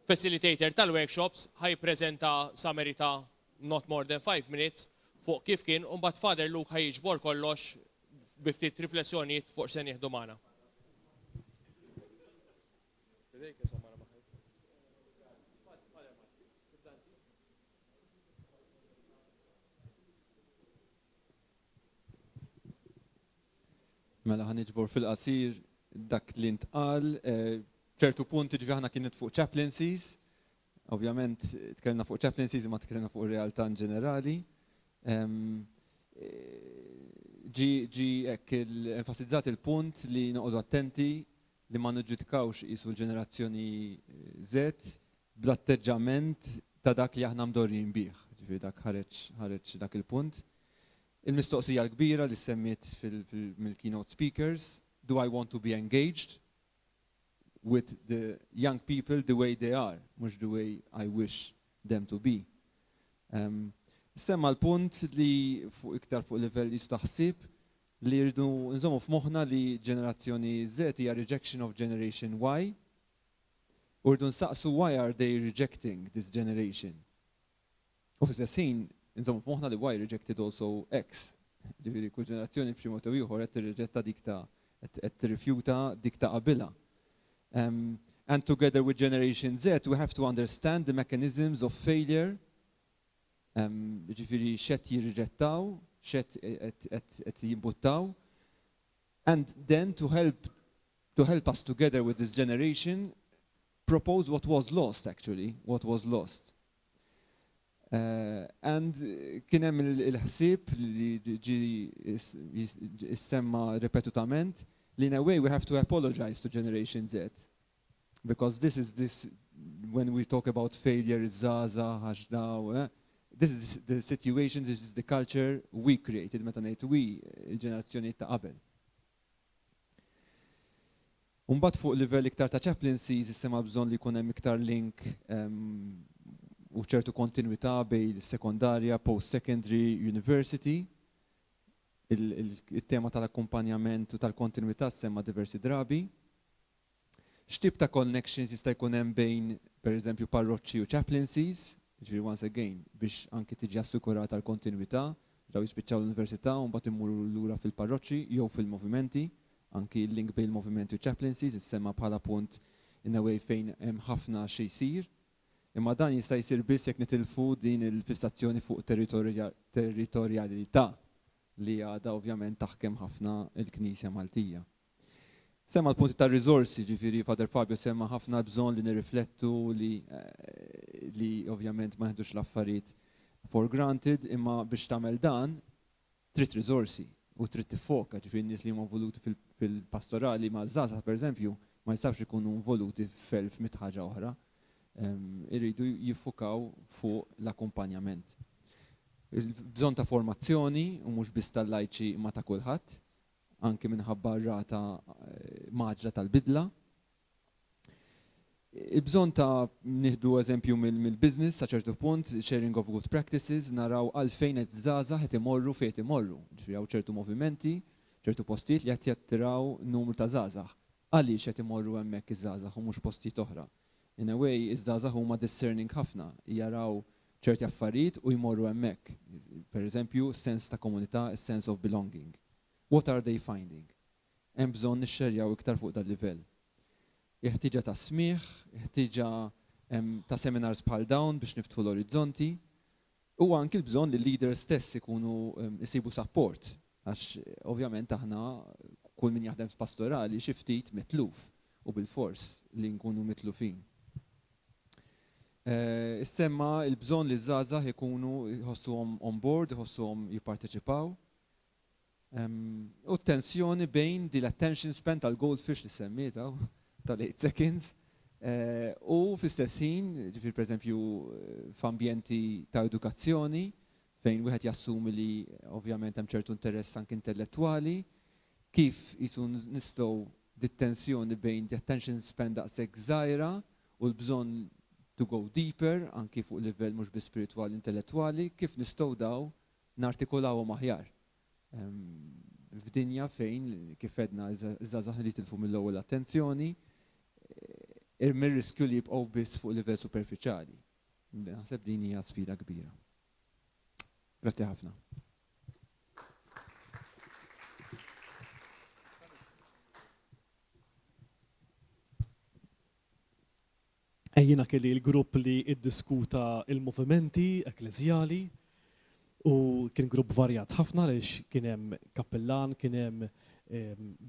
S3: Facilitator tal-workshops ħajprezenta summary ta' not more than 5 minutes fuq kif kien u mbagħad Father Luke ħajġbor kollox bi ftit riflessjonijiet fuq se nieħdu magħna.
S8: Mela ħaniġbor fil-qasir dak li ntqal ċertu punti ġifi ħana kienet fuq chaplaincies, ovvjament tkellimna fuq chaplaincies ma tkellimna fuq realtà ġenerali. Ġi hekk enfasizzat il-punt li noqogħdu attenti li ma niġġudikawx qisu l-ġenerazzjoni Z bl-atteġġament ta' dak li aħna mdorrin bih. Ġifi dak ħareġ dak il-punt. Il-mistoqsija l-kbira li semmiet mill-keynote speakers, do I want to be engaged? with the young people the way they are, mhux the way I wish them to be. Semma l-punt li iktar fuq livell jisu taħsib li rridu nżommu f'moħħna li ġenerazzjoni Z hija rejection of generation Y. U rridu nsaqsu why are they rejecting this generation. U fl-istess ħin nżommu f'moħħna li Y rejected also X. Ġifieri kull ġenerazzjoni b'xi mod ieħor qed tirriġetta dik ta' qed tirrifjuta dik ta' qabilha. And together with Generation Z, we have to understand the mechanisms of failure. Ġifieri x'qed jirriġettaw, x'qed jimbuttaw. And then to help us together with this generation, propose what was lost actually, what was lost. And kien hemm il-ħsieb li ġi issemma ripetutament li in a way we have to apologize to Generation Z. Because this is when we talk about failure, iż-żgħażagħ, this is the situation, this is the culture we created, meta ngħid we, il-ġenerazzjoni ta' qabel. Mbagħad fuq livell iktar ta' chaplaincies issema bżonn li jkun hemm iktar link u ċertu kontinuità bejn sekondarja, post-secondary, university. Il-tema tal-akkumpanjament u tal-kontinuità semma diversi drabi. X'tip ta' connections jista' jkun hemm bejn pereżempju parroċċi u chaplaincies, ġifieri once again biex anke tiġi assikurata l-kontinuità, raw jispiċċaw l-università u mbagħad immuru lura fil-parroċċi jew fil-movimenti, anki l-link bejn il-movimenti u chaplaincies issemma bħala punt in a way fejn hemm ħafna xi jsir. Imma dan jista' jsir biss jekk nitilfu din il-fissazzjoni fuq territorjalità li għadha ovvjament taħkem ħafna il-Knisja Maltija. Semma l-punti ta' risorsi, ġifieri Father Fabio semma ħafna bżonn li nirriflettu li ovvjament ma jħedux l-affarijiet for granted, imma biex tagħmel dan trid risorsi u trid tiffoka, ġifieri n-nies li huma involuti fil-pastorali ma' żgħażagħ pereżempju ma jistgħux ikunu involuti f'elf mit ħaġa oħra. Irridu jiffukaw fuq l-akkumpanjament. Bżonn ta' formazzjoni u mhux biss tal-lajċi ma ta' kulħadd, anke minħabba rata maġra tal-bidla. Bżonn ta' nieħdu eżempju mill-business sa' ċertu punt, sharing of good practices, naraw għalfejn qed żgħażagħ qed imorru fejn qed imorru. Ġifieri hawn ċertu movimenti, ċertu postijiet li qed jattiraw numru ta' żgħażagħ. Għaliex qed imorru hemmhekk iż-żgħażagħ u mhux postijiet oħra. In a way, iż-żgħażagħ huma discerning ħafna, jaraw ċerti affarijiet u jmorru hemmhekk. Per eżempju, sens ta' komunità, sense of belonging. What are they finding? Hemm bżonn nixxerjaw iktar fuq dal livell. Jeħtieġa ta' smigħ, jeħtieġa ta' seminars bħal dawn biex niftħu l-orizzonti, u anki l-bżonn li leaders stess ikunu isibu support, għax ovvjament aħna kull min jaħdem pastorali xi ftit mitluf u bil-fors li nkunu mitlufin. Issemma il-bżonn li żgħażagħ ikunu jħossuhom on board, jħossuhom jipparteċipaw. U tensjoni bejn di l-attention span tal-goldfish li semmieta tal-8 seconds u fl-istess ħin, ġifier pereżempju f'ambjenti ta' edukazzjoni fejn wieħed jassumi li ovvjament hemm ċertu interess anke intellettwali, kif isu nistgħu dit-tensjoni bejn the attention span daqshekk żgħira u l-bżonn to go deeper, anki fuq livell mhux biss spiritwali intellettwali, kif nistgħu daw nartikulawhom aħjar. F'dinja fejn kif edna iż-żgħażagħ li tilfu mill-ewwel attenzjoni, mir-riskju li jibqgħu biss fuq livell superfiċjali. Naħseb din hija sfida kbira. Grazzi ħafna.
S9: Ejjina kelli l-grupp li iddiskuta il-movimenti ekklesjali u kien grupp varjat ħafna għaliex kien hemm kappellan, kien hemm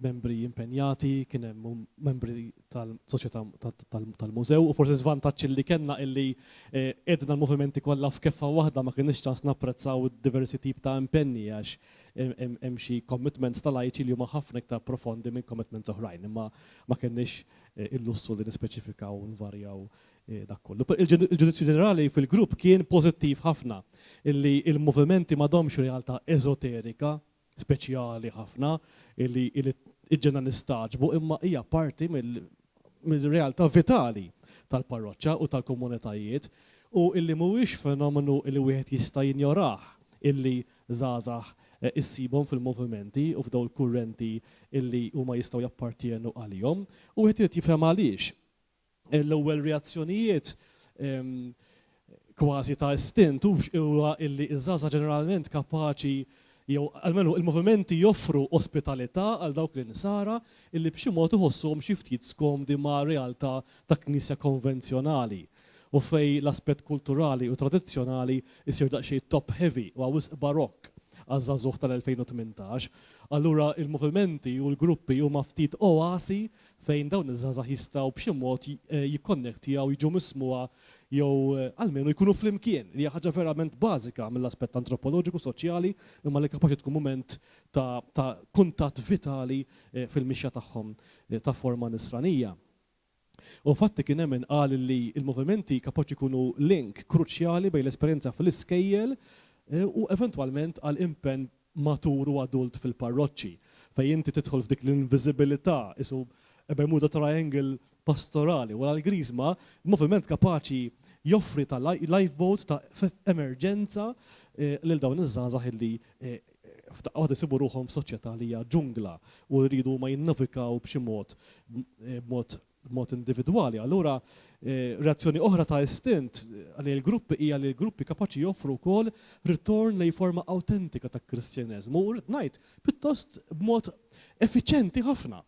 S9: membri impenjati, kien hemm membri tal-soċjetà tal-mużew u forsi żvantaġġ li kellna illi qedna l-movimenti kollha f'keffa waħda ma kienx ċans napprezzaw diversi tip ta' impenni għax hemm xi commitments tal-lajċi li huma ħafna iktar profondi minn commitments oħrajn, imma ma kienx il-lussu li nispeċifikaw u nvarjaw dak kollu. Il-ġudizzju ġenerali fil-grupp kien pożittiv ħafna illi il-movimenti m'għadhomx realtà eżoterika speċjali ħafna illi iġġena nistaġbu imma hija parti mill-realtà vitali tal-parroċċa u tal-komunitajiet u illi mhuwiex fenomenu li wieħed jista' jinjorah illi żgħażagħ issibhom fil-movimenti u f'dawn il-kurrenti illi huma jistgħu jappartienu għalihom u wieħed irid jifhem għaliex. L-ewwel reazzjonijiet kważi ta' istint huwa illi iż-żgħażagħ ġeneralment kapaċi jew almenu il-movimenti joffru ospitalità għal dawk l-insara illi b'xi mod iħossuhom xi ftit skomdi ma' realtà ta' knisja konvenzjonali u fej l-aspett kulturali u tradizzjonali jsir daqsxejn top heavy u wisq barokk għaż-żagħżugħ tal-2018. Allura il-movimenti u l-gruppi huma ftit oasi fejn dawn iż-żgħażagħ jistgħu b'xi mod jikkonnettjaw jiġu mismuha jew almenu jkunu flimkien li hija ħaġa verament bażika mill-aspett antropoloġiku soċjali imma li kapaċi tkun mument ta' kuntatt vitali fil-mixja tagħhom ta' forma nisranija. U fatti kien hemm inqal li l-movimenti kapaċi jkunu link kruċjali bejn l-esperjenza fl-iskejjel u eventwalment għal impenn matur u adult fil-parroċċi fejn inti tidħol f'dik l-inviżibilità isu Bermuda Triangle pastorali u għal-grizma, il-moviment kapaċi joffri ta' lifeboat ta' emerġenza lil dawn iż-żgħażagħ illi għad isibu ruħhom f'soċjetà li hija ġungla u jridu ma jinnavikaw b'xi mod individwali. Allura reazzjoni oħra ta' istint għal il-gruppi hija li l-gruppi kapaċi joffru wkoll ritorn lejn forma awtentika ta' kristjaneżmu u rrid ngħid pjuttost b'mod effiċjenti ħafna.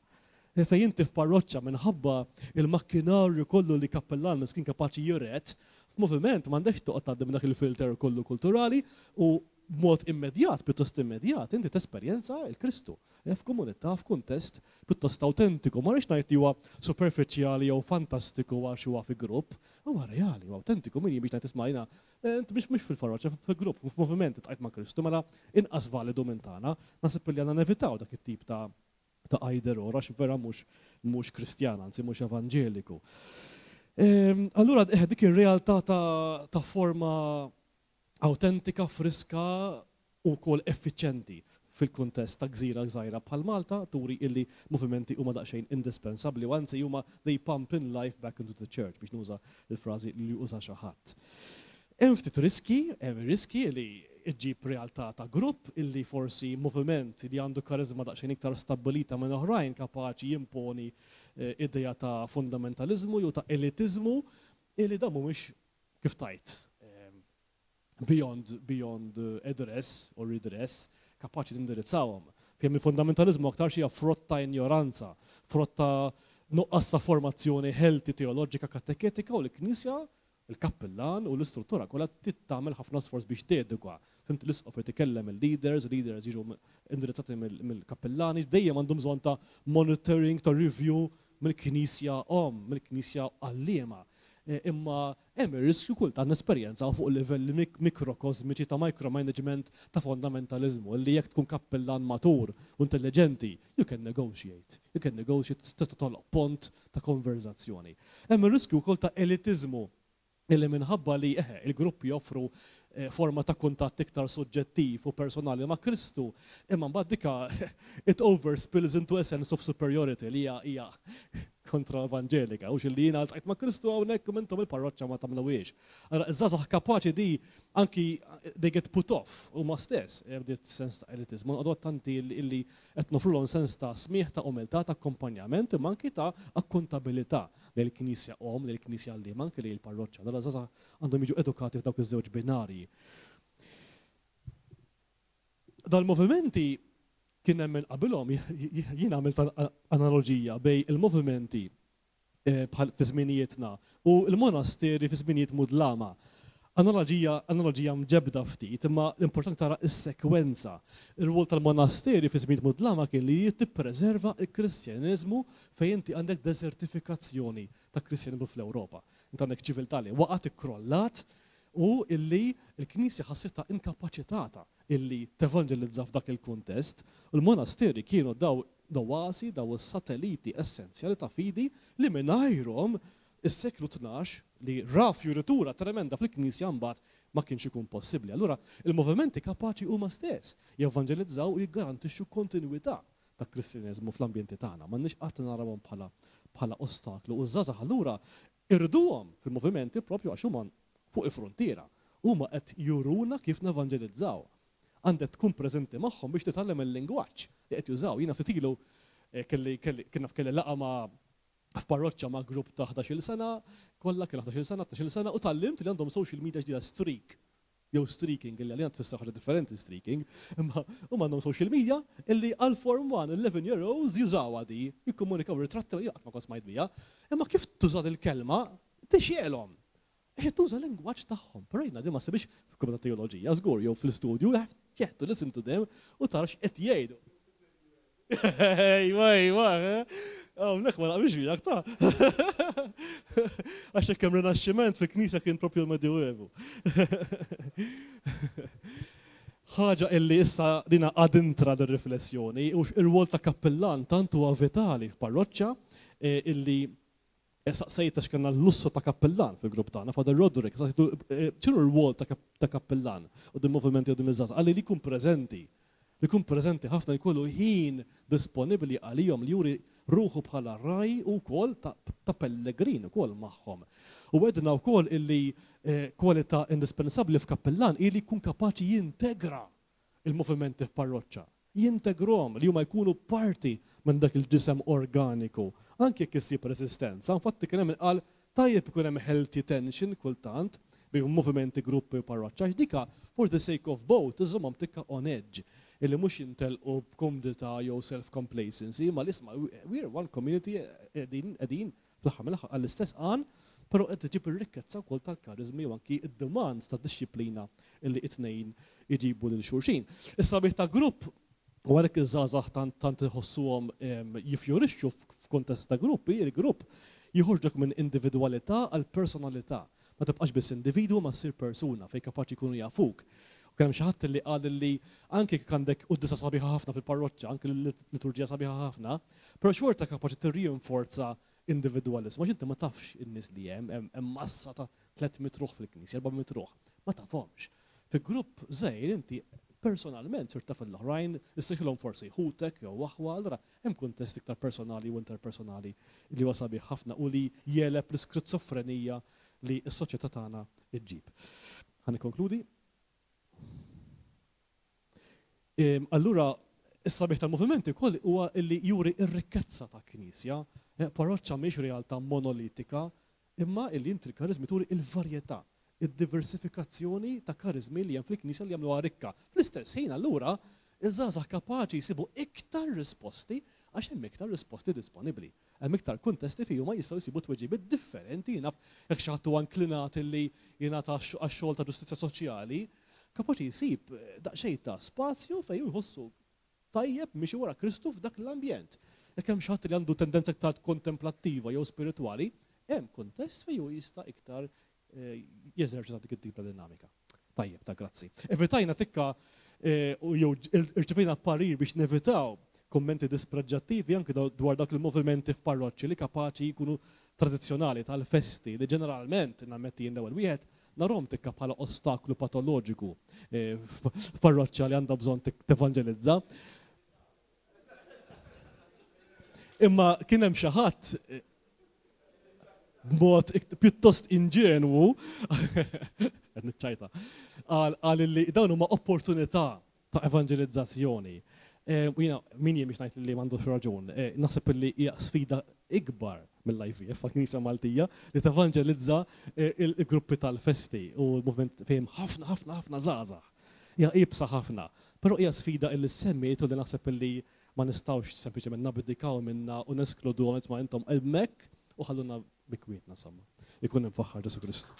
S9: Fejn inti f'parroċċa minħabba il-makkinarju kollu li kappellan miskin kapaċi jiret, f'moviment m'għandekx toqgħod tgħaddi dak il-filter kollu kulturali u b'mod immedjat, pjuttost immedjat, inti tesperjenza l-Kristu. F'komunità, f'kuntest pjuttost awtentiku, ma rridx ngħid huwa superfiċjali jew fantastiku għax huwa fi grupp, huwa reali, huwa awtentiku min biex ngħid isma'jna, inti mhux fil-parroċċa, fil-grupp, f'moviment tqajt ma' Kristu, mela inqas validu minn tagħna, naħseb li għandna nevitaw dak it-tip ta' għajder ora vera mhux kristjan, anzi mhux evanġeliku. Allura dik ir-realtà ta' forma awtentika, friska u wkoll effiċjenti fil-kuntest ta' gżira żgħira bħal Malta turi illi movimenti huma daqsxejn indispensabbli u anzi huma they pump in life back into the church biex nuża il-frażi li juża xi ħadd. Hemm ftit riski li iġġib realtà ta' grupp illi forsi moviment li għandu karizma daqsxejn iktar stabbilita minn oħrajn kapaċi jimponi idea ta' fundamentalizmu jew ta' elitizmu illi da mhumiex kif tajt beyond address or redress kapaċi indirizzawhom. Fejn il-fundamentalizmu aktar xi frott ta' ignoranza, frott ta' nuqqas ta' formazzjoni healthy teoloġika kateketika u l-Knisja il-kappellan u l-istruttura kollha tagħmel ħafna sforz biex tedukwa. Fimt l-isqof titkellem il-leaders jiġu indirizzati mill-kappellani, dejjem għandhom bżonn ta' monitoring, ta' review mill-Knisja mill-Knisja għalliema. Imma hemm ir-riskju kultant nesperjenza fuq livelli mikrokosmiċi ta' micromanagement ta' fundamentalizmu li jekk tkun kappellan matur u intelligenti, you can negotiate, tista' titolq pont ta' konverzazzjoni. Hemm ir-riskju wkoll ta' elitizmu illi minħabba li il-gruppi joffru forma ta' kuntatt iktar suġġettiv u personali ma' Kristu, imma mbagħad dika it overspills into a sense of superiority li hija kontra evanġelika u xilli jiena għaltqajt ma' Kristu hawnhekk u intom il-parroċċa ma tagħmluhiex. Iż-żgħażagħ kapaċi di anki they get put off huma stess bdiet sens ta' elitizmu, għadu attanti illi qed nofrulhom sens ta' smieħ ta' umiltà ta' akkompanjament imma anki ta' akkuntabilità lill-Knisja lill-Knisja li anke li l-parroċċa. Dalla żgħażagħ għandhom jiġu edukati f'dawk iż-żewġ binarji. Dal-movimenti kien hemm qabilhom jien għamilt analoġija bejn il-movimenti bħal fi żminijietna u l-monasteri fi żminijiet mudlama. Analoġija mġebda ftit, imma l-importanti tara s-sekwenza. Ir-rwol tal-monasteri fi żmien mudlama kien li tippreserva l-Kristjaneżmu fejn inti għandek desertifikazzjoni ta' Kristjaneżmu fl-Ewropa. Inti għandek ċiviltà li waqgħet ikkrollat u illi l-Knisja ħassitha inkapaċitata illi tevanġelizza f'dak il-kuntest. U l-monasteri kienu daw oasi, daw is-satelliti essenzjali ta' fidi li mingħajrhom is-seklu 12 li raf juritura tremenda fil-Knisja mbagħad ma kienx ikun possibbli. Allura il-movimenti kapaċi huma stess jevanġelizzaw u jiggarantixxu kontinwità ta' Kristjaneżmu fl-ambjenti tagħna. M'għandniex qatt narawhom bħala ostaklu. U żgħażagħ allura irduhom fil-movimenti propju għax huma fuq il-frontiera. Huma qed juruna kif nevanġelizzaw. Għandek tkun preżenti magħhom biex titgħallem il-lingwaġġ li qed jużaw. Jiena ftit ilu kelli laqa ma' f'parroċċa ma' grupp ta' 11-il sena, kollha kien 11-il sena, 12-il sena u tallimt li għandhom social media ġdida streak. Jew streaking, illi għalina tfisser ħaġa differenti streaking, imma huma għandhom social media illi għal Form 1 11-year-olds jużawha di, jikkomunikaw ritratti jaqgħod ma kont smajt biha, imma kif tuża il-kelma tixjelhom. Eħed tuża lingwaġġ tagħhom. Però jiena di ma sibix f'komunità teoloġija żgur jew fl-istudju you have to listen to them u tara x'qed jgħidu. Ejwa, hawnhekk ma naqbilx miegħek ta' għax hekk hemm rinaxximent fil-Knisja kien proprju l-Medjuevu. Ħaġa illi issa dina għadintra dir-riflessjoni u r-rwol ta' kappellan tant huwa vitali f'parroċċa illi saqsejta x'kanna l-lussu ta' kappellan fil-grupp tagħna Father Roderick, saqsejtu x'inhu r-rwol ta' kappellan u din movimenti u din iż-żgħażagħ għalli li jkun preżenti. Li jkun preżenti ħafna jkollu ħin disponibbli għalihom li juri ruħu bħala raj u wkoll ta' pellegrin ukoll magħhom. U wedna wkoll illi kwalità indispensabbli f'kappellan ili jkun kapaċi jintegra il-movimenti f'parroċċa. Jintegrom li huma jkunu parti minn dak il-ġisem organiku. Anke jekk issib resistenza, infatti kien hemm qal tajjeb ikun hemm healthy tension kultant bejn movimenti gruppi u parroċċa dika for the sake of both iżommhom tikka on edge illi mhux jintelqu b'komdità jew self-complacency, ma l-isma' we're one community qegħdin fl-aħħar mill-aħħar għall-istess qan, però qed tiġib ir-rikkezza wkoll tal-karizmi u anki id-demands tad-dixxiplina illi t-tnejn iġibu lil xulxin. Issa bih ta' grupp u għalhekk iż-żgħażagħ tant iħossuhom jifjorixxu f'kuntest ta' gruppi, il-grupp jħorġok minn individwalità għal personalità. Ma tibqax biss individu ma ssir persuna fejn kapaċi jkunu jafuk. U kemm xi ħadd li qal li anke jekk għandek qudiesa sabiħa ħafna fil-parroċċa, anke l-liturġija sabiħa ħafna, però xorta kapaċi tirrinforza individwalism. Għax inti ma tafx in-nies li hemm massa ta' 300 ruħ fil-Knisja, 400 ruħ. Ma tafhomx. Fi-grupp żgħir inti personalment sir taf l-oħrajn, issiħilhom forsi ħutek jew waħwa, allura hemm kuntest iktar personali u interpersonali li huwa sabiħ ħafna u li jeleb l-iskrizofrenija li s-soċjetà tagħna iġġib. Ħa nikkonkludi. Allura is-sabiħ tal-movimenti wkoll huwa li juri r-rikkezza ta' Knisja, parroċċa mhix realtà monolitika, imma li inti l-karizmi turi il-varjetà. Id-diversifikazzjoni ta' karizmi li hemm fil-Knisja li jagħmluha rikka. Fl-istess ħin allura iż-żgħażagħ kapaċi jsibu iktar risposti għax hemm iktar risposti disponibbli. Hemm iktar kuntesti fihom ma jistgħu jsibu tweġibiet differenti naf jekk xi ħadd huwa inklinat li jingħata għax-xogħol ta' ġustizzja soċjali, kapaċi jsib daqsxejn ta' spazju fejn jħossu tajjeb mixi wara Kristu f'dak l-ambjent. Jekk hemm xi ħadd li għandu tendenza iktar kontemplattiva jew spiritwali, hemm kuntest fejn jista' iktar jeżerċita dik it-tip ta' dinamika. Tajjeb, ta' grazzi. Evitajna tikka jew irċevejna parir biex nevitaw kommenti dispreġġattivi anke dwar dak il-movimenti f'parroċċi li kapaċi jkunu tradizzjonali tal-festi li ġeneralment nammetti l-ewwel wieħed narhom tikka bħala ostaklu patoloġiku f'parroċċja li għandha bżonn tevanġelizza. Imma kien hemm xi ħadd b'mod pjuttost inġenwu, qed niċċajta, qal li dawn huma opportunità ta' evanġelizzazzjoni. Jiena min jien biex ngħid li m'għandux raġun, naħseb li hija sfida ikbar mill-IVF għal-Knisja Maltija li tevanġelizza il-gruppi tal-festi u l-movement fejn ħafna żgħażagħ. Hija qibsa ħafna, però hija sfida li semmejt u li naħseb li ma nistgħux sempliċement nabdikaw minnha u neskluduhom ma intom hemmhekk u ħalluna bikwietna somma. Ikun infaħħar Ġesu Kristu.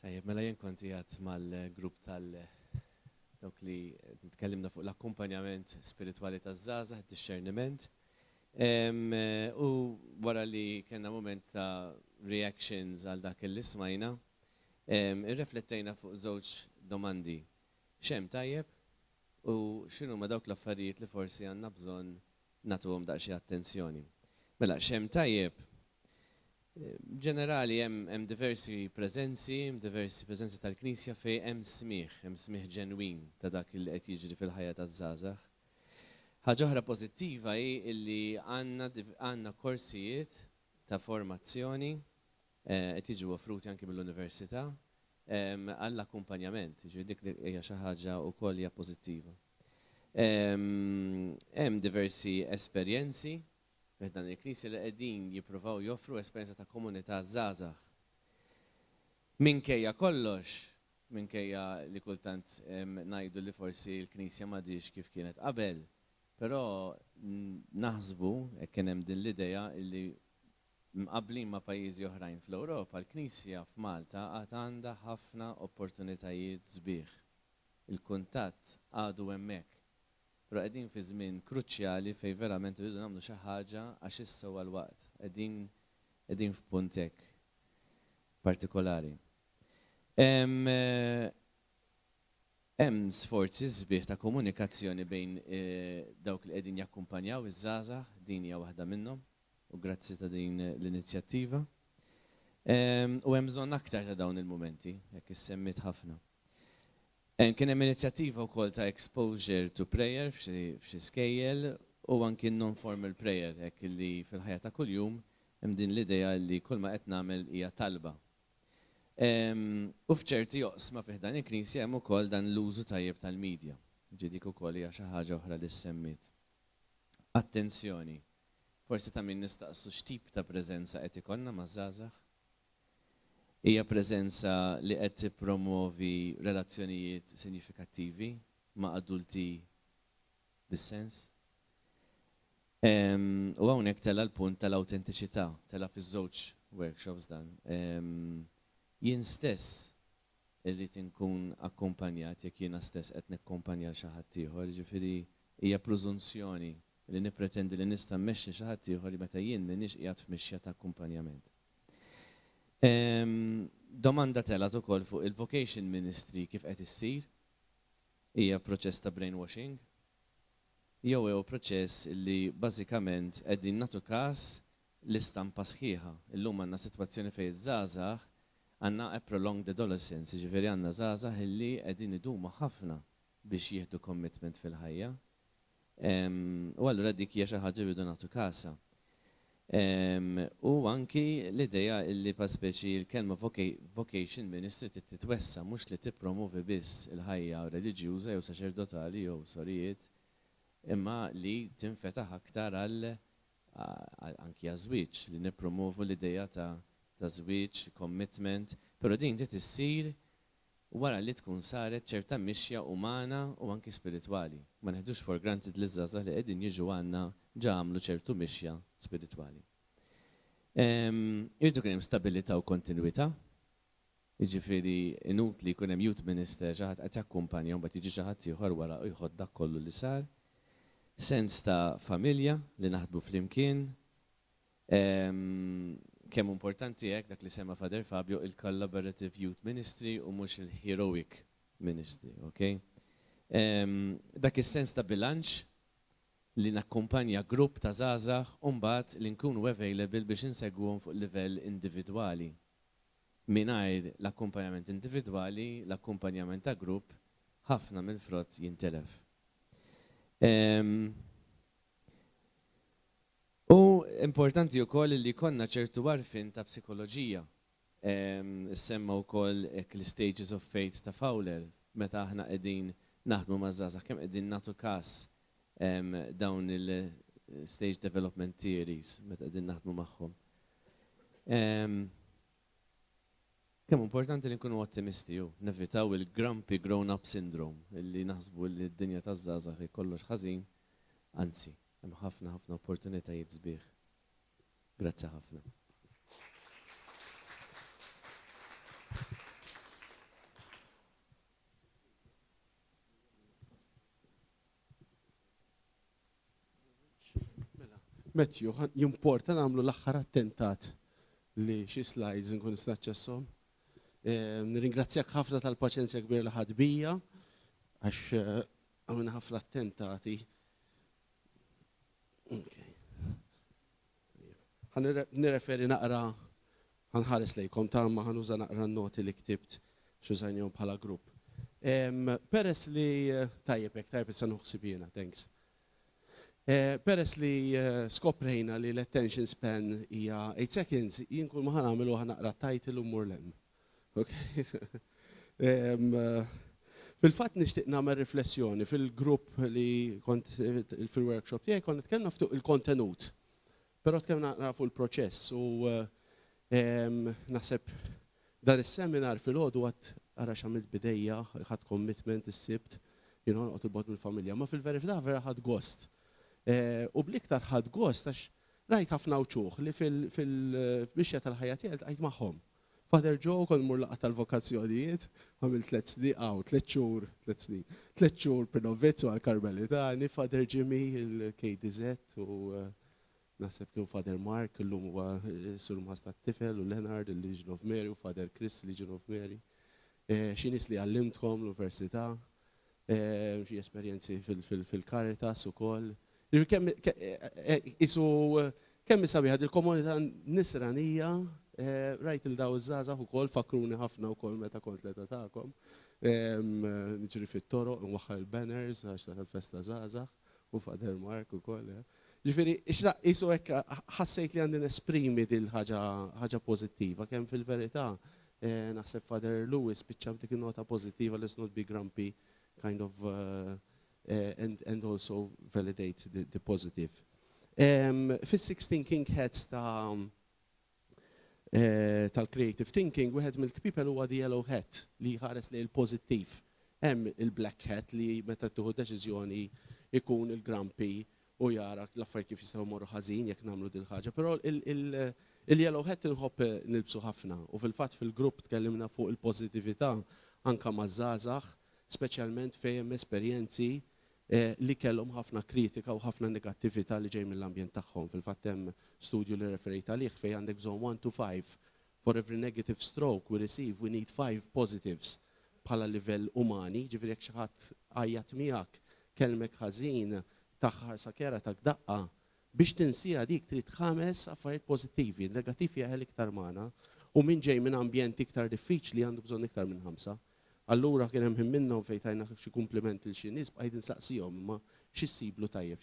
S10: Tajjeb, mela jien kont qiegħed mal-grupp dawk li tkellimna fuq l-akkumpanjament spiritwali taż-żgħażagħ, id-discerniment. U wara li kena moment ta' reactions għal dak il smajna, irreflettejna fuq żewġ domandi. X'hemm tajjeb u x'inhu ma dawk l-affarijiet li forsi għandna bżonn nagħtuhom daqsxi attenzjoni. Mela x'hemm tajjeb ġenerali hemm diversi preżenzi tal-Knisja fejn hemm smigħ ġenwin ta' dak li qed jiġri fil-ħajja taż-żgħażagħ. Ħaġa oħra pożittiva hi li għandna korsijiet ta' formazzjoni qed jiġu offruti anke mill-università għall-akkumpanjament, dik hija xi ħaġa wkoll hija pożittiva. Hemm diversi esperjenzi dan il-Knisja li qegħdin jippruvaw joffru esperjenza ta' komunità żgħażagħ. Minkejja kollox, minkejja li kultant ngħidu li forsi l-Knisja m'għadix kif kienet qabel, però naħsbu hekk kien hemm din l-idea li mqabblin ma' pajjiżi oħrajn fl-Ewropa, l-Knisja f'Malta għad għandha ħafna opportunitajiet sbieħ. Il-kuntatt għadu hemmhekk. Però qegħdin fi żmien kruċjali fejn verament irridu nagħmlu xi ħaġa għax issew għall-waqt. Qegħdin f'punt hekk partikolari. Hemm sforzi sbieħ ta' komunikazzjoni bejn dawk li qegħdin jakkumpanjaw iż-żgħażagħ, din hija waħda minnhom, u grazzi ta' din l-inizjattiva. U hemm bżonn aktar ta' dawn il-mumenti, jekk issemmit ħafna. Kien hemm inizjattiva wkoll ta' exposure to prayer f'xi skejjel u anki non-formal prayer, hekk li fil-ħajja ta' kuljum hemm din l-idea li kull ma qed nagħmel hija talba. U f'ċerti oqsma fih dan il-Knisja hemm ukoll dan l-użu tajjeb tal-medja. Dik ukoll hija xi ħaġa oħra li semmit. Attenzjoni. Forsi ta' min nistaqsu x'tip ta' preżenza qed ikollna maż-żgħażagħ? Hija preżenza li qed tippromovi relazzjonijiet sinifikattivi ma' adulti bis-sens. U hawnhekk tela l-punt tal-awtentiċità, tela fiż-żewġ workshops dan. Jien stess irrid inkun akkumpanjat jekk jiena stess qed nikkumpanja xi ħadd ieħor, jiġifieri hija preżunzjoni li nippretendi li nista' mmexxi xi ħadd ieħor li meta jien m'iniex qiegħed f'mixja ta' akkumpanjament. Domanda telat ukoll fuq il-vocation ministry kif qed issir, hija proċess ta' brainwashing, jew huwa proċess li bażikament qegħdin nagħtu każ l-istampa sħiħa. Illum għandna sitwazzjoni fejn iż-żgħażagħ għandna a prolonged adolescence, jiġifieri għandna żgħażagħ illi qegħdin idumu ħafna biex jieħdu commitment fil-ħajja. U allura dik hija xi ħaġa rridu nagħtu kasha. U anki l-idea li pa speċi l-kelma vocation ministry titwessa mhux li tippromovi biss il-ħajja reliġjuża jew saċerdotali jew sorijiet, imma li tinfetaħ aktar għal anki għaż-żwieġ li nippromovu l-idea ta' żwieġ, commitment, però din trid issir wara li tkun saret ċerta mixja umana u anki spiritwali. Ma neħdux for granted li żgħażagħ li qegħdin jiġu għandna ġa għamlu ċertu mixja spiritwali. Irridu kien hemm stabilità u kontinwità. Jiġifieri inutli jkun hemm youth minister xi ħadd qed jakkumpanja mbagħad jiġi xi ħadd ieħor wara u jħodd dak kollu li sar. Sens ta' familja li naħdmu flimkien. Kemm importanti hekk dak li semma Father Fabio il-collaborative youth ministry u mhux il-heroic ministry, okay? Dak is-sens ta' bilanċ li nakkumpanja grupp ta' żgħażagħ u mbagħad li nkunu available biex insegwhom fuq livell individwali. Mingħajr l-akkumpanjament individwali, l-akkumpanjament ta' grupp ħafna mill-frott jintelef. U importanti wkoll li konna ċertu għarfien ta' psikoloġija. Semma wkoll l-stages of faith ta' Fowler meta aħna qegħdin naħdmu maż-żgħażagħ kemm qegħdin nagħtu każ dawn il-stage development theories meta qegħdin naħdmu magħhom. Kemm importanti li nkunu ottimisti u nevitaw il-grumpy grown-up syndrome illi naħsbu li d-dinja taż-żgħażagħ kollox ħażin, anzi, hemm ħafna opportunitajiet sbieħ. Grazzi ħafna.
S11: Matthew, jimporta nagħmlu l-aħħar attentat li xi slides nkun nista' naċċesshom. Nirringrazzjak ħafna tal-paċenzja kbir li ħadd bija għax għamilna ħafna attentati. Nirreferi naqra ħanħares lejkom ma ħanuża naqra n-noti li ktibt xużajnjom bħala grupp. Peress li tajjeb issa nuħsib jiena, thanks. Peress li skoprejna li l-attention span hija 8 seconds, jien kull ma ħanagħmlu ħanaqra title u mmur lem. Fil-fatt nixtieq nagħmel riflessjoni fil-grupp li kont fil-workshop tiegħi kont nitkellem fuq il-kontenut. Però tkellem naqra fuq il-proċess u naħseb dan is-seminar fil-għodu għad ara xamilt bidejja, ħadd commitment is-sibt, noqgħod il-bot mill-familja, ma fil-verità vera ħadd gost. U bl-iktar ħadd gost għax rajt ħafna uċuħ li fil-bixja tal-ħajja tiegħi ltqajt magħhom. Father Joe kont mur laqgħa tal-vokazzjonijiet, għamil 3 snin 3 xhur Prinovizzu għall-Karmelitani, Father Jimmy il-KDZ u naħseb kien Father Mark, illum huwa sur Masta Tifel u Leonard il-Legion of Mary u Father Chris Legion of Mary. Xi nies li għallimthom l-Università, xi esperjenzi fil-Caritas ukoll. Kemm sabiħad il-komunità nisranija, rajt il-daw iż-żgħażagħ ukoll fakruni ħafna wkoll meta kont l-età tagħkom. Niġri fit-toroq nwaħħal il-banners għax tal-festa żgħażagħ u Father Mark ukoll. Ġifieri isu hekk ħassejt li għandi nesprimi dil ħaġa pożittiva kemm fil-verità naħseb Father Lewis spiċċa dik nota pożittiva let's not be grumpy kind of and also validate the positive. Fis-16 King Heads tal-creative thinking wieħed mill-kpipel huwa the yellow hat li ħares li l-pożittiv. Hemm il-black hat li meta tieħu deċiżjoni ikun il-grumpy u jara l-affarijiet kif jistgħu jmorru ħażin jekk nagħmlu din ħaġa. Però il-yellow hat inħobb nilbsu ħafna u fil-fatt fil-grupp tkellimna fuq il-pożittività anke maż-żgħażagħ, speċjalment fejn esperjenzi li kellhom ħafna kritika u ħafna negattività li ġej mill-ambjent tagħhom. Fil-fatt hemm studju li referejt għalih fejn għandek bżonn 1 to 5. For every negative stroke we receive, we need 5 positives bħala livell umani, ġifieri jekk xi ħadd għajjat miegħek kelmek ħażin taħħar sakera tak daqqa biex tinsija dik trid 5 affarijiet pożittivi, negattivi jaħel iktar magħna u min ġej minn ambjent iktar diffiċli għandu bżonn iktar minn 5. Allura kien hemm minnhom fejn tajna xi kumpliment il xi nies bqajt insaqsihom imma x'issiblu tajjeb.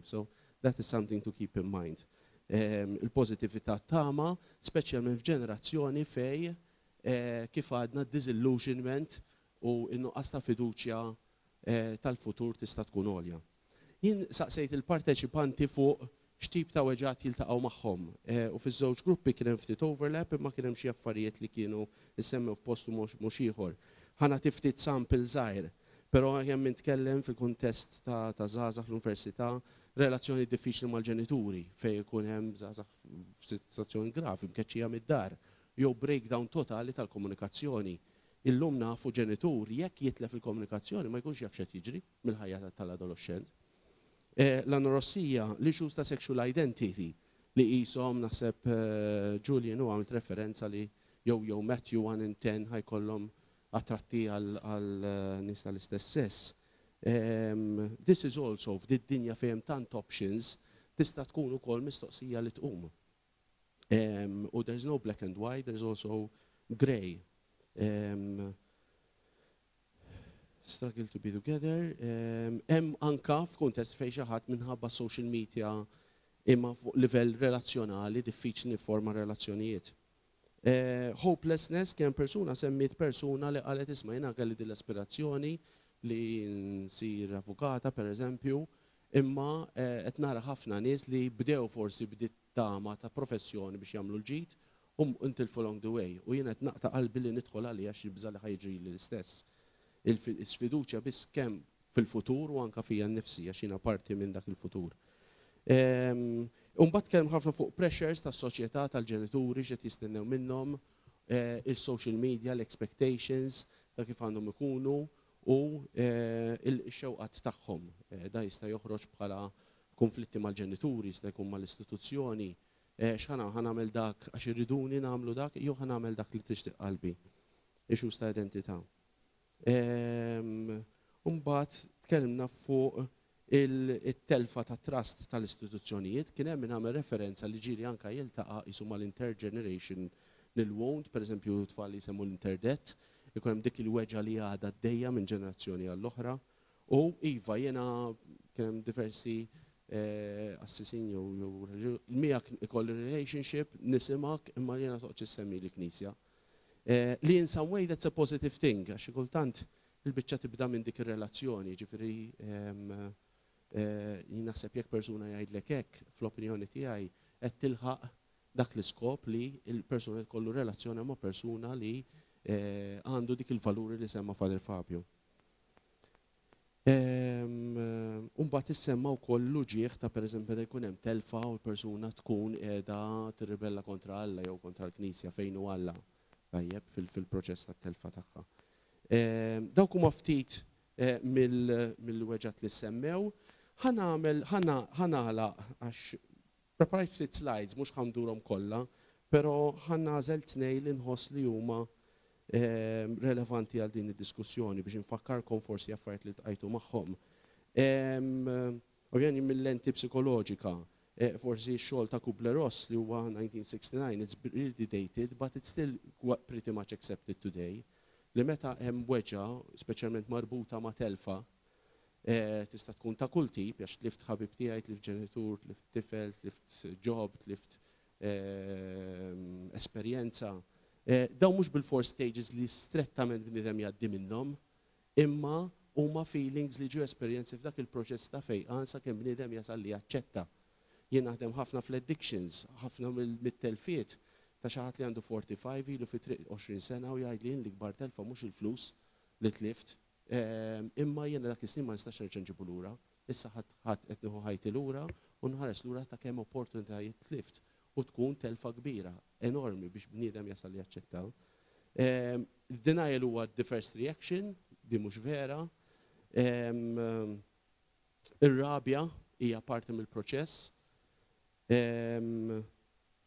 S11: So that is something to keep in mind. Il-pożittività tama, speċjalment f'ġenerazzjoni fej kif għadna disillusionment u n-nuqqas ta' fiduċja tal-futur tista' tkun għolja. Jien saqsejt il-parteċipanti fuq x'tip ta' weġġat jiltaqgħu magħhom u fiż-żewġ gruppi kien hemm ftit overlap imma kien hemm xi affarijiet li kienu issemmew f'postu mhux ieħor. Ħana ftit sample żgħir, però hemm nitkellem fil-kuntest ta' żgħażagħ l-università relazzjoni diffiċli mal-ġenituri fejn ikun hemm żgħażagħ f'sitwazzjoni gravi mkeċċija mid-dar jew breakdown totali tal-komunikazzjoni. Illum nafu ġenitur jekk jitlef il-komunikazzjoni ma jkunx jaf x'qed jiġri mill-ħajja tal-adolescent. L-anorossija, l-issues ta' sexual identity li qishom naħseb Julian u għamilt referenza li jew Matthew 1 in 10 ħajkollhom attratti għal nies tal-istess sess. This is also f'din dinja fejn tant options tista' tkun ukoll mistoqsija li tqum. U there's no black and white, there's also grey. Struggle to be together. Hemm anka f'kuntest fejn xi ħadd minħabba social media imma fuq livell relazzjonali diffiċli nifforma relazzjonijiet. Hopelessness kien persuna semmiet persuna li qalet isma' jiena kelli din l-aspirazzjoni li nsir avukata pereżempju, imma qed nara ħafna nies li bdew forsi bdiet tama ta' professjoni biex jagħmlu l-ġid u ntilfu along the way. U jiena qed naqta' qalbi li nidħol għalija xi bża li ħajġri l-istess. Il-sfiduċja biss kemm fil-futur u anke fija nnifsija x'jiena parti minn dak il-futur. Mbagħad kemm ħafna fuq pressures tas-soċjetà tal-ġenituri x'qed jistennew minnhom, il-social media, l-expectations ta' kif għandhom ikunu u x-xewqat tagħhom. Da jista' joħroġ bħala konflitti mal-ġenituri, jista' jkun mal-istituzzjoni. Ħanagħmel dak għax irriduni nagħmlu dak, jew ħanagħmel dak li tixtieq qalbi. Issues ta' identità. Mbagħad tkellimna fuq it-telfa ta' trust tal-istituzzjonijiet, kien hemm min għamel referenza li ġieli anke jiltaqa' isu mal-intergeneration nil-wound, per eżempju tfal li jsemmu l-interdet, ikun hemm dik il-weġa li għadha għaddejja minn ġenerazzjoni għall-oħra. U iva, jiena kien hemm diversi assisin jew miegħek ikolli relationship, nisimak imma jiena toqgħod issemmi l-Knisja. Li in some way that's a positive thing, għax kultant il-biċċa tibda minn dik ir-relazzjoni, ġifieri naħseb jekk persuna jgħidlek hekk, fl-opinjoni tiegħi qed tilħaq dak l-iskop li l-persuna tkollu relazzjoni ma' persuna li għandu dik il-valuri li semma Father Fabio. Umbat issemma wkoll l-uġieħ ta' pereżempju meta jkun hemm telfa u l-persuna tkun qiegħda tirribella kontra Alla jew kontra l-Knisja fejn hu Alla tajjeb fil-proċess tat-telfa tagħha. Dawk huma ftit mill-weġat li semmew. Ħanagħlaq għax preparajt ftit slides mhux ħandurhom kollha, però ħannażel tnejn li nħoss li huma relevanti għal din id-diskussjoni biex infakkarkom forsi affarijiet li tqajtu magħhom. Ovvjament mill-lenti psikoloġika, forsi x-xogħol ta' Kubler-Ross li huwa 1969, it's really dated, but it's still pretty much accepted today. Li meta hemm weġa, speċjalment marbuta ma' telfa, tista' tkun ta' kull tip, għax tlift ħabib tiegħi, tlift ġenitur, tlift tifel, tlift job, tlift esperjenza. Daw mhux bil-4 stages li strettament bniedem jgħaddi minnhom, imma huma feelings li ġew esperjenzi f'dak il-proċess ta' fejqan sakemm bniedem jasal li jaċċetta. Jien naħdem ħafna fl-addictions, ħafna mit-telfiet ta' xi ħadd li għandu 45 ilu fi 20 sena u jgħidli l-ikbar telfa mhux il-flus li tlift. Imma jiena dak is-snin ma nistax nerġa' nġibu lura. Issa ħadd qed nieħu ħajti lura u nħares lura ta' kemm opportunitajiet tlift u tkun telfa kbira, enormi biex bniedem jasal li jaċċettaw. Denial huwa the first reaction, di mhux vera. Ir-rabja hija parti mill-proċess.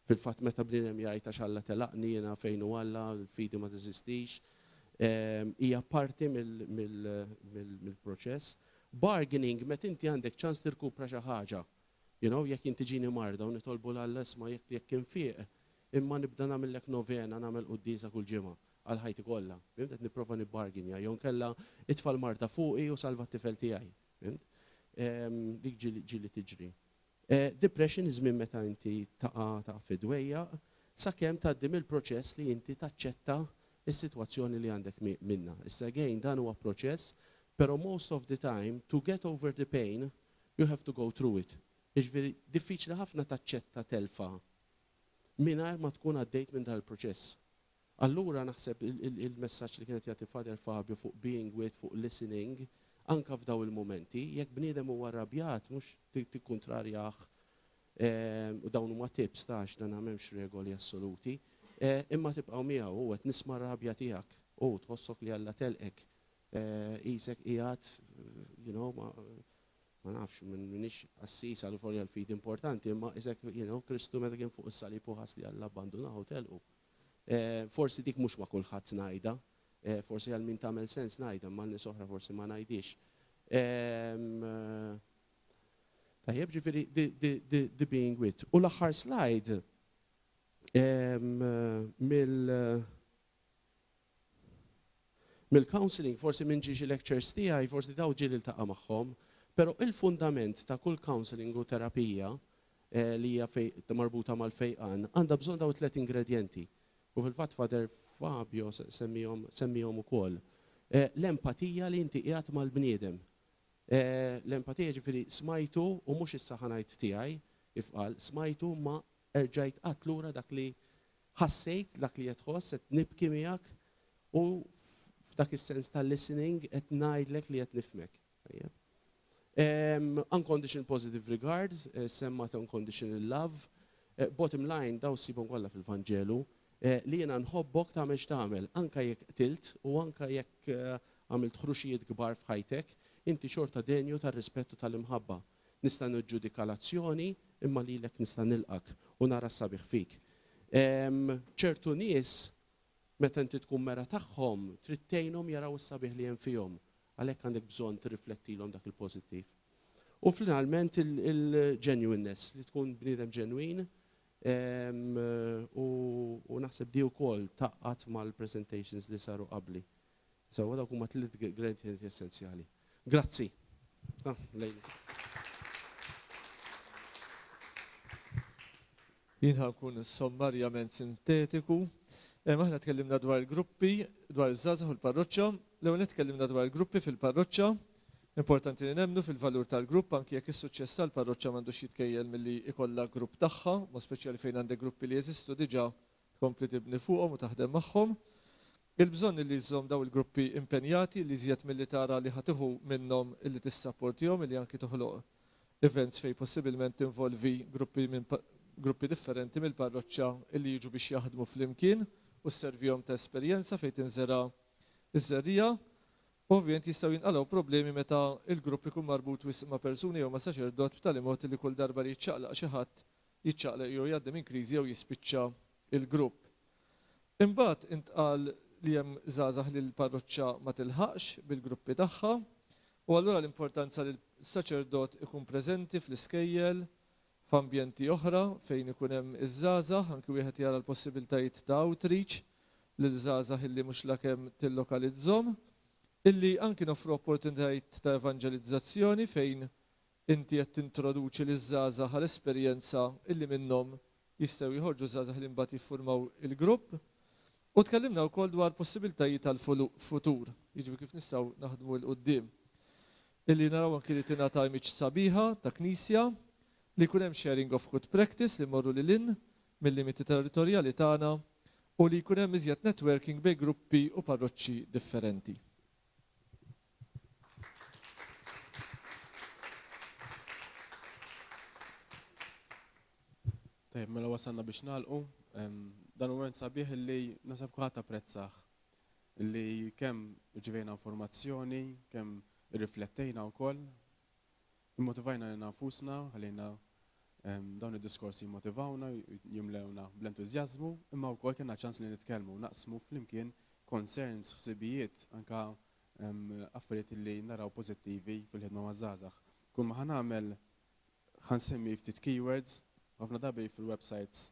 S11: Fil-fatt meta bniedem jgħid għax Alla telaqni jiena fejn hu Alla, l-fidi ma teżistix. Hija parti mill-proċess. Bargaining, meta inti għandek ċans tirkupra xi ħaġa. Jekk inti ġini marda u nitolbu l-Alla isma' jekk infieq, imma nibda nagħmellek novena nagħmel qudiesa kull ġimgħa għal ħajti kollha. Qed nipprova nibbarginja jew nkella itfal marda fuqi u salva t-tifel tiegħi. Dik ġili tiġri. Depression iż-żmien meta inti taqa' fidwejja sakemm tgħaddi mill-proċess li inti taċċetta is-sitwazzjoni li għandek minnha. Issa again dan huwa proċess, però most of the time to get over the pain you have to go through it. Jiġifieri diffiċli ħafna taċċetta telfa mingħajr ma tkun għaddejt minn dan il-proċess. Allura naħseb il-messaġġ li kienet jagħti Father Fabio fuq being with, fuq listening, anke f'daw il-momenti, jekk bniedem huwa arrabjat mhux tikkuntrarjah u dawn huma tips tax dan m'hemmx regoli assoluti, imma tibqgħu miegħu u qed nisma' r-rabja tiegħek u tħossok li Alla telqek qisek qiegħed ma nafx minix assis għal forja l-fid importanti, imma isek Kristu meta kien fuq is-salib u ħass li Alla abbandunaw telqu. Forsi dik mhux ma' kulħadd ngħidha, forsi għal min tagħmel sens ngħidha, ma' nies oħra forsi ma ngħidix. Tajjeb ġifieri the being with. U l-aħħar slide mill-counseling, forsi minn ġiex lectures tiegħi, forsi daw ġieli iltaqa' magħhom, però il-fundament ta' kull counseling u terapija li hija marbuta mal-fejqan għandha bżonn daw 3 ingredienti. U fil-fatt Father Fabio semmihom ukoll. L-empatija li inti qiegħed mal-bniedem. L-empatija ġifieri smajtu u mhux issa ħanajt tiegħi ifqal, smajtu ma erġajt qatt lura dak li ħassejt, dak li qed tħoss, qed nibki miegħek u f'dak is-sens tal-listening qed ngħidlek li qed nifhmek. Unconditional positive regard, semmat unconditional love. Bottom line, daw sibhom kollha fil-Vanġelu, li jiena nħobbok tagħmel x'tagħmel, anke jekk qtilt u anke jekk għamilt ħruxijiet kbar f'ħajtek, inti xorta denju tar-rispettu tal-imħabba. Nista' niġġudika l-azzjoni imma lilek nista' nilqak u nara s-sabiħ fik. ċertu nies meta inti tkun mera tagħhom trid tgħinhom jaraw is-sabiħ li hemm fihom. Għalhekk għandek bżonn tirriflettilhom dak il-pożittiv. U finalment il-genuineness, li tkun bniedem ġenwin, U naħseb di wkoll taqqat mal-presentations li saru qabli. So dawk huma tliet ingredienti essenzjali. Grazzi.
S4: Jien ħankun sommarjament sintetiku. Aħna tkellimna dwar il-gruppi, dwar iż-żgħażagħ u l-parroċċa. L-ewwel tkellimna dwar il-gruppi fil-parroċċa. Importanti li nemmnu fil-valur tal-grupp anke jekk is-suċċess tal-parroċċa m'għandux jitkejjel milli ikollha grupp tagħha, ma speċjali fejn għandek gruppi li jeżistu diġà tkompli tibni fuqhom u taħdem magħhom. Il-bżonn li jżomm daw il-gruppi impenjati li żjed milli tara li ħatiħu minnhom illi tissapportihom illi anke toħloq events fejn possibilment tinvolvi gruppi differenti mill-parroċċa illi jiġu biex jaħdmu flimkien u sservihom ta' esperjenza fejn tinżera iż-żerrija. Ovvjament jistgħu jinqalgħu problemi meta il-grupp ikun marbut wisq ma' persuni jew ma' saċerdot b'tali mod li kull darba li jiċċaqlaq xi ħadd jiċċaqlaq jew jgħaddi minn kriżi jew jispiċċa il-grupp. Imbagħad intqal li hemm żgħażagħ li l-parroċċa ma tilħaqx bil-gruppi tagħha u allura l-importanza li l-saċerdot ikun preżenti fl-iskejjel f'ambjenti oħra fejn ikun hemm iż-żgħażagħ anke wieħed jara l-possibiltajiet ta' outreach lil żgħażagħ illi mhux lakemm tillokalizzhom, illi anki nofru opportunitajiet ta' evangelizzazzjoni fejn inti qed tintroduċi liż-żgħażagħ għall-esperjenza illi minnhom jistgħu jħorġu żgħażagħ li mbagħad jiffurmaw il-grupp. U tkellimna wkoll dwar possibiltajiet tal-futur, jiġifieri kif nistgħu naħdmu l qudiem. Illi naraw anki li tingħata image sabiħa ta' knisja, li jkun hemm sharing of good practice li mmorru lil hinn mill-limiti territorjali tagħna u li jkun hemm iżjed networking bejn gruppi u parroċċi differenti.
S11: Mela wasanna biex nagħlqu, dan moment sabiħ li nasab kulħadd apprezzah. Li kemm ġivejna informazzjoni, kemm irriflettejna wkoll, immotivajna lil nfusna, ħallejna dawn id-diskorsi jimmotivawna, jimlewna bl-entużjażmu, imma wkoll kellna ċans li nitkellmu, naqsmu flimkien concerns, ħsibijiet, anke affarijiet li naraw pożittivi fil-ħidma maż-żgħażagħ. Kull ma ħanagħmel ħansemmi ftit keywords. Ħafna drabi fil-websites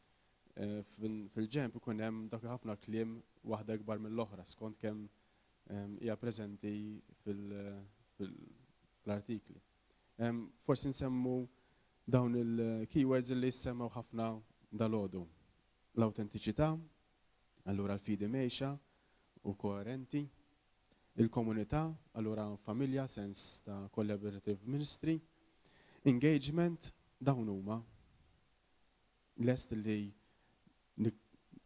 S11: fil-ġemp ikun hemm dak ħafna kliem waħda ikbar mill-oħra skont kemm hija preżenti fil-artikli. Forsi nsemmu dawn il-keywords li jissemmew ħafna dal-għodu. L-autentiċità, allura l-fidi mejxa u koerenti, il-komunità, allura familja, sens ta' collaborative ministry, engagement, dawn huma lest li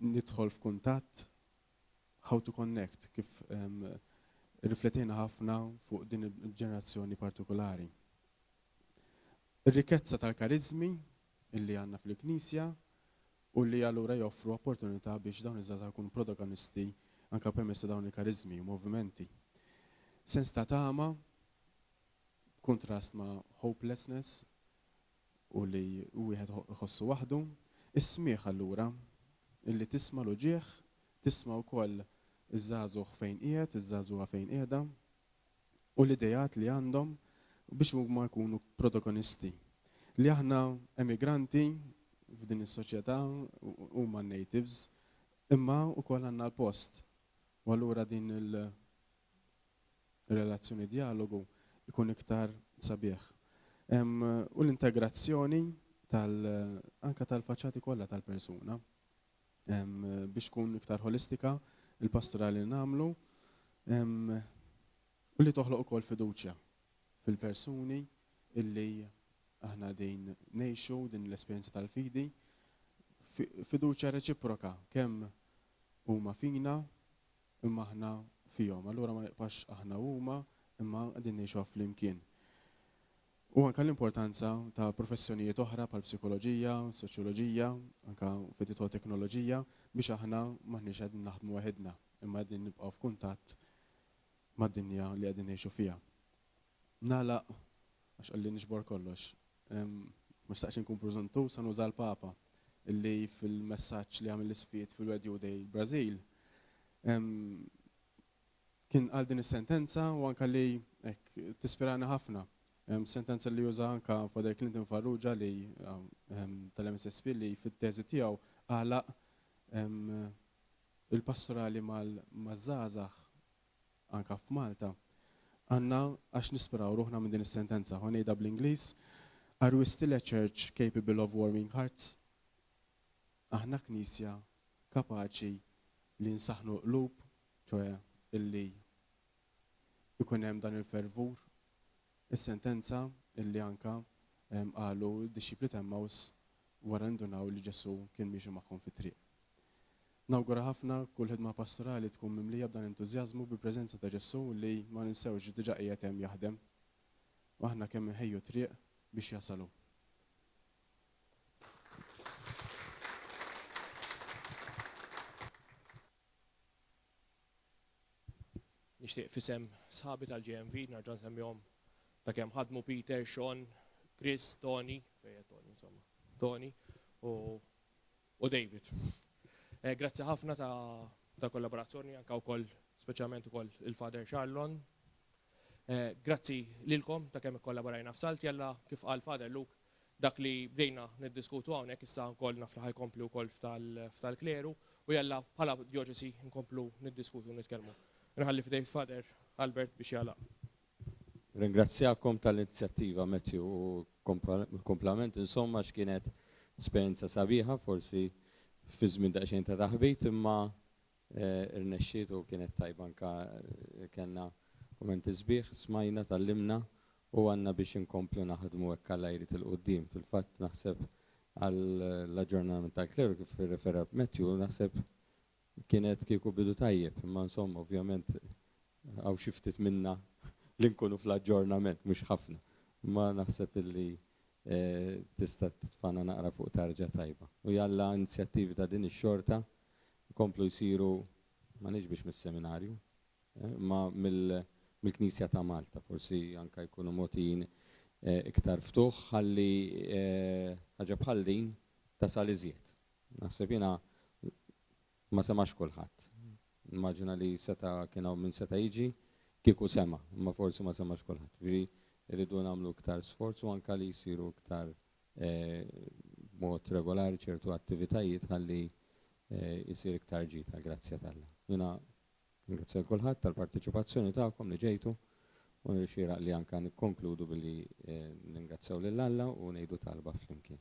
S11: nidħol f'kuntatt, how to connect, kif riflettejna ħafna fuq din il-ġenerazzjoni partikolari. Ir-rikezza tal-karizmi illi għandna fil-Knisja u li allura joffru opportunità biex dawn iż-żgħażagħ jkunu protagonisti anke permezz ta' dawn il-karizmi u movimenti. Sens ta' tama, kontrast ma' hopelessness u li wieħed iħossu waħdu, is-smieħ allura illi tisma' l-uġieħ, tisma' wkoll iż-żgħażugħ fejn qiegħed, iż-żgħażugħa fejn qiegħda u l-idejat li għandhom biex huma jkunu protagonisti. Li aħna emigranti f'din is-soċjetà huma natives, imma wkoll għandna l-post. U allura din il-relazzjoni dialogu ikun iktar sabiħ. U l-integrazzjoni anke tal-faċċati kollha tal-persuna biex tkun iktar holistika, il-pastorali li nagħmlu u li toħloq ukoll fiduċja fil-persuni illi aħna din ngħixu din l-esperjenza tal-fidi, fiduċja reċiproka kemm huma fina imma aħna fihom. Allura ma nibqax aħna huma imma qegħdin ngħixu flimkien. U anke l-importanza ta' professjonijiet oħra bħal psikoloġija, soċjoloġija, anke fid-ditol teknoloġija biex aħna maħniex qegħdin naħdmu waħedna, imma qegħdin nibqgħu f'kuntatt mad-dinja li qegħdin ngħixu fiha. Nagħlaq għax qalli nixbor kollox. Ma xtaqx inkun preżuntus sa nuża l-Papa illi fil-messaġġ li għamel l-isfiet fil-Wedding Day Brażil kien qal din is-sentenza u anke li tispirana ħafna. Sentenza li juża anka Father Clinton Farrugia li tal-MSSP li fit-teżi tiegħu għalaq il-pastorali maż-żgħażagħ anka f'Malta. Għandna għax nisperaw ruħna minn din is-sentenza ħonejda bl-Ingliż, are we still a church capable of warming hearts? Aħna knisja kapaċi li nsaħnu qlub, ċoe illi ikun hemm dan il-fervur. Is-sentenza illi anka qalu d-disċipli ta' Emmaus wara ndunaw li Ġesu kien miexi magħhom fit-triq. Nawgura ħafna kull ħidma pastorali tkun mimlija b'dan entużjażmu bil-preżenza ta' Ġesu li ma ninsewx diġà qiegħed hemm jaħdem. U aħna kemm inħejju triq biex jasalu.
S3: Nixtieq fisem sħabi tal-GMV narġa' nsemmihom ta' kemm ħadmu Peter, Sean, Chris, Tony u David. Grazzi ħafna ta' kollaborazzjoni anke wkoll speċjalment ukoll il-Father Charlon. Grazzi lilkom ta' kemm ikkollaborajna f'Salti alla kif qal Father Luke dak li bdejna niddiskutu hawnhekk issa wkoll naf li ħajkomplu wkoll f'tal-kleru u jalla bħala diocesi nkomplu niddiskutu nitkellmu. Nħalli f'dej Father Albert biex jalaq.
S12: Ringrazzjakom tal-inizjattiva Matthew u komplament insomma x'kienet esperjenza sabiħa forsi fi żmien daqsxejn ta' taħbit imma irnexxiet u kienet tajba anke kellna kumenti sbieħ smajna tallimna u għandna biex inkomplu naħdmu hekk alla jrid il-qudiem. Fil-fatt naħseb għall-aġġornament tal-kleru kif irrefera Matthew naħseb kienet kieku bidu tajjeb, imma insomma ovvjament għaw xi ftit minna li nkunu fl-aġġornament mhux ħafna. Ma naħseb illi tista' tfana naqra fuq tarġa tajba. U jalla inizjattivi ta' din ix-xorta jkomplu jsiru ma nix biex mis-seminarju, ma mill-Knisja ta' Malta, forsi anke jkunu mogħtijin iktar ftuħ ħalli ħaġa bħal din tasal iżjed. Naħseb jiena ma semax kulħadd. Immaġina li kien hawn min seta' jiġi kieku sema, imma forsi ma semax kulħadd. Ġifieri rridu nagħmlu iktar sforz u anke li jsiru iktar mod regolari ċertu attivitajiet ħalli jsir iktar ġita grazzja tal-Alla. Jiena ringrazzja kulħadd tal-parteċipazzjoni tagħkom li ġejtu u xieraq li anke nikkonkludu billi ningrazzjaw lill-Alla u ngħidu talba flimkien.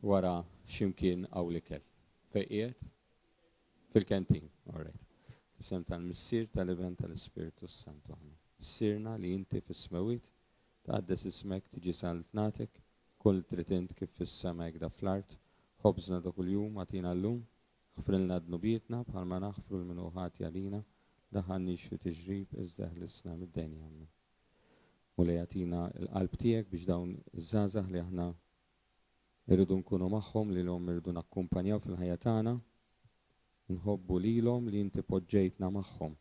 S12: Wara x'imkien hawn l-ikel. Fejn qiegħed? Fil-kantin, all right. Isem tal-Missier tal-Event tal-Ispiritu Santu. Sirna li inti fis-smewit taqaddes ismek tiġi saltnatek kull trid int kif fis-sema jekk fl-art ħobżna da kuljum għatina llum ħfrilna dnubietna bħalma naħfru l-minuħati għalina daħannix fi tiġrib iżda ħlisna mid-dejn għandna. U li jagħtina l-qalb tiegħek biex dawn iż-żgħażagħ li aħna irridu nkunu magħhom li l-hom irridu nakkumpanjaw fil-ħajja tagħna nħobbu lilhom li inti poġġejtna magħhom.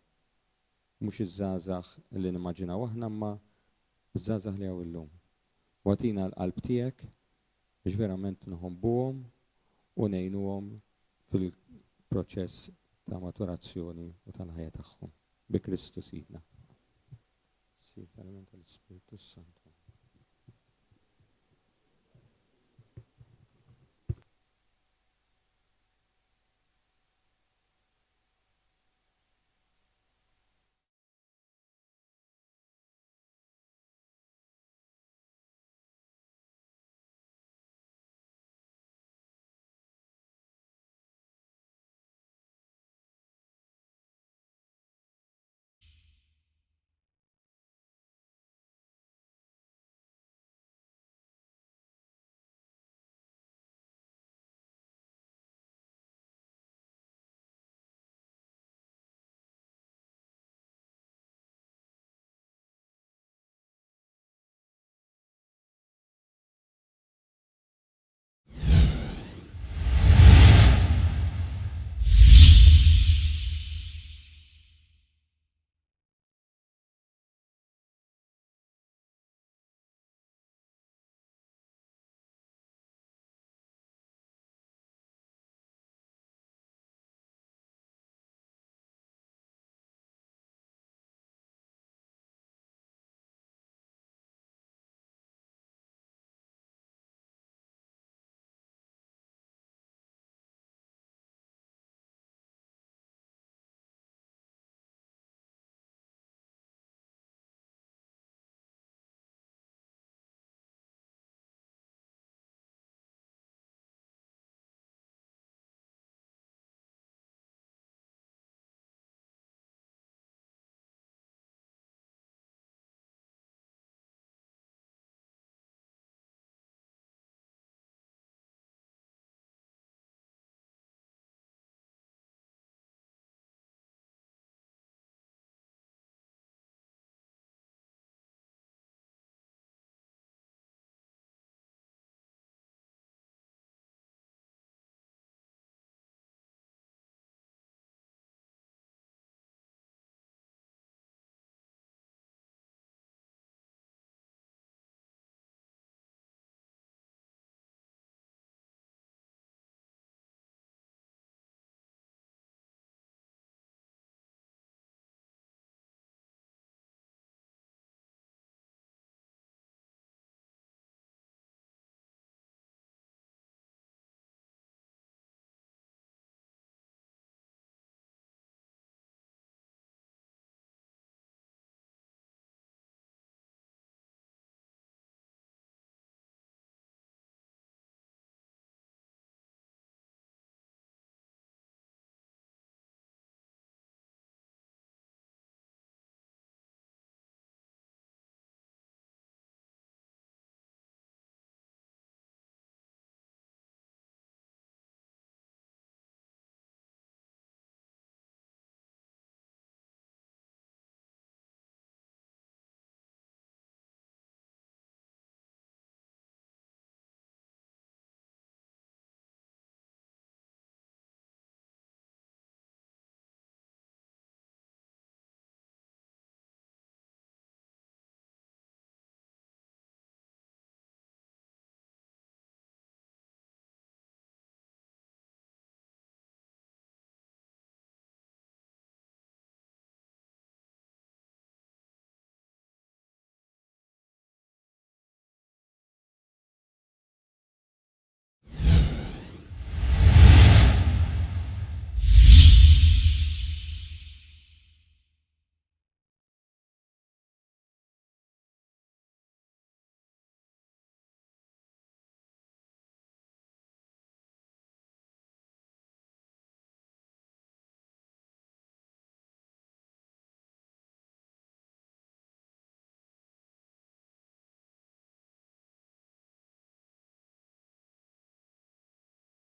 S12: Mhux iż-żgħażagħ li nimmaġinaw aħna imma iż-żgħażagħ li hawn illum. Watina l-qalb tiegħek biex verament nħobbuhom u ngħinuhom fil-proċess ta' maturazzjoni u tal-ħajja tagħhom. Bi Kristu Sidna. Sir tal-Event tal-Ispiritu Santu.